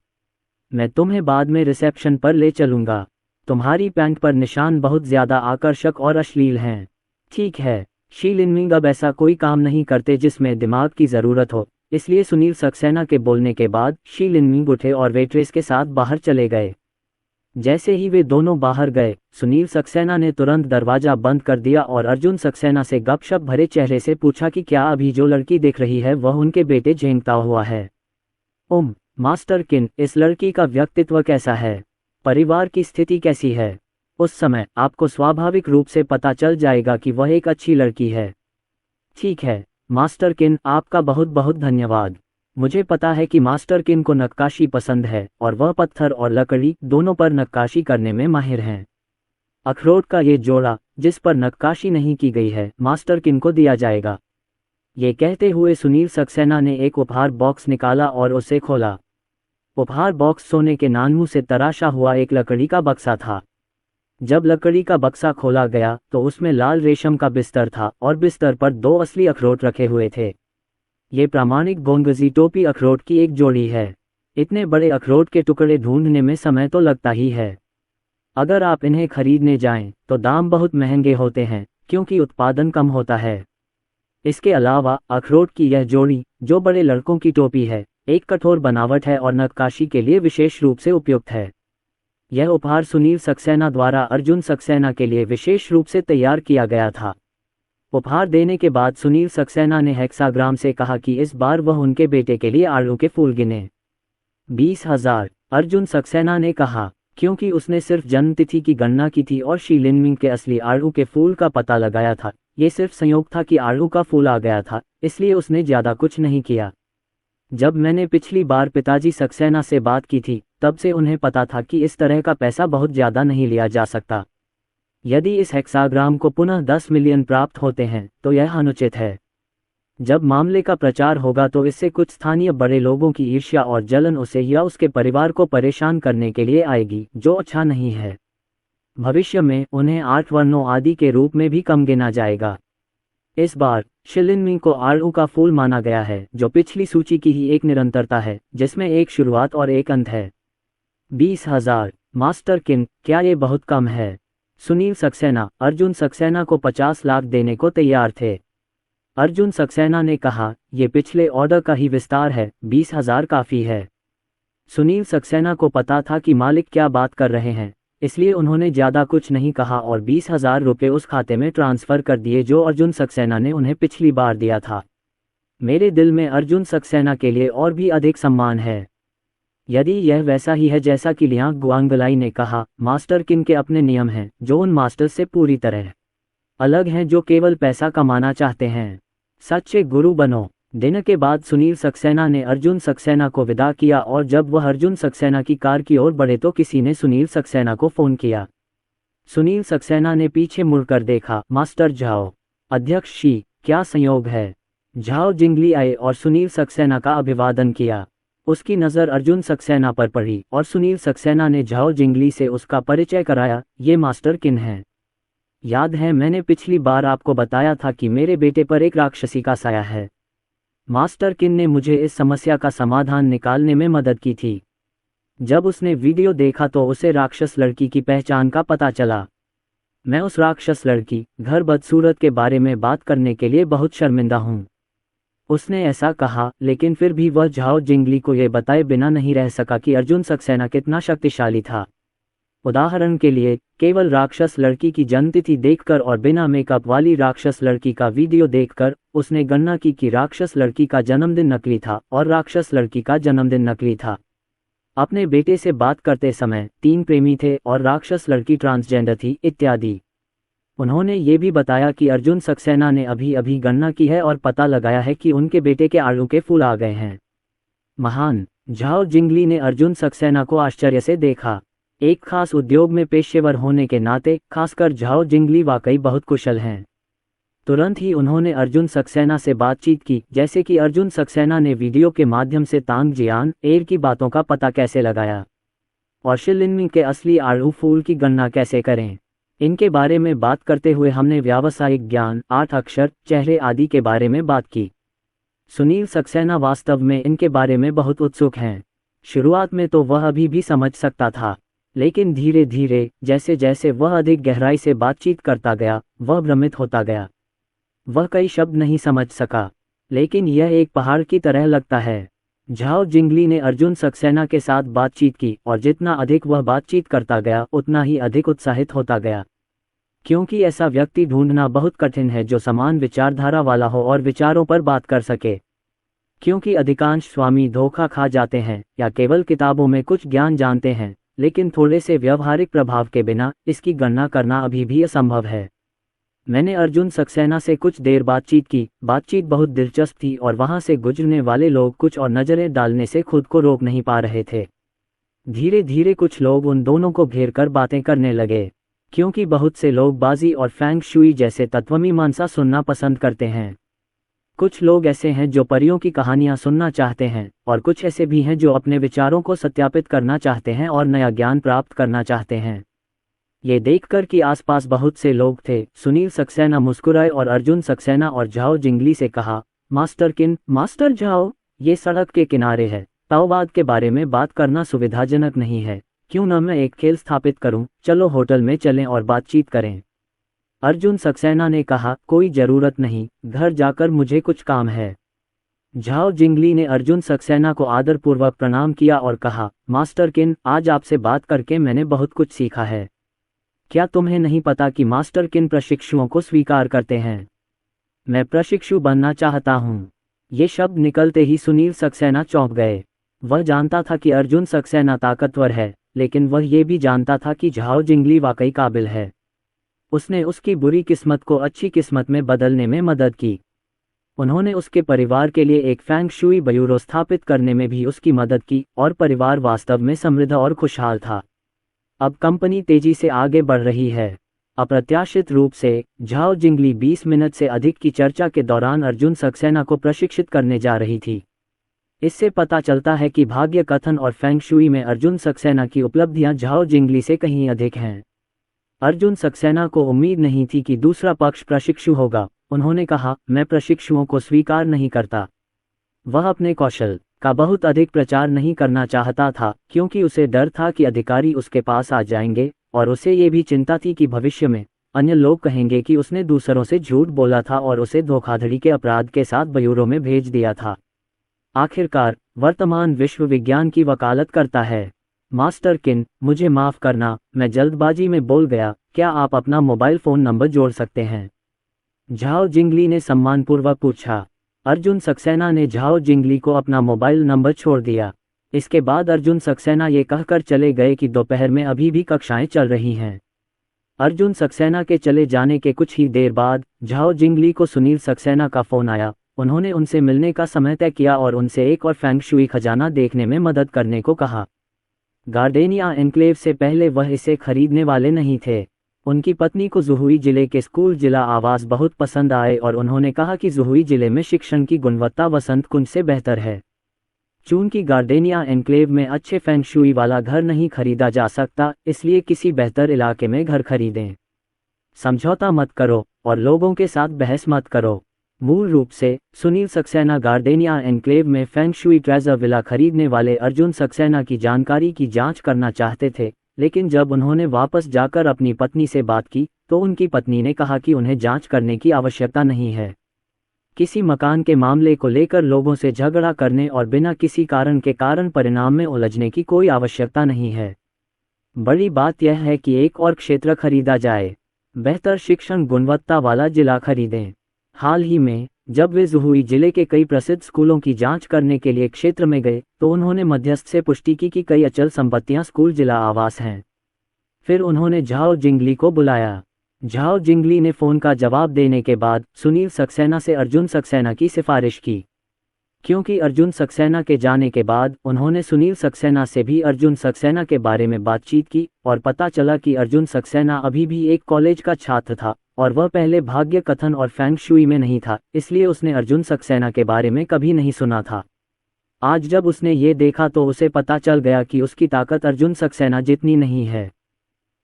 [SPEAKER 2] मैं तुम्हें बाद में रिसेप्शन पर ले चलूँगा। तुम्हारी पैंट पर निशान बहुत ज़्यादा आकर्षक और अश्लील हैं। ठीक है। शी लिनमिंग अब ऐसा कोई काम नहीं करते जिसमें दिमाग की ज़रूरत हो, इसलिए सुनील सक्सेना के बोलने के बाद शी लिनमिंग उठे और वेट्रेस के साथ बाहर चले गए। जैसे ही वे दोनों बाहर गए, सुनील सक्सेना ने तुरंत दरवाज़ा बंद कर दिया और अर्जुन सक्सेना से गपशप भरे चेहरे से पूछा कि क्या अभी जो लड़की देख रही है वह उनके बेटे झेंगता हुआ है। मास्टर किन, इस लड़की का व्यक्तित्व कैसा है? परिवार की स्थिति कैसी है? उस समय आपको स्वाभाविक रूप से पता चल जाएगा कि वह एक अच्छी लड़की है। ठीक है मास्टर किन, आपका बहुत बहुत धन्यवाद। मुझे पता है कि मास्टर किन को नक्काशी पसंद है और वह पत्थर और लकड़ी दोनों पर नक्काशी करने में माहिर हैं। अखरोट का ये जोड़ा जिस पर नक्काशी नहीं की गई है मास्टर किन को दिया जाएगा। ये कहते हुए सुनील सक्सेना ने एक उपहार बॉक्स निकाला और उसे खोला। उपहार बॉक्स सोने के नानमू से तराशा हुआ एक लकड़ी का बक्सा था। जब लकड़ी का बक्सा खोला गया तो उसमें लाल रेशम का बिस्तर था और बिस्तर पर 2 असली अखरोट रखे हुए थे। ये प्रामाणिक गोंगजी टोपी अखरोट की एक जोड़ी है। इतने बड़े अखरोट के टुकड़े ढूंढने में समय तो लगता ही है। अगर आप इन्हें खरीदने जाएं तो दाम बहुत महंगे होते हैं क्योंकि उत्पादन कम होता है। इसके अलावा अखरोट की यह जोड़ी, जो बड़े लड़कों की टोपी है, एक कठोर बनावट है और नक्काशी के लिए विशेष रूप से उपयुक्त है। यह उपहार सुनील सक्सेना द्वारा अर्जुन सक्सेना के लिए विशेष रूप से तैयार किया गया था। उपहार देने के बाद सुनील सक्सेना ने हेक्साग्राम से कहा कि इस बार वह उनके बेटे के लिए आड़ू के फूल गिने। 20,000, अर्जुन सक्सेना ने कहा, क्योंकि उसने सिर्फ जन्मतिथि की गणना की थी और शी लिनमिंग के असली आड़ू के फूल का पता लगाया था। ये सिर्फ संयोग था कि आड़ू का फूल आ गया था, इसलिए उसने ज़्यादा कुछ नहीं किया। जब मैंने पिछली बार पिताजी सक्सेना से बात की थी, तब से उन्हें पता था कि इस तरह का पैसा बहुत ज़्यादा नहीं लिया जा सकता। यदि इस हेक्साग्राम को पुनः 10 मिलियन प्राप्त होते हैं तो यह अनुचित है। जब मामले का प्रचार होगा तो इससे कुछ स्थानीय बड़े लोगों की ईर्ष्या और जलन उसे या उसके परिवार को परेशान करने के लिए आएगी, जो अच्छा नहीं है। भविष्य में उन्हें 8 वर्णों आदि के रूप में भी कम गिना जाएगा। इस बार शिलिनमिंग को आड़ू का फूल माना गया है, जो पिछली सूची की ही एक निरंतरता है, जिसमें एक शुरुआत और एक अंत है। 20,000, मास्टर किन, क्या ये बहुत कम है? सुनील सक्सेना अर्जुन सक्सेना को 50 लाख देने को तैयार थे। अर्जुन सक्सेना ने कहा, ये पिछले ऑर्डर का ही विस्तार है, 20,000 काफ़ी है। सुनील सक्सेना को पता था कि मालिक क्या बात कर रहे हैं, इसलिए उन्होंने ज़्यादा कुछ नहीं कहा और 20,000 रुपये उस खाते में ट्रांसफ़र कर दिए जो अर्जुन सक्सेना ने उन्हें पिछली बार दिया था। मेरे दिल में अर्जुन सक्सेना के लिए और भी अधिक सम्मान है। यदि यह वैसा ही है जैसा कि लियांग गुआंगलाई ने कहा, मास्टर किन के अपने नियम हैं जो उन मास्टर्स से पूरी तरह अलग हैं जो केवल पैसा कमाना चाहते हैं। सच्चे गुरु बनो। दिन के बाद सुनील सक्सेना ने अर्जुन सक्सेना को विदा किया और जब वह अर्जुन सक्सेना की कार की ओर बढ़े तो किसी ने सुनील सक्सेना को फ़ोन किया। सुनील सक्सेना ने पीछे मुड़कर देखा। Master Zhao. अध्यक्ष शी, क्या संयोग है। झाओ जिंगली आए और सुनील सक्सेना का अभिवादन किया। उसकी नज़र अर्जुन सक्सेना पर पड़ी और सुनील सक्सेना ने झाओ जिंगली से उसका परिचय कराया। ये मास्टर किन हैं। याद है मैंने पिछली बार आपको बताया था कि मेरे बेटे पर एक राक्षसी का साया है। मास्टर किन ने मुझे इस समस्या का समाधान निकालने में मदद की थी। जब उसने वीडियो देखा तो उसे राक्षस लड़की की पहचान का पता चला। मैं उस राक्षस लड़की, घर बदसूरत के बारे में बात करने के लिए बहुत शर्मिंदा हूँ। उसने ऐसा कहा, लेकिन फिर भी वह झाओ जिंगली को यह बताए बिना नहीं रह सका कि अर्जुन सक्सेना कितना शक्तिशाली था। उदाहरण के लिए, केवल राक्षस लड़की की जन्मतिथि देखकर और बिना मेकअप वाली राक्षस लड़की का वीडियो देखकर उसने गणना की कि राक्षस लड़की का जन्मदिन नकली था और राक्षस लड़की का जन्मदिन नकली था। अपने बेटे से बात करते समय 3 प्रेमी थे और राक्षस लड़की ट्रांसजेंडर थी इत्यादि। उन्होंने ये भी बताया कि अर्जुन सक्सेना ने अभी अभी गणना की है और पता लगाया है कि उनके बेटे के आड़ू के फूल आ गए हैं। महान। झाओ जिंगली ने अर्जुन सक्सेना को आश्चर्य से देखा। एक खास उद्योग में पेशेवर होने के नाते खासकर झाओ जिंगली वाकई बहुत कुशल हैं। तुरंत ही उन्होंने अर्जुन सक्सेना से बातचीत की, जैसे कि अर्जुन सक्सेना ने वीडियो के माध्यम से तांग जियान एर की बातों का पता कैसे लगाया और शिलिनमिंग के असली आड़ू फूल की गणना कैसे करें। इनके बारे में बात करते हुए हमने व्यावसायिक ज्ञान, 8 अक्षर, चेहरे आदि के बारे में बात की। सुनील सक्सेना वास्तव में इनके बारे में बहुत उत्सुक हैं। शुरुआत में तो वह अभी भी समझ सकता था, लेकिन धीरे धीरे जैसे जैसे वह अधिक गहराई से बातचीत करता गया, वह भ्रमित होता गया। वह कई शब्द नहीं समझ सका, लेकिन यह एक पहाड़ की तरह लगता है। झाओ जिंगली ने अर्जुन सक्सेना के साथ बातचीत की और जितना अधिक वह बातचीत करता गया उतना ही अधिक उत्साहित होता गया, क्योंकि ऐसा व्यक्ति ढूंढना बहुत कठिन है जो समान विचारधारा वाला हो और विचारों पर बात कर सके। क्योंकि अधिकांश स्वामी धोखा खा जाते हैं या केवल किताबों में कुछ ज्ञान जानते हैं, लेकिन थोड़े से व्यवहारिक प्रभाव के बिना इसकी गणना करना अभी भी असंभव है। मैंने अर्जुन सक्सेना से कुछ देर बातचीत की। बातचीत बहुत दिलचस्प थी और वहां से गुजरने वाले लोग कुछ और नज़रें डालने से खुद को रोक नहीं पा रहे थे। धीरे धीरे कुछ लोग उन दोनों को घेर कर बातें करने लगे, क्योंकि बहुत से लोग बाजी और फैंग शुई जैसे तत्वमीमांसा सुनना पसंद करते हैं। कुछ लोग ऐसे हैं जो परियों की कहानियां सुनना चाहते हैं और कुछ ऐसे भी हैं जो अपने विचारों को सत्यापित करना चाहते हैं और नया ज्ञान प्राप्त करना चाहते हैं। ये देखकर कि आसपास बहुत से लोग थे, सुनील सक्सेना मुस्कुराए और अर्जुन सक्सेना और झाओ जिंगली से कहा, मास्टर झाओ, ये सड़क के किनारे है, ताओवाद के बारे में बात करना सुविधाजनक नहीं है, क्यों न मैं एक खेल स्थापित करूं, चलो होटल में चलें और बातचीत करें। अर्जुन सक्सेना ने कहा, कोई जरूरत नहीं, घर जाकर मुझे कुछ काम है। झाओ जिंगली ने अर्जुन सक्सेना को आदरपूर्वक प्रणाम किया और कहा, मास्टर किन, आज आपसे बात करके मैंने बहुत कुछ सीखा है। क्या तुम्हें नहीं पता कि मास्टर किन प्रशिक्षुओं को स्वीकार करते हैं? मैं प्रशिक्षु बनना चाहता हूँ। ये शब्द निकलते ही सुनील सक्सेना चौंक गए। वह जानता था कि अर्जुन सक्सेना ताकतवर है, लेकिन वह ये भी जानता था कि झाओ जिंगली वाकई काबिल है। उसने उसकी बुरी किस्मत को अच्छी किस्मत में बदलने में मदद की। उन्होंने उसके परिवार के लिए एक फेंग शुई ब्यूरो स्थापित करने में भी उसकी मदद की और परिवार वास्तव में समृद्ध और खुशहाल था। अब कंपनी तेजी से आगे बढ़ रही है। अप्रत्याशित रूप से झाओ जिंगली 20 मिनट से अधिक की चर्चा के दौरान अर्जुन सक्सेना को प्रशिक्षित करने जा रही थी। इससे पता चलता है कि भाग्य कथन और फेंग शुई में अर्जुन सक्सेना की उपलब्धियां झाओ जिंगली से कहीं अधिक हैं। अर्जुन सक्सेना को उम्मीद नहीं थी कि दूसरा पक्ष प्रशिक्षु होगा। उन्होंने कहा, मैं प्रशिक्षुओं को स्वीकार नहीं करता। वह अपने कौशल का बहुत अधिक प्रचार नहीं करना चाहता था, क्योंकि उसे डर था कि अधिकारी उसके पास आ जाएंगे और उसे ये भी चिंता थी कि भविष्य में अन्य लोग कहेंगे कि उसने दूसरों से झूठ बोला था और उसे धोखाधड़ी के अपराध के साथ ब्यूरो में भेज दिया था। आखिरकार वर्तमान विश्व विज्ञान की वकालत करता है। मास्टर किन, मुझे माफ करना, मैं जल्दबाजी में बोल गया, क्या आप अपना मोबाइल फ़ोन नंबर जोड़ सकते हैं? झाओ जिंगली ने सम्मानपूर्वक पूछा। अर्जुन सक्सेना ने झाओ जिंगली को अपना मोबाइल नंबर छोड़ दिया। इसके बाद अर्जुन सक्सेना ये कहकर चले गए कि दोपहर में अभी भी कक्षाएं चल रही हैं। अर्जुन सक्सेना के चले जाने के कुछ ही देर बाद झाओ जिंगली को सुनील सक्सेना का फ़ोन आया। उन्होंने उनसे मिलने का समय तय किया और उनसे एक और फेंग शुई खजाना देखने में मदद करने को कहा। गार्डेनिया एन्क्लेव से पहले वह इसे खरीदने वाले नहीं थे। उनकी पत्नी को जुहुई जिले के स्कूल जिला आवास बहुत पसंद आए और उन्होंने कहा कि जुहुई जिले में शिक्षण की गुणवत्ता वसंत कुंज से बेहतर है। चूंकि गार्डेनिया एन्क्लेव में अच्छे फेंग शुई वाला घर नहीं खरीदा जा सकता, इसलिए किसी बेहतर इलाके में घर खरीदें। समझौता मत करो और लोगों के साथ बहस मत करो। मूल रूप से सुनील सक्सेना गार्डेनिया एन्क्लेव में फेंग शुई ट्रेजर विला खरीदने वाले अर्जुन सक्सेना की जानकारी की जांच करना चाहते थे, लेकिन जब उन्होंने वापस जाकर अपनी पत्नी से बात की तो उनकी पत्नी ने कहा कि उन्हें जांच करने की आवश्यकता नहीं है। किसी मकान के मामले को लेकर लोगों से झगड़ा करने और बिना किसी कारण के कारण परिणाम में उलझने की कोई आवश्यकता नहीं है। बड़ी बात यह है कि एक और क्षेत्र खरीदा जाए। बेहतर शिक्षण गुणवत्ता वाला जिला खरीदें। हाल ही में जब वे जुहुई जिले के कई प्रसिद्ध स्कूलों की जांच करने के लिए क्षेत्र में गए तो उन्होंने मध्यस्थ से पुष्टि की कि कई अचल संपत्तियां स्कूल जिला आवास हैं। फिर उन्होंने झाओ जिंगली को बुलाया। झाओ जिंगली ने फोन का जवाब देने के बाद सुनील सक्सेना से अर्जुन सक्सेना की सिफारिश की। क्योंकि अर्जुन सक्सेना के जाने के बाद उन्होंने सुनील सक्सेना से भी अर्जुन सक्सेना के बारे में बातचीत की और पता चला कि अर्जुन सक्सेना अभी भी एक कॉलेज का छात्र था और वह पहले भाग्य कथन और फेंग शुई में नहीं था, इसलिए उसने अर्जुन सक्सेना के बारे में कभी नहीं सुना था। आज जब उसने ये देखा तो उसे पता चल गया कि उसकी ताकत अर्जुन सक्सेना जितनी नहीं है।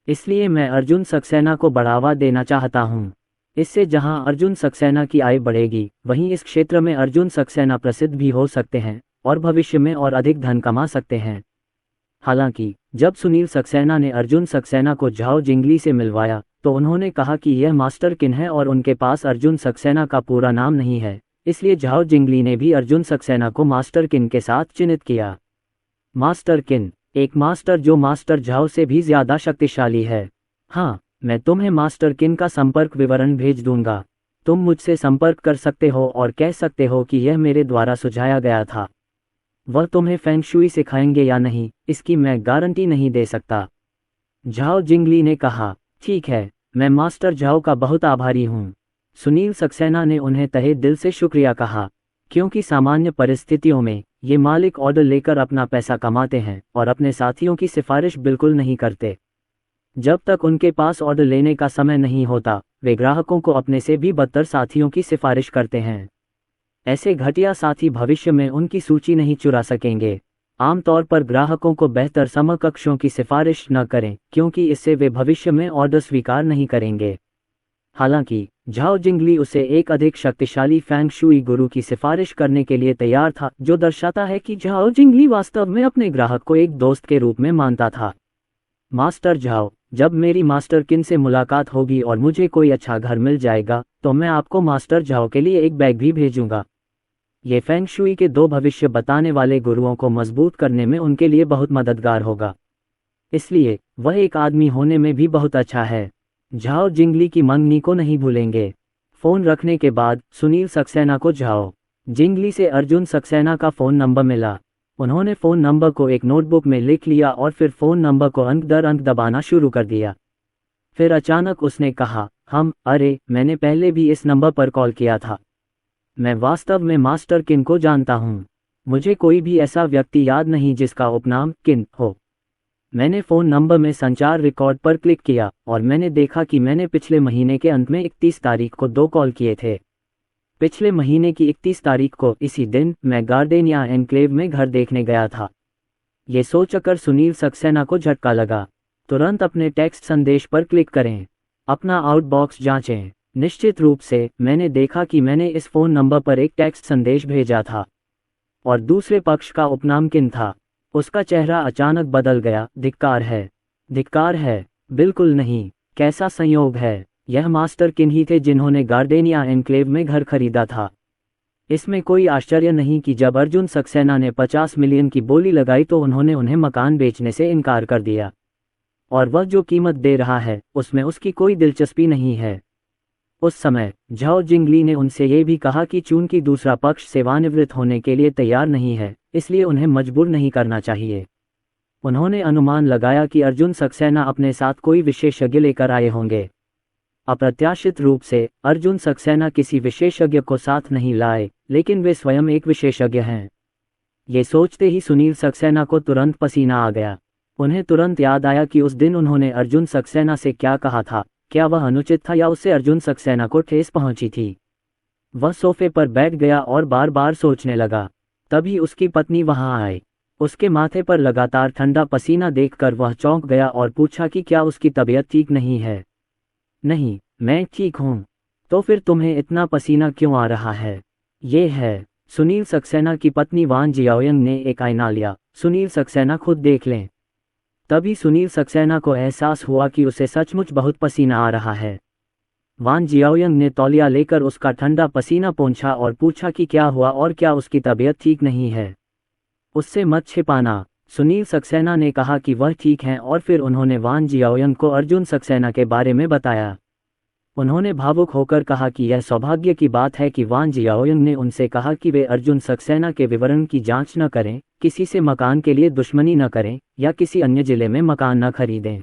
[SPEAKER 2] इसलिए मैं अर्जुन सक्सेना को बढ़ावा देना चाहता हूँ। इससे जहां अर्जुन सक्सेना की आय बढ़ेगी, वहीं इस क्षेत्र में अर्जुन सक्सेना प्रसिद्ध भी हो सकते हैं और भविष्य में और अधिक धन कमा सकते हैं। हालांकि जब सुनील सक्सेना ने अर्जुन सक्सेना को झाओ जिंगली से मिलवाया तो उन्होंने कहा कि यह मास्टर किन है और उनके पास अर्जुन सक्सेना का पूरा नाम नहीं है, इसलिए झाओ जिंगली ने भी अर्जुन सक्सेना को मास्टर किन के साथ चिन्हित किया। मास्टर किन, एक मास्टर जो मास्टर झाओ से भी ज्यादा शक्तिशाली है। हाँ, मैं तुम्हें मास्टर किन का संपर्क विवरण भेज दूंगा। तुम मुझसे संपर्क कर सकते हो और कह सकते हो कि यह मेरे द्वारा सुझाया गया था। वह तुम्हें फेंग शुई सिखाएंगे या नहीं, इसकी मैं गारंटी नहीं दे सकता। झाओ जिंगली ने कहा, ठीक है, मैं मास्टर झाओ का बहुत आभारी हूँ। सुनील सक्सेना ने उन्हें तहे दिल से शुक्रिया कहा, क्योंकि सामान्य परिस्थितियों में ये मालिक ऑर्डर लेकर अपना पैसा कमाते हैं और अपने साथियों की सिफारिश बिल्कुल नहीं करते। जब तक उनके पास ऑर्डर लेने का समय नहीं होता, वे ग्राहकों को अपने से भी बदतर साथियों की सिफारिश करते हैं। ऐसे घटिया साथी भविष्य में उनकी सूची नहीं चुरा सकेंगे। आमतौर पर ग्राहकों को बेहतर समकक्षों की सिफारिश न करें, क्योंकि इससे वे भविष्य में ऑर्डर स्वीकार नहीं करेंगे। हालांकि झाओ जिंगली उसे एक अधिक शक्तिशाली फेंग शुई गुरु की सिफारिश करने के लिए तैयार था, जो दर्शाता है कि झाओ जिंगली वास्तव में अपने ग्राहक को एक दोस्त के रूप में मानता था। मास्टर झाओ, जब मेरी मास्टर किन से मुलाकात होगी और मुझे कोई अच्छा घर मिल जाएगा, तो मैं आपको मास्टर झाओ के लिए एक बैग भी भेजूंगा। ये फेंग शुई के 2 भविष्य बताने वाले गुरुओं को मजबूत करने में उनके लिए बहुत मददगार होगा। इसलिए वह एक आदमी होने में भी बहुत अच्छा है। झाओ जिंगली की मंगनी को नहीं भूलेंगे। फोन रखने के बाद सुनील सक्सेना को झाओ जिंगली से अर्जुन सक्सेना का फ़ोन नंबर मिला। उन्होंने फ़ोन नंबर को एक नोटबुक में लिख लिया और फिर फ़ोन नंबर को अंक दर अंक दबाना शुरू कर दिया। फिर अचानक उसने कहा, अरे मैंने पहले भी इस नंबर पर कॉल किया था। मैं वास्तव में मास्टर किन को जानता हूँ। मुझे कोई भी ऐसा व्यक्ति याद नहीं जिसका उपनाम किन हो। मैंने फ़ोन नंबर में संचार रिकॉर्ड पर क्लिक किया और मैंने देखा कि मैंने पिछले महीने के अंत में 31 तारीख को 2 कॉल किए थे। पिछले महीने की 31 तारीख को इसी दिन मैं गार्डेनिया एनक्लेव में घर देखने गया था। ये सोचकर सुनील सक्सेना को झटका लगा। तुरंत अपने टेक्स्ट संदेश पर क्लिक करें, अपना आउटबॉक्स जांचें। निश्चित रूप से मैंने देखा कि मैंने इस फ़ोन नंबर पर एक टेक्स्ट संदेश भेजा था और दूसरे पक्ष का उपनाम किन था। उसका चेहरा अचानक बदल गया। धिक्कार है, धिक्कार है, बिल्कुल नहीं, कैसा संयोग है। यह मास्टर किन ही थे जिन्होंने गार्डेनिया एनक्लेव में घर खरीदा था। इसमें कोई आश्चर्य नहीं कि जब अर्जुन सक्सेना ने 50 मिलियन की बोली लगाई तो उन्होंने उन्हें मकान बेचने से इनकार कर दिया, और वह जो कीमत दे रहा है उसमें उसकी कोई दिलचस्पी नहीं है। उस समय झाओ जिंगली ने उनसे ये भी कहा कि चूंकि दूसरा पक्ष सेवानिवृत्त होने के लिए तैयार नहीं है, इसलिए उन्हें मजबूर नहीं करना चाहिए। उन्होंने अनुमान लगाया कि अर्जुन सक्सेना अपने साथ कोई विशेषज्ञ लेकर आए होंगे। अप्रत्याशित रूप से अर्जुन सक्सेना किसी विशेषज्ञ को साथ नहीं लाए, लेकिन वे स्वयं एक विशेषज्ञ हैं। ये सोचते ही सुनील सक्सेना को तुरंत पसीना आ गया। उन्हें तुरंत याद आया कि उस दिन उन्होंने अर्जुन सक्सेना से क्या कहा था। क्या वह अनुचित था या उससे अर्जुन सक्सेना को ठेस पहुंची थी। वह सोफे पर बैठ गया और बार बार सोचने लगा। तभी उसकी पत्नी वहां आई। उसके माथे पर लगातार ठंडा पसीना देखकर वह चौंक गया और पूछा कि क्या उसकी तबीयत ठीक नहीं है। नहीं, मैं ठीक हूं। तो फिर तुम्हें इतना पसीना क्यों आ रहा है? ये है। सुनील सक्सेना की पत्नी वान जियाओयंग ने एक आईना लिया। सुनील सक्सेना खुद देख लें। तभी सुनील सक्सेना को एहसास हुआ कि उसे सचमुच बहुत पसीना आ रहा है। वान जियाओयंग ने तौलिया लेकर उसका ठंडा पसीना पोंछा और पूछा कि क्या हुआ और क्या उसकी तबीयत ठीक नहीं है। उससे मत छिपाना, सुनील सक्सेना ने कहा कि वह ठीक हैं, और फिर उन्होंने वान जियाओयंग को अर्जुन सक्सेना के बारे में बताया। उन्होंने भावुक होकर कहा कि यह सौभाग्य की बात है कि वान जियाओयंग ने उनसे कहा कि वे अर्जुन सक्सेना के विवरण की जांच न करें, किसी से मकान के लिए दुश्मनी न करें या किसी अन्य जिले में मकान न खरीदें।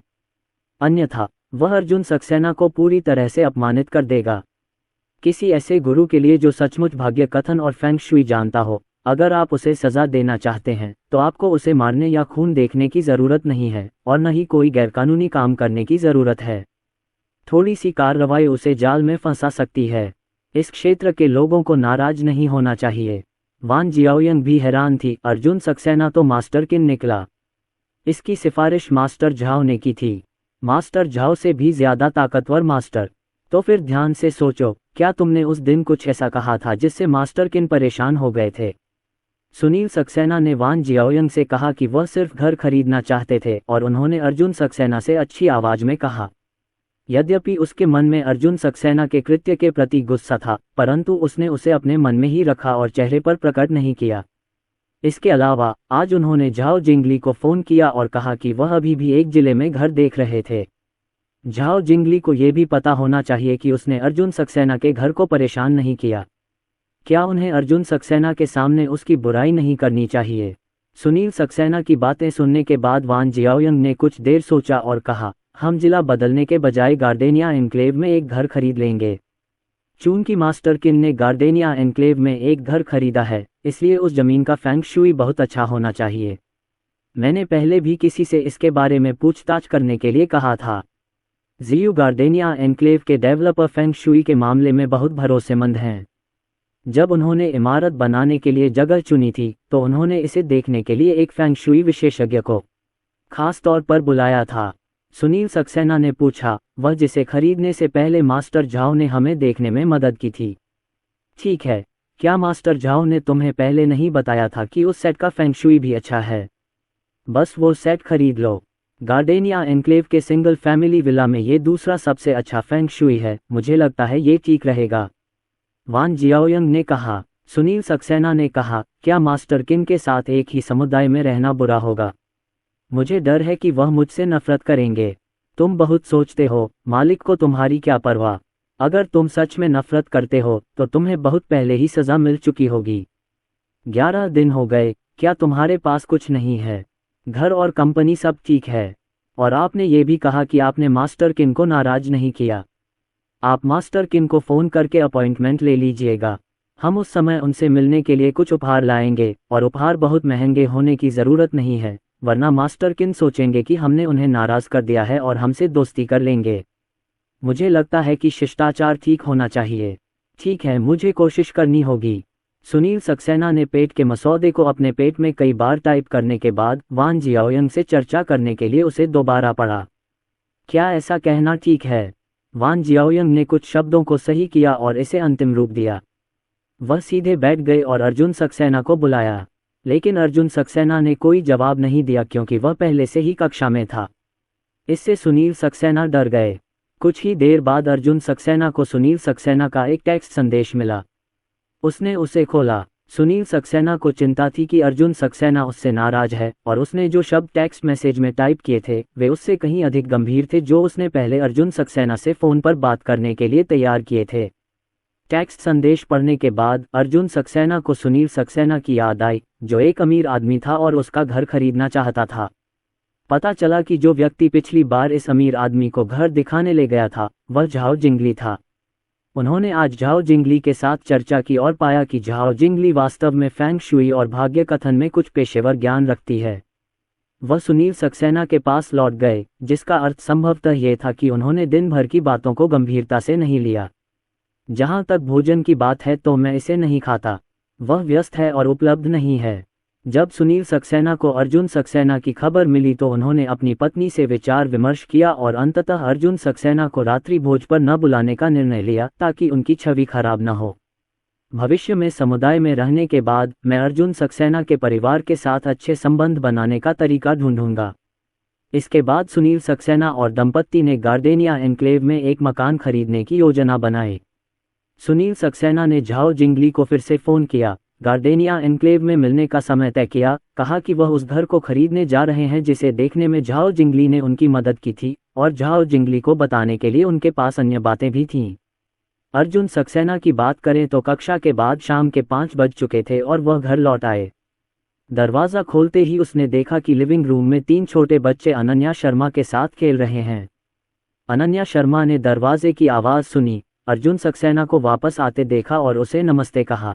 [SPEAKER 2] अन्यथा वह अर्जुन सक्सेना को पूरी तरह से अपमानित कर देगा। किसी ऐसे गुरु के लिए जो सचमुच भाग्य कथन और फेंग शुई जानता हो, अगर आप उसे सजा देना चाहते हैं तो आपको उसे मारने या खून देखने की ज़रूरत नहीं है, और न ही कोई गैरकानूनी काम करने की ज़रूरत है। थोड़ी सी कार्रवाई उसे जाल में फंसा सकती है। इस क्षेत्र के लोगों को नाराज नहीं होना चाहिए। वान जियाओयंग भी हैरान थी। अर्जुन सक्सेना तो मास्टर किन निकला। इसकी सिफारिश मास्टर झाओ ने की थी। मास्टर झाओ से भी ज़्यादा ताकतवर मास्टर। तो फिर ध्यान से सोचो, क्या तुमने उस दिन कुछ ऐसा कहा था जिससे मास्टर किन परेशान हो गए थे? सुनील सक्सेना ने वान जियाओयंग से कहा कि वह सिर्फ घर खरीदना चाहते थे, और उन्होंने अर्जुन सक्सेना से अच्छी आवाज में कहा। यद्यपि उसके मन में अर्जुन सक्सेना के कृत्य के प्रति गुस्सा था, परंतु उसने उसे अपने मन में ही रखा और चेहरे पर प्रकट नहीं किया। इसके अलावा आज उन्होंने झाओ जिंगली को फ़ोन किया और कहा कि वह अभी भी एक जिले में घर देख रहे थे। झाओ जिंगली को यह भी पता होना चाहिए कि उसने अर्जुन सक्सेना के घर को परेशान नहीं किया। क्या उन्हें अर्जुन सक्सेना के सामने उसकी बुराई नहीं करनी चाहिए? सुनील सक्सेना की बातें सुनने के बाद वान जियाओयंग ने कुछ देर सोचा और कहा, हम जिला बदलने के बजाय गार्डेनिया एनक्लेव में एक घर खरीद लेंगे। चूंकि मास्टर किन ने गार्डेनिया एनक्लेव में एक घर खरीदा है, इसलिए उस जमीन का फेंग शुई बहुत अच्छा होना चाहिए। मैंने पहले भी किसी से इसके बारे में पूछताछ करने के लिए कहा था। जियू गार्डेनिया एनक्लेव के डेवलपर फेंग शुई के मामले में बहुत भरोसेमंद हैं। जब उन्होंने इमारत बनाने के लिए जगह चुनी थी तो उन्होंने इसे देखने के लिए एक फेंग शुई विशेषज्ञ को खास तौर पर बुलाया था। सुनील सक्सेना ने पूछा, वह जिसे खरीदने से पहले मास्टर झाओ ने हमें देखने में मदद की थी। ठीक है, क्या मास्टर झाओ ने तुम्हें पहले नहीं बताया था कि उस सेट का फेंग शुई भी अच्छा है? बस वो सेट खरीद लो। गार्डेनिया एन्क्लेव के सिंगल फैमिली विला में ये दूसरा सबसे अच्छा फेंग शुई है, मुझे लगता है ये ठीक रहेगा, वान जियाओयंग ने कहा। सुनील सक्सेना ने कहा, क्या मास्टर किन के साथ एक ही समुदाय में रहना बुरा होगा? मुझे डर है कि वह मुझसे नफरत करेंगे। तुम बहुत सोचते हो, मालिक को तुम्हारी क्या परवाह? अगर तुम सच में नफरत करते हो तो तुम्हें बहुत पहले ही सजा मिल चुकी होगी। 11 दिन हो गए, क्या तुम्हारे पास कुछ नहीं है? घर और कंपनी सब ठीक है। और आपने ये भी कहा कि आपने मास्टर किन को नाराज नहीं किया। आप मास्टर किन को फ़ोन करके अपॉइंटमेंट ले लीजिएगा। हम उस समय उनसे मिलने के लिए कुछ उपहार लाएंगे, और उपहार बहुत महंगे होने की ज़रूरत नहीं है, वरना मास्टर किन सोचेंगे कि हमने उन्हें नाराज़ कर दिया है और हमसे दोस्ती कर लेंगे। मुझे लगता है कि शिष्टाचार ठीक होना चाहिए। ठीक है, मुझे कोशिश करनी होगी। सुनील सक्सेना ने पेट के मसौदे को अपने पेट में कई बार टाइप करने के बाद वान जियाओयंग से चर्चा करने के लिए उसे दोबारा पढ़ा। क्या ऐसा कहना ठीक है? वान जियाओयंग ने कुछ शब्दों को सही किया और इसे अंतिम रूप दिया। वह सीधे बैठ गए और अर्जुन सक्सेना को बुलाया, लेकिन अर्जुन सक्सेना ने कोई जवाब नहीं दिया क्योंकि वह पहले से ही कक्षा में था। इससे सुनील सक्सेना डर गए। कुछ ही देर बाद अर्जुन सक्सेना को सुनील सक्सेना का एक टेक्स्ट संदेश मिला। उसने उसे खोला। सुनील सक्सेना को चिंता थी कि अर्जुन सक्सेना उससे नाराज है, और उसने जो शब्द टेक्स्ट मैसेज में टाइप किए थे वे उससे कहीं अधिक गंभीर थे जो उसने पहले अर्जुन सक्सेना से फ़ोन पर बात करने के लिए तैयार किए थे। टेक्स्ट संदेश पढ़ने के बाद अर्जुन सक्सेना को सुनील सक्सेना की याद आई, जो एक अमीर आदमी था और उसका घर खरीदना चाहता था। पता चला कि जो व्यक्ति पिछली बार इस अमीर आदमी को घर दिखाने ले गया था वह झाओ जिंगली था। उन्होंने आज झाओ जिंगली के साथ चर्चा की और पाया कि झाओ जिंगली वास्तव में फेंग शुई और भाग्य कथन में कुछ पेशेवर ज्ञान रखती है। वह सुनील सक्सेना के पास लौट गए, जिसका अर्थ संभवतः ये था कि उन्होंने दिन भर की बातों को गंभीरता से नहीं लिया। जहाँ तक भोजन की बात है तो मैं इसे नहीं खाता। वह व्यस्त है और उपलब्ध नहीं है। जब सुनील सक्सेना को अर्जुन सक्सेना की खबर मिली तो उन्होंने अपनी पत्नी से विचार विमर्श किया और अंततः अर्जुन सक्सेना को रात्रि भोज पर न बुलाने का निर्णय लिया ताकि उनकी छवि खराब न हो। भविष्य में समुदाय में रहने के बाद मैं अर्जुन सक्सेना के परिवार के साथ अच्छे संबंध बनाने का तरीका ढूंढूंगा। इसके बाद सुनील सक्सेना और दंपत्ति ने गार्डेनिया एन्क्लेव में एक मकान खरीदने की योजना बनाई। सुनील सक्सेना ने झाओ जिंगली को फिर से फ़ोन किया, गार्डेनिया एन्क्लेव में मिलने का समय तय किया, कहा कि वह उस घर को खरीदने जा रहे हैं जिसे देखने में झाओ जिंगली ने उनकी मदद की थी, और झाओ जिंगली को बताने के लिए उनके पास अन्य बातें भी थीं। अर्जुन सक्सेना की बात करें तो कक्षा के बाद शाम के 5 बज चुके थे और वह घर लौट आए। दरवाज़ा खोलते ही उसने देखा कि लिविंग रूम में 3 छोटे बच्चे अनन्या शर्मा के साथ खेल रहे हैं। अनन्या शर्मा ने दरवाजे की आवाज़ सुनी, अर्जुन सक्सेना को वापस आते देखा और उसे नमस्ते कहा।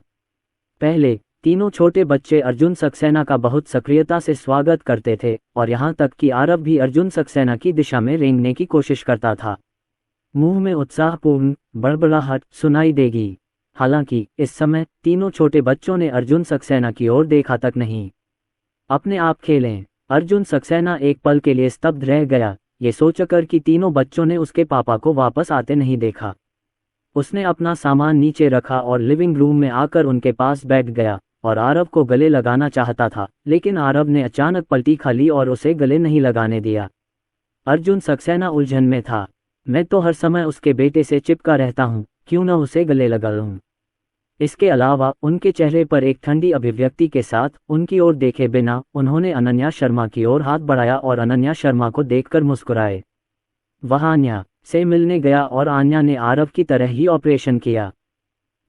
[SPEAKER 2] पहले तीनों छोटे बच्चे अर्जुन सक्सेना का बहुत सक्रियता से स्वागत करते थे, और यहाँ तक कि आरव भी अर्जुन सक्सेना की दिशा में रेंगने की कोशिश करता था। मुंह में उत्साहपूर्ण बड़बड़ाहट सुनाई देगी। हालांकि इस समय तीनों छोटे बच्चों ने अर्जुन सक्सेना की ओर देखा तक नहीं। अपने आप खेलें। अर्जुन सक्सेना एक पल के लिए स्तब्ध रह गया, ये सोचकर कि तीनों बच्चों ने उसके पापा को वापस आते नहीं देखा। उसने अपना सामान नीचे रखा और लिविंग रूम में आकर उनके पास बैठ गया और आरव को गले लगाना चाहता था, लेकिन आरव ने अचानक पलटी खा ली और उसे गले नहीं लगाने दिया। अर्जुन सक्सेना उलझन में था। मैं तो हर समय उसके बेटे से चिपका रहता हूँ, क्यों न उसे गले लगा लूं। इसके अलावा उनके चेहरे पर एक ठंडी अभिव्यक्ति के साथ उनकी ओर देखे बिना उन्होंने अनन्या शर्मा की ओर हाथ बढ़ाया और अनन्या शर्मा को देखकर मुस्कुराए। वह आन्या से मिलने गया और आन्या ने आरव की तरह ही ऑपरेशन किया।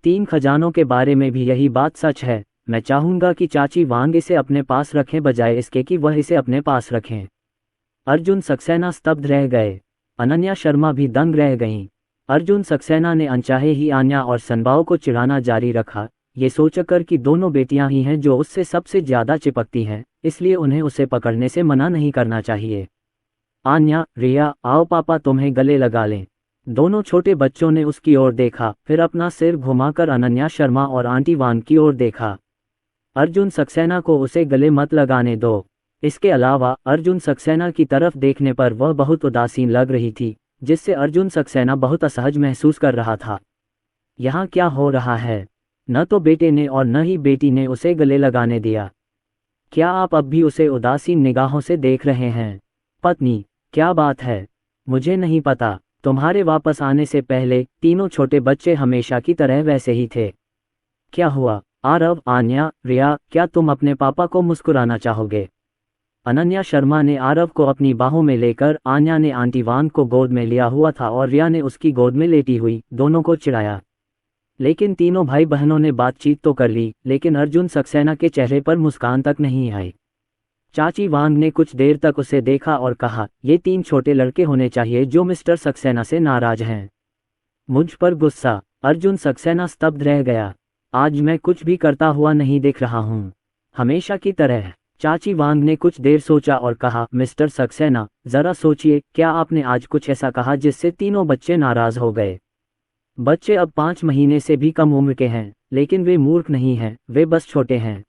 [SPEAKER 2] 3 खजानों के बारे में भी यही बात सच है। मैं चाहूंगा कि चाची वांग इसे अपने पास रखें बजाय इसके कि वह इसे अपने पास रखें। अर्जुन सक्सेना स्तब्ध रह गए। अनन्या शर्मा भी दंग रह गईं। अर्जुन सक्सेना ने अनचाहे ही आन्या और सनबाओ को चिढ़ाना जारी रखा, ये सोचकर कि दोनों बेटियां ही हैं जो उससे सबसे ज्यादा चिपकती हैं, इसलिए उन्हें उसे पकड़ने से मना नहीं करना चाहिए। आन्या, रिया, आओ पापा तुम्हें गले लगा लें। दोनों छोटे बच्चों ने उसकी ओर देखा, फिर अपना सिर घुमाकर अनन्या शर्मा और आंटी वांग की ओर देखा। अर्जुन सक्सेना को उसे गले मत लगाने दो। इसके अलावा अर्जुन सक्सेना की तरफ देखने पर वह बहुत उदासीन लग रही थी, जिससे अर्जुन सक्सेना बहुत असहज महसूस कर रहा था। यहाँ क्या हो रहा है? न तो बेटे ने और न ही बेटी ने उसे गले लगाने दिया। क्या आप अब भी उसे उदासीन निगाहों से देख रहे हैं? पत्नी, क्या बात है? मुझे नहीं पता। तुम्हारे वापस आने से पहले तीनों छोटे बच्चे हमेशा की तरह वैसे ही थे। क्या हुआ? आरव, आन्या, रिया, क्या तुम अपने पापा को मुस्कुराना चाहोगे? अनन्या शर्मा ने आरव को अपनी बाहों में लेकर, आन्या ने आंटी वांग को गोद में लिया हुआ था और रिया ने उसकी गोद में लेटी हुई दोनों को चिढ़ाया। लेकिन तीनों भाई बहनों ने बातचीत तो कर ली, लेकिन अर्जुन सक्सेना के चेहरे पर मुस्कान तक नहीं आई। चाची वांग ने कुछ देर तक उसे देखा और कहा, ये 3 छोटे लड़के होने चाहिए जो मिस्टर सक्सेना से नाराज हैं। मुझ पर गुस्सा? अर्जुन सक्सेना स्तब्ध रह गया। आज मैं कुछ भी करता हुआ नहीं दिख रहा हूँ, हमेशा की तरह। चाची वांग ने कुछ देर सोचा और कहा, मिस्टर सक्सेना, जरा सोचिए, क्या आपने आज कुछ ऐसा कहा जिससे तीनों बच्चे नाराज हो गए? बच्चे अब 5 महीने से भी कम उम्र के हैं, लेकिन वे मूर्ख नहीं हैं, वे बस छोटे हैं।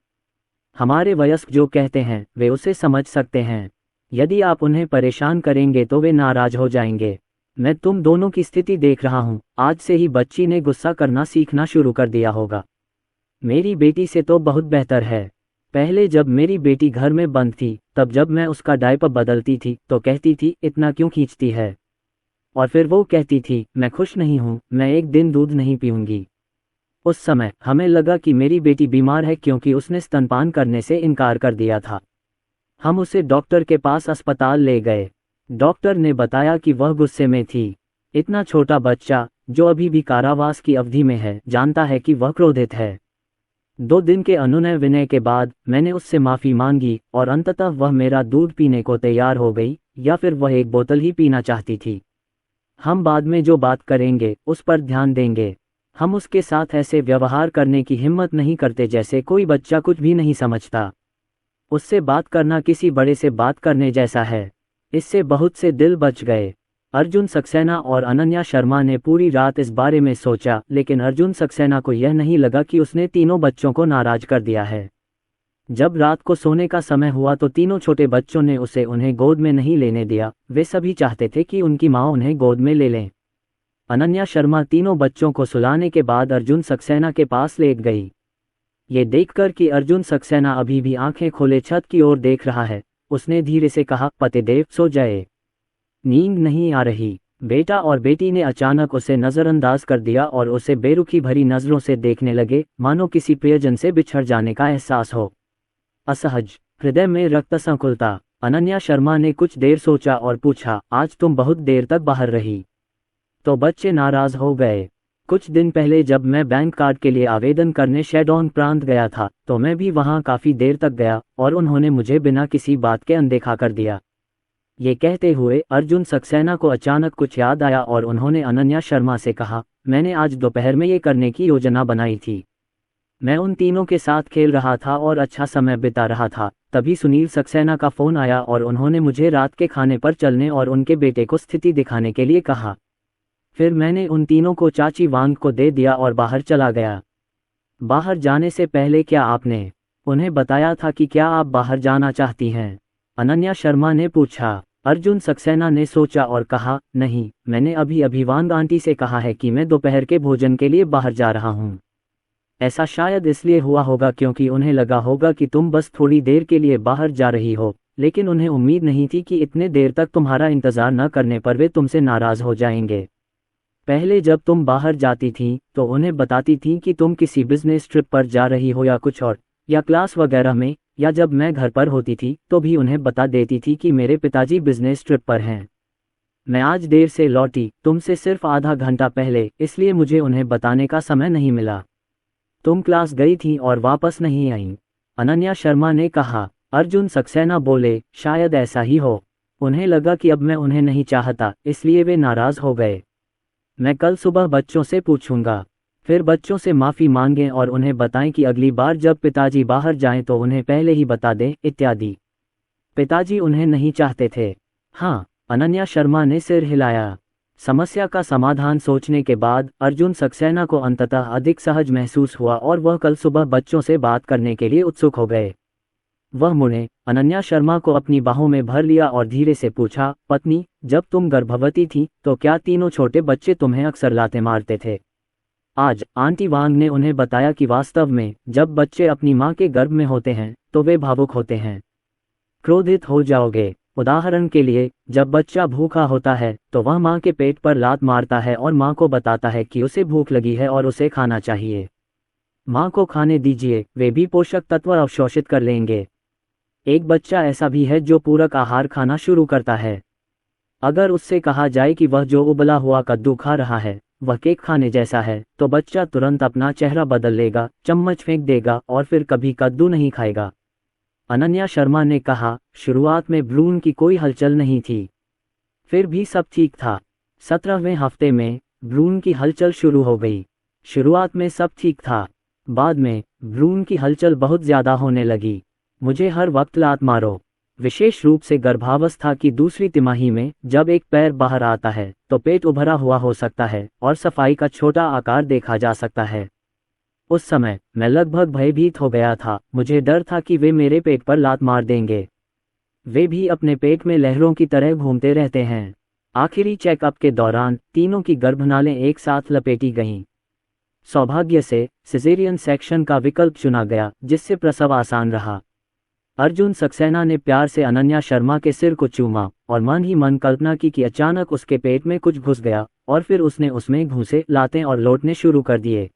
[SPEAKER 2] हमारे वयस्क जो कहते हैं वे उसे समझ सकते हैं। यदि आप उन्हें परेशान करेंगे तो वे नाराज हो जाएंगे। मैं तुम दोनों की स्थिति देख रहा हूँ, आज से ही बच्ची ने गुस्सा करना सीखना शुरू कर दिया होगा। मेरी बेटी से तो बहुत बेहतर है। पहले जब मेरी बेटी घर में बंद थी, तब जब मैं उसका डायपर बदलती थी तो कहती थी, इतना क्यों खींचती है? और फिर वो कहती थी, मैं खुश नहीं हूँ, मैं एक दिन दूध नहीं पीऊंगी। उस समय हमें लगा कि मेरी बेटी बीमार है क्योंकि उसने स्तनपान करने से इनकार कर दिया था। हम उसे डॉक्टर के पास अस्पताल ले गए। डॉक्टर ने बताया कि वह गुस्से में थी। इतना छोटा बच्चा, जो अभी भी कारावास की अवधि में है, जानता है कि वह क्रोधित है। 2 दिन के अनुनय विनय के बाद मैंने उससे माफ़ी मांगी और अंततः वह मेरा दूध पीने को तैयार हो गई, या फिर वह एक बोतल ही पीना चाहती थी। हम बाद में जो बात करेंगे उस पर ध्यान देंगे। हम उसके साथ ऐसे व्यवहार करने की हिम्मत नहीं करते जैसे कोई बच्चा कुछ भी नहीं समझता। उससे बात करना किसी बड़े से बात करने जैसा है। इससे बहुत से दिल बच गए। अर्जुन सक्सेना और अनन्या शर्मा ने पूरी रात इस बारे में सोचा, लेकिन अर्जुन सक्सेना को यह नहीं लगा कि उसने तीनों बच्चों को नाराज कर दिया है। जब रात को सोने का समय हुआ तो तीनों छोटे बच्चों ने उसे उन्हें गोद में नहीं लेने दिया। वे सभी चाहते थे कि उनकी माँ उन्हें गोद में ले लें। अनन्या शर्मा तीनों बच्चों को सुलाने के बाद अर्जुन सक्सेना के पास लेट गई। ये देखकर कि अर्जुन सक्सेना अभी भी आंखें खोले छत की ओर देख रहा है, उसने धीरे से कहा, पतिदेव सो जाए, नींद नहीं आ रही। बेटा और बेटी ने अचानक उसे नज़रअंदाज कर दिया और उसे बेरुखी भरी नज़रों से देखने लगे, मानो किसी प्रियजन से बिछड़ जाने का एहसास हो। असहज, हृदय में रक्त संकुलता। अनन्या शर्मा ने कुछ देर सोचा और पूछा, आज तुम बहुत देर तक बाहर रही तो बच्चे नाराज हो गए? कुछ दिन पहले जब मैं बैंक कार्ड के लिए आवेदन करने शेडोंग प्रांत गया था तो मैं भी वहां काफ़ी देर तक गया और उन्होंने मुझे बिना किसी बात के अनदेखा कर दिया। ये कहते हुए अर्जुन सक्सेना को अचानक कुछ याद आया और उन्होंने अनन्या शर्मा से कहा, मैंने आज दोपहर में ये करने की योजना बनाई थी। मैं उन तीनों के साथ खेल रहा था और अच्छा समय बिता रहा था, तभी सुनील सक्सेना का फ़ोन आया और उन्होंने मुझे रात के खाने पर चलने और उनके बेटे को स्थिति दिखाने के लिए कहा। फिर मैंने उन तीनों को चाची वांग को दे दिया और बाहर चला गया। बाहर जाने से पहले क्या आपने उन्हें बताया था कि क्या आप बाहर जाना चाहती हैं? अनन्या शर्मा ने पूछा। अर्जुन सक्सेना ने सोचा और कहा, नहीं, मैंने अभी वांग आंटी से कहा है कि मैं दोपहर के भोजन के लिए बाहर जा रहा हूँ। ऐसा शायद इसलिए हुआ होगा क्योंकि उन्हें लगा होगा कि तुम बस थोड़ी देर के लिए बाहर जा रही हो, लेकिन उन्हें उम्मीद नहीं थी कि इतने देर तक तुम्हारा इंतज़ार न करने पर वे तुमसे नाराज़ हो जाएंगे। पहले जब तुम बाहर जाती थीं तो उन्हें बताती थीं कि तुम किसी बिजनेस ट्रिप पर जा रही हो या कुछ और, या क्लास वगैरह में, या जब मैं घर पर होती थी तो भी उन्हें बता देती थी कि मेरे पिताजी बिजनेस ट्रिप पर हैं। मैं आज देर से लौटी, तुमसे सिर्फ आधा घंटा पहले, इसलिए मुझे उन्हें बताने का समय नहीं मिला। तुम क्लास गई थी और वापस नहीं आई। अनन्या शर्मा ने कहा। अर्जुन सक्सेना बोले, शायद ऐसा ही हो। उन्हें लगा कि अब मैं उन्हें नहीं चाहता, इसलिए वे नाराज हो गए। मैं कल सुबह बच्चों से पूछूंगा। फिर बच्चों से माफ़ी मांगें और उन्हें बताएं कि अगली बार जब पिताजी बाहर जाएं तो उन्हें पहले ही बता दें, इत्यादि। पिताजी उन्हें नहीं चाहते थे। हाँ, अनन्या शर्मा ने सिर हिलाया। समस्या का समाधान सोचने के बाद अर्जुन सक्सेना को अंततः अधिक सहज महसूस हुआ और वह कल सुबह बच्चों से बात करने के लिए उत्सुक हो गए। वह मुड़े अनन्या शर्मा को अपनी बाहों में भर लिया और धीरे से पूछा, पत्नी, जब तुम गर्भवती थी तो क्या तीनों छोटे बच्चे तुम्हें अक्सर लाते मारते थे? आज आंटी वांग ने उन्हें बताया कि वास्तव में जब बच्चे अपनी मां के गर्भ में होते हैं तो वे भावुक होते हैं, क्रोधित हो जाओगे। उदाहरण के लिए, जब बच्चा भूखा होता है तो वह मां के पेट पर लात मारता है और मां को बताता है कि उसे भूख लगी है और उसे खाना चाहिए। मां को खाने दीजिए, वे भी पोषक तत्व अवशोषित कर लेंगे। एक बच्चा ऐसा भी है जो पूरक आहार खाना शुरू करता है। अगर उससे कहा जाए कि वह जो उबला हुआ कद्दू खा रहा है वह केक खाने जैसा है, तो बच्चा तुरंत अपना चेहरा बदल लेगा, चम्मच फेंक देगा और फिर कभी कद्दू नहीं खाएगा। अनन्या शर्मा ने कहा, शुरुआत में भ्रूण की कोई हलचल नहीं थी, फिर भी सब ठीक था। 17वें हफ्ते में भ्रूण की हलचल शुरू हो गई। शुरुआत में सब ठीक था, बाद में भ्रूण की हलचल बहुत ज्यादा होने लगी। मुझे हर वक्त लात मारो। विशेष रूप से गर्भावस्था की दूसरी तिमाही में जब एक पैर बाहर आता है तो पेट उभरा हुआ हो सकता है और सफाई का छोटा आकार देखा जा सकता है। उस समय मैं लगभग भयभीत हो गया था। मुझे डर था कि वे मेरे पेट पर लात मार देंगे। वे भी अपने पेट में लहरों की तरह घूमते रहते हैं। आखिरी चेकअप के दौरान तीनों की गर्भनालें एक साथ लपेटी गईं। सौभाग्य से सिजेरियन सेक्शन का विकल्प चुना गया, जिससे प्रसव आसान रहा। अर्जुन सक्सेना ने प्यार से अनन्या शर्मा के सिर को चूमा और मन ही मन कल्पना की कि अचानक उसके पेट में कुछ घुस गया और फिर उसने उसमें घूंसे, लातें और लौटने शुरू कर दिए।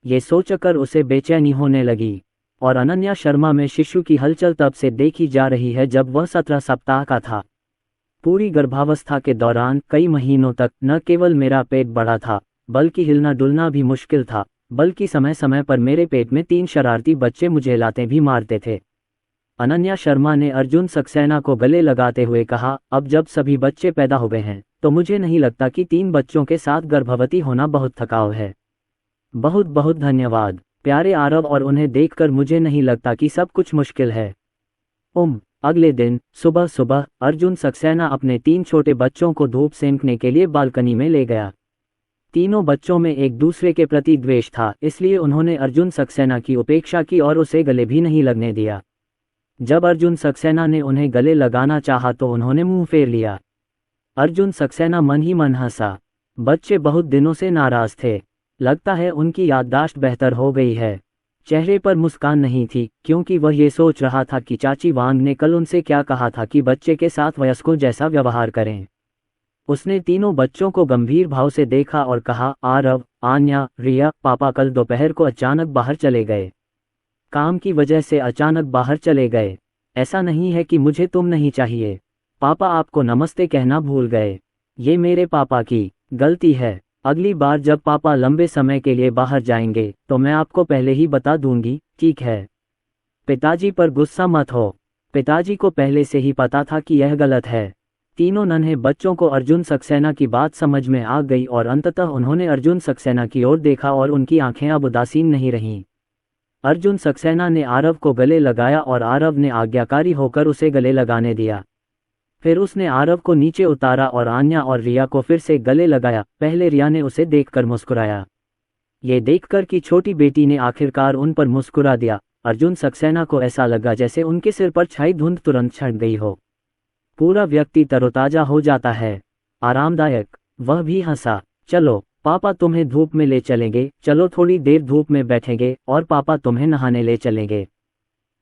[SPEAKER 2] ये सोचकर उसे बेचैनी होने लगी। और अनन्या शर्मा में शिशु की हलचल तब से देखी जा रही है जब वह 17 सप्ताह का था। पूरी गर्भावस्था के दौरान कई महीनों तक न केवल मेरा पेट बड़ा था, बल्कि हिलना डुलना भी मुश्किल था, बल्कि समय समय पर मेरे पेट में 3 शरारती बच्चे मुझे लातें भी मारते थे। अनन्या शर्मा ने अर्जुन सक्सेना को गले लगाते हुए कहा, अब जब सभी बच्चे पैदा हो गए हैं तो मुझे नहीं लगता कि 3 बच्चों के साथ गर्भवती होना बहुत थकाऊ है। बहुत बहुत धन्यवाद प्यारे आरव, और उन्हें देखकर मुझे नहीं लगता कि सब कुछ मुश्किल है। अगले दिन सुबह सुबह अर्जुन सक्सेना अपने 3 छोटे बच्चों को धूप सेंकने के लिए बालकनी में ले गया। तीनों बच्चों में एक दूसरे के प्रति द्वेष था, इसलिए उन्होंने अर्जुन सक्सेना की उपेक्षा की और उसे गले भी नहीं लगने दिया। जब अर्जुन सक्सेना ने उन्हें गले लगाना चाहा तो उन्होंने मुंह फेर लिया। अर्जुन सक्सेना मन ही मन हंसा। बच्चे बहुत दिनों से नाराज थे। लगता है उनकी याददाश्त बेहतर हो गई है। चेहरे पर मुस्कान नहीं थी, क्योंकि वह ये सोच रहा था कि चाची वांग ने कल उनसे क्या कहा था कि बच्चे के साथ वयस्कों जैसा व्यवहार करें। उसने तीनों बच्चों को गंभीर भाव से देखा और कहा, आरव, आन्या, रिया, पापा कल दोपहर को अचानक बाहर चले गए। काम की वजह से अचानक बाहर चले गए। ऐसा नहीं है कि मुझे तुम नहीं चाहिए। पापा आपको नमस्ते कहना भूल गए। ये मेरे पापा की गलती है। अगली बार जब पापा लंबे समय के लिए बाहर जाएंगे तो मैं आपको पहले ही बता दूंगी, ठीक है? पिताजी पर गुस्सा मत हो। पिताजी को पहले से ही पता था कि यह गलत है। तीनों नन्हे बच्चों को अर्जुन सक्सेना की बात समझ में आ गई और अंततः उन्होंने अर्जुन सक्सेना की ओर देखा और उनकी आंखें अब उदासीन नहीं रहीं। अर्जुन सक्सेना ने आरव को गले लगाया और आरव ने आज्ञाकारी होकर उसे गले लगाने दिया। फिर उसने आरव को नीचे उतारा और आन्या और रिया को फिर से गले लगाया। पहले रिया ने उसे देखकर मुस्कुराया। ये देखकर कि छोटी बेटी ने आखिरकार उन पर मुस्कुरा दिया, अर्जुन सक्सेना को ऐसा लगा जैसे उनके सिर पर छाई धुंध तुरंत छट गई हो। पूरा व्यक्ति तरोताजा हो जाता है। आरामदायक। वह भी हंसा। चलो पापा तुम्हें धूप में ले चलेंगे, चलो थोड़ी देर धूप में बैठेंगे और पापा तुम्हें नहाने ले चलेंगे।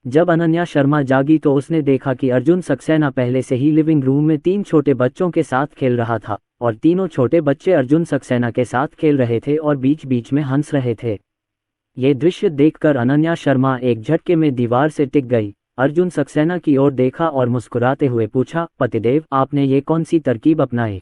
[SPEAKER 2] जब अनन्या शर्मा जागी तो उसने देखा कि अर्जुन सक्सेना पहले से ही लिविंग रूम में 3 छोटे बच्चों के साथ खेल रहा था और तीनों छोटे बच्चे अर्जुन सक्सेना के साथ खेल रहे थे और बीच बीच में हंस रहे थे। ये दृश्य देखकर अनन्या शर्मा एक झटके में दीवार से टिक गई। अर्जुन सक्सेना की ओर देखा और मुस्कुराते हुए पूछा, पतिदेव, आपने ये कौन सी तरकीब अपनाई?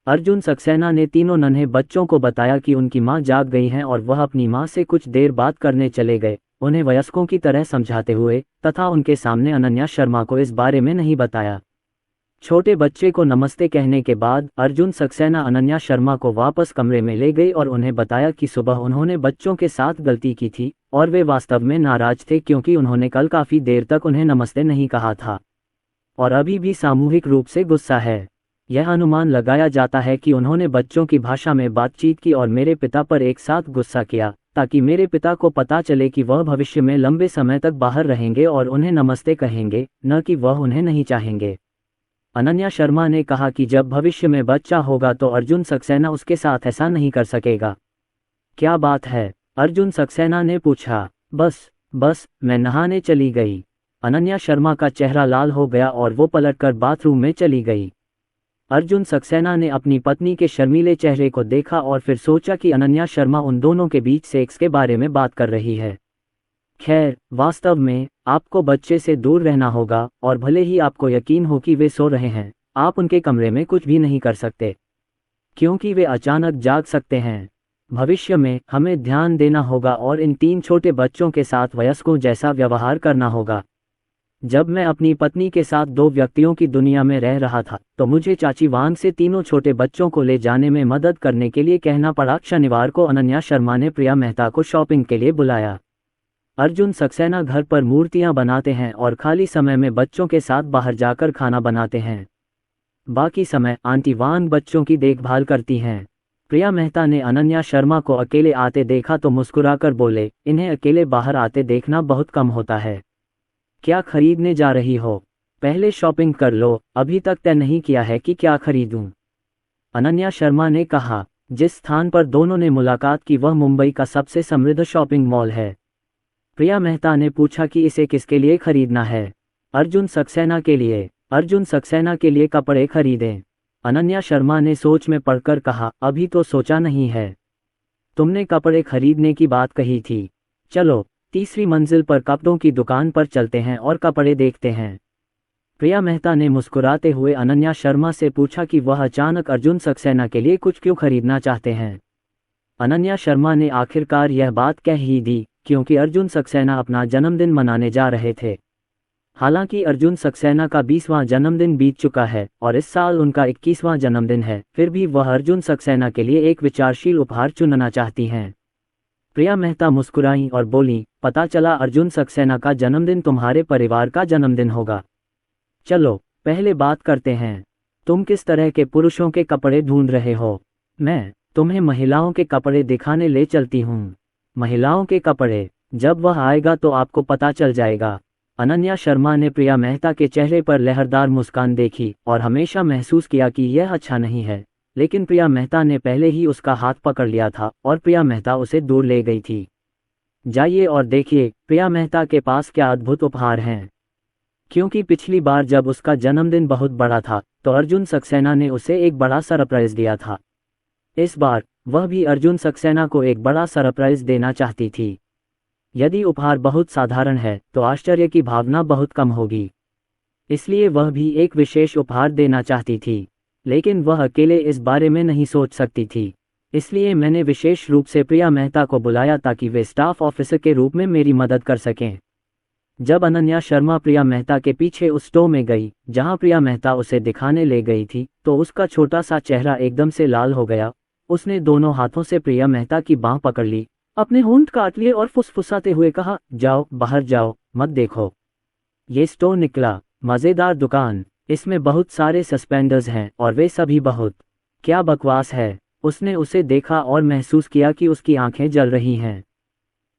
[SPEAKER 2] अर्जुन सक्सेना ने तीनों नन्हे बच्चों को बताया कि उनकी मां जाग गई हैं और वह अपनी मां से कुछ देर बात करने चले गए, उन्हें वयस्कों की तरह समझाते हुए, तथा उनके सामने अनन्या शर्मा को इस बारे में नहीं बताया। छोटे बच्चे को नमस्ते कहने के बाद अर्जुन सक्सेना अनन्या शर्मा को वापस कमरे में ले गई और उन्हें बताया कि सुबह उन्होंने बच्चों के साथ गलती की थी और वे वास्तव में नाराज थे क्योंकि उन्होंने कल काफी देर तक उन्हें नमस्ते नहीं कहा था और अभी भी सामूहिक रूप से गुस्सा है। यह अनुमान लगाया जाता है कि उन्होंने बच्चों की भाषा में बातचीत की और मेरे पिता पर एक साथ गुस्सा किया, ताकि मेरे पिता को पता चले कि वह भविष्य में लंबे समय तक बाहर रहेंगे और उन्हें नमस्ते कहेंगे, न कि वह उन्हें नहीं चाहेंगे। अनन्या शर्मा ने कहा कि जब भविष्य में बच्चा होगा तो अर्जुन सक्सेना उसके साथ ऐसा नहीं कर सकेगा। क्या बात है? अर्जुन सक्सेना ने पूछा। बस मैं नहाने चली गई। अनन्या शर्मा का चेहरा लाल हो गया और वो पलटकर बाथरूम में चली गई। अर्जुन सक्सेना ने अपनी पत्नी के शर्मीले चेहरे को देखा और फिर सोचा कि अनन्या शर्मा उन दोनों के बीच सेक्स के बारे में बात कर रही है। खैर, वास्तव में आपको बच्चे से दूर रहना होगा, और भले ही आपको यकीन हो कि वे सो रहे हैं, आप उनके कमरे में कुछ भी नहीं कर सकते, क्योंकि वे अचानक जाग सकते हैं। भविष्य में हमें ध्यान देना होगा और इन 3 छोटे बच्चों के साथ वयस्कों जैसा व्यवहार करना होगा। जब मैं अपनी पत्नी के साथ 2 व्यक्तियों की दुनिया में रह रहा था, तो मुझे चाची वांग से तीनों छोटे बच्चों को ले जाने में मदद करने के लिए कहना पड़ा। शनिवार को अनन्या शर्मा ने प्रिया मेहता को शॉपिंग के लिए बुलाया। अर्जुन सक्सेना घर पर मूर्तियां बनाते हैं और खाली समय में बच्चों के साथ बाहर जाकर खाना बनाते हैं। बाकी समय आंटी वांग बच्चों की देखभाल करती हैं। प्रिया मेहता ने अनन्या शर्मा को अकेले आते देखा तो मुस्कुराकर बोले, इन्हें अकेले बाहर आते देखना बहुत कम होता है। क्या खरीदने जा रही हो? पहले शॉपिंग कर लो, अभी तक तय नहीं किया है कि क्या खरीदूं। अनन्या शर्मा ने कहा। जिस स्थान पर दोनों ने मुलाकात की वह मुंबई का सबसे समृद्ध शॉपिंग मॉल है। प्रिया मेहता ने पूछा कि इसे किसके लिए खरीदना है। अर्जुन सक्सेना के लिए। अर्जुन सक्सेना के लिए कपड़े खरीदें। अनन्या शर्मा ने सोच में पड़कर कहा, अभी तो सोचा नहीं है। तुमने कपड़े खरीदने की बात कही थी। चलो, तीसरी मंजिल पर कपड़ों की दुकान पर चलते हैं और कपड़े देखते हैं। प्रिया मेहता ने मुस्कुराते हुए अनन्या शर्मा से पूछा कि वह अचानक अर्जुन सक्सेना के लिए कुछ क्यों खरीदना चाहते हैं। अनन्या शर्मा ने आखिरकार यह बात कह ही दी, क्योंकि अर्जुन सक्सेना अपना जन्मदिन मनाने जा रहे थे। हालांकि अर्जुन सक्सेना का 20वां जन्मदिन बीत चुका है और इस साल उनका 21वां जन्मदिन है, फिर भी वह अर्जुन सक्सेना के लिए एक विचारशील उपहार चुनना चाहती हैं। प्रिया मेहता मुस्कुराईं और बोलीं, पता चला अर्जुन सक्सेना का जन्मदिन तुम्हारे परिवार का जन्मदिन होगा। चलो, पहले बात करते हैं। तुम किस तरह के पुरुषों के कपड़े ढूंढ रहे हो? मैं तुम्हें महिलाओं के कपड़े दिखाने ले चलती हूँ। महिलाओं के कपड़े? जब वह आएगा तो आपको पता चल जाएगा। अनन्या शर्मा ने प्रिया मेहता के चेहरे पर लहरदार मुस्कान देखी और हमेशा महसूस किया कि यह अच्छा नहीं है, लेकिन प्रिया मेहता ने पहले ही उसका हाथ पकड़ लिया था और प्रिया मेहता उसे दूर ले गई थी। जाइए और देखिए प्रिया मेहता के पास क्या अद्भुत उपहार हैं। क्योंकि पिछली बार जब उसका जन्मदिन बहुत बड़ा था तो अर्जुन सक्सेना ने उसे एक बड़ा सरप्राइज दिया था। इस बार वह भी अर्जुन सक्सेना को एक बड़ा सरप्राइज देना चाहती थी। यदि उपहार बहुत साधारण है तो आश्चर्य की भावना बहुत कम होगी, इसलिए वह भी एक विशेष उपहार देना चाहती थी, लेकिन वह अकेले इस बारे में नहीं सोच सकती थी। इसलिए मैंने विशेष रूप से प्रिया मेहता को बुलाया ताकि वे स्टाफ ऑफिसर के रूप में मेरी मदद कर सकें। जब अनन्या शर्मा प्रिया मेहता के पीछे उस स्टोर में गई जहां प्रिया मेहता उसे दिखाने ले गई थी, तो उसका छोटा सा चेहरा एकदम से लाल हो गया। उसने दोनों हाथों से प्रिया मेहता की बांह पकड़ ली, अपने होंठ काट लिए और फुसफुसाते हुए कहा, जाओ बाहर जाओ, मत देखो। ये स्टोर निकला। मज़ेदार दुकान, इसमें बहुत सारे सस्पेंडर्स हैं और वे सभी बहुत। क्या बकवास है। उसने उसे देखा और महसूस किया कि उसकी आंखें जल रही हैं।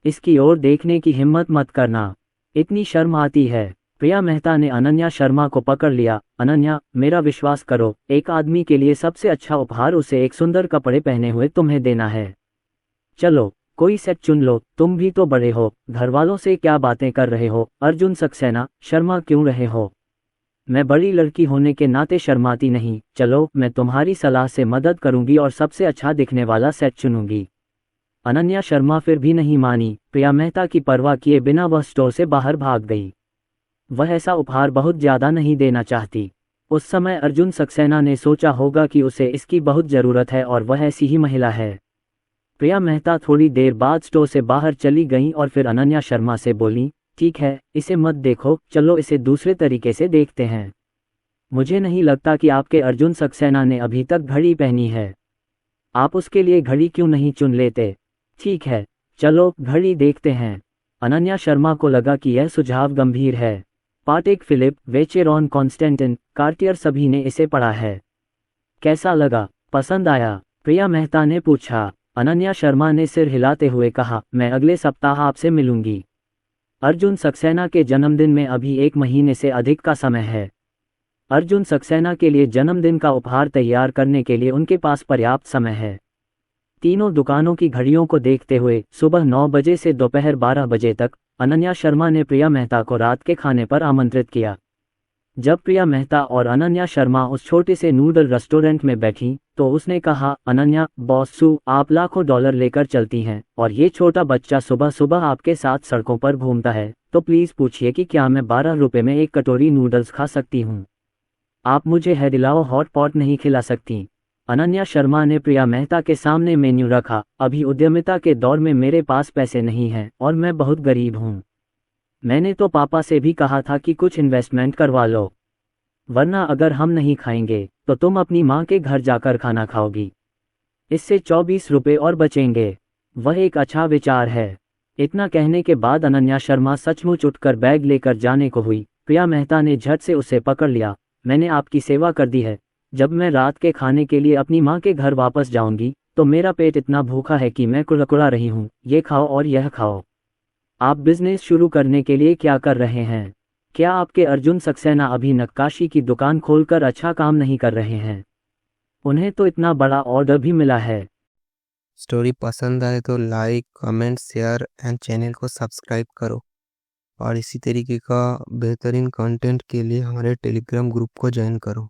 [SPEAKER 2] इसकी ओर देखने की हिम्मत मत करना, इतनी शर्म आती है। प्रिया मेहता ने अनन्या शर्मा को पकड़ लिया। अनन्या, मेरा विश्वास करो, एक आदमी के लिए सबसे अच्छा उपहार उसे एक सुंदर कपड़े पहने हुए तुम्हें देना है। चलो, कोई सेट चुन लो, तुम भी तो बड़े हो, घर वालों से क्या बातें कर रहे हो? अर्जुन सक्सेना, शर्मा क्यों रहे हो? मैं बड़ी लड़की होने के नाते शर्माती नहीं। चलो, मैं तुम्हारी सलाह से मदद करूंगी और सबसे अच्छा दिखने वाला सेट चुनूंगी। अनन्या शर्मा फिर भी नहीं मानी। प्रिया मेहता की परवाह किए बिना वह स्टोर से बाहर भाग गई। वह ऐसा उपहार बहुत ज्यादा नहीं देना चाहती। उस समय अर्जुन सक्सेना ने सोचा होगा कि उसे इसकी बहुत जरूरत है और वह ऐसी ही महिला है। प्रिया मेहता थोड़ी देर बाद स्टोर से बाहर चली गईं और फिर अनन्या शर्मा से बोलीं, ठीक है, इसे मत देखो, चलो इसे दूसरे तरीके से देखते हैं। मुझे नहीं लगता कि आपके अर्जुन सक्सेना ने अभी तक घड़ी पहनी है। आप उसके लिए घड़ी क्यों नहीं चुन लेते? ठीक है, चलो घड़ी देखते हैं। अनन्या शर्मा को लगा कि यह सुझाव गंभीर है। पाटेक फिलिप, वेचेरॉन, कॉन्स्टेंटिन, कार्टियर सभी ने इसे पढ़ा है। कैसा लगा, पसंद आया? प्रिया मेहता ने पूछा। अनन्या शर्मा ने सिर हिलाते हुए कहा, मैं अगले सप्ताह आपसे मिलूंगी। अर्जुन सक्सेना के जन्मदिन में अभी 1 महीने से अधिक का समय है। अर्जुन सक्सेना के लिए जन्मदिन का उपहार तैयार करने के लिए उनके पास पर्याप्त समय है। तीनों दुकानों की घड़ियों को देखते हुए सुबह 9 बजे से दोपहर 12 बजे तक अनन्या शर्मा ने प्रिया मेहता को रात के खाने पर आमंत्रित किया। जब प्रिया मेहता और अनन्या शर्मा उस छोटे से नूडल रेस्टोरेंट में बैठी तो उसने कहा, अनन्या, बॉस सू, आप लाखों डॉलर लेकर चलती हैं और ये छोटा बच्चा सुबह सुबह आपके साथ सड़कों पर घूमता है, तो प्लीज़ पूछिए कि क्या मैं 12 रुपये में एक कटोरी नूडल्स खा सकती हूँ? आप मुझे हैदिलाओ हॉट पॉट नहीं खिला सकती। अनन्या शर्मा ने प्रिया मेहता के सामने मेन्यू रखा। अभी उद्यमिता के दौर में मेरे पास पैसे नहीं हैं और मैं बहुत गरीब हूँ। मैंने तो पापा से भी कहा था कि कुछ इन्वेस्टमेंट करवा लो, वरना अगर हम नहीं खाएंगे तो तुम अपनी माँ के घर जाकर खाना खाओगी। इससे 24 रुपये और बचेंगे। वह एक अच्छा विचार है। इतना कहने के बाद अनन्या शर्मा सचमुच उठकर बैग लेकर जाने को हुई। प्रिया मेहता ने झट से उसे पकड़ लिया। मैंने आपकी सेवा कर दी है। जब मैं रात के खाने के लिए अपनी माँ के घर वापस जाऊंगी तो मेरा पेट इतना भूखा है कि मैं कुड़कुड़ा रही हूँ। ये खाओ और यह खाओ। आप बिजनेस शुरू करने के लिए क्या कर रहे हैं? क्या आपके अर्जुन सक्सेना अभी नक्काशी की दुकान खोलकर अच्छा काम नहीं कर रहे हैं? उन्हें तो इतना बड़ा ऑर्डर भी मिला है।
[SPEAKER 1] स्टोरी पसंद आए तो like, comment, share and channel को सब्सक्राइब करो और इसी तरीके का बेहतरीन कंटेंट के लिए हमारे टेलीग्राम ग्रुप को ज्वाइन करो।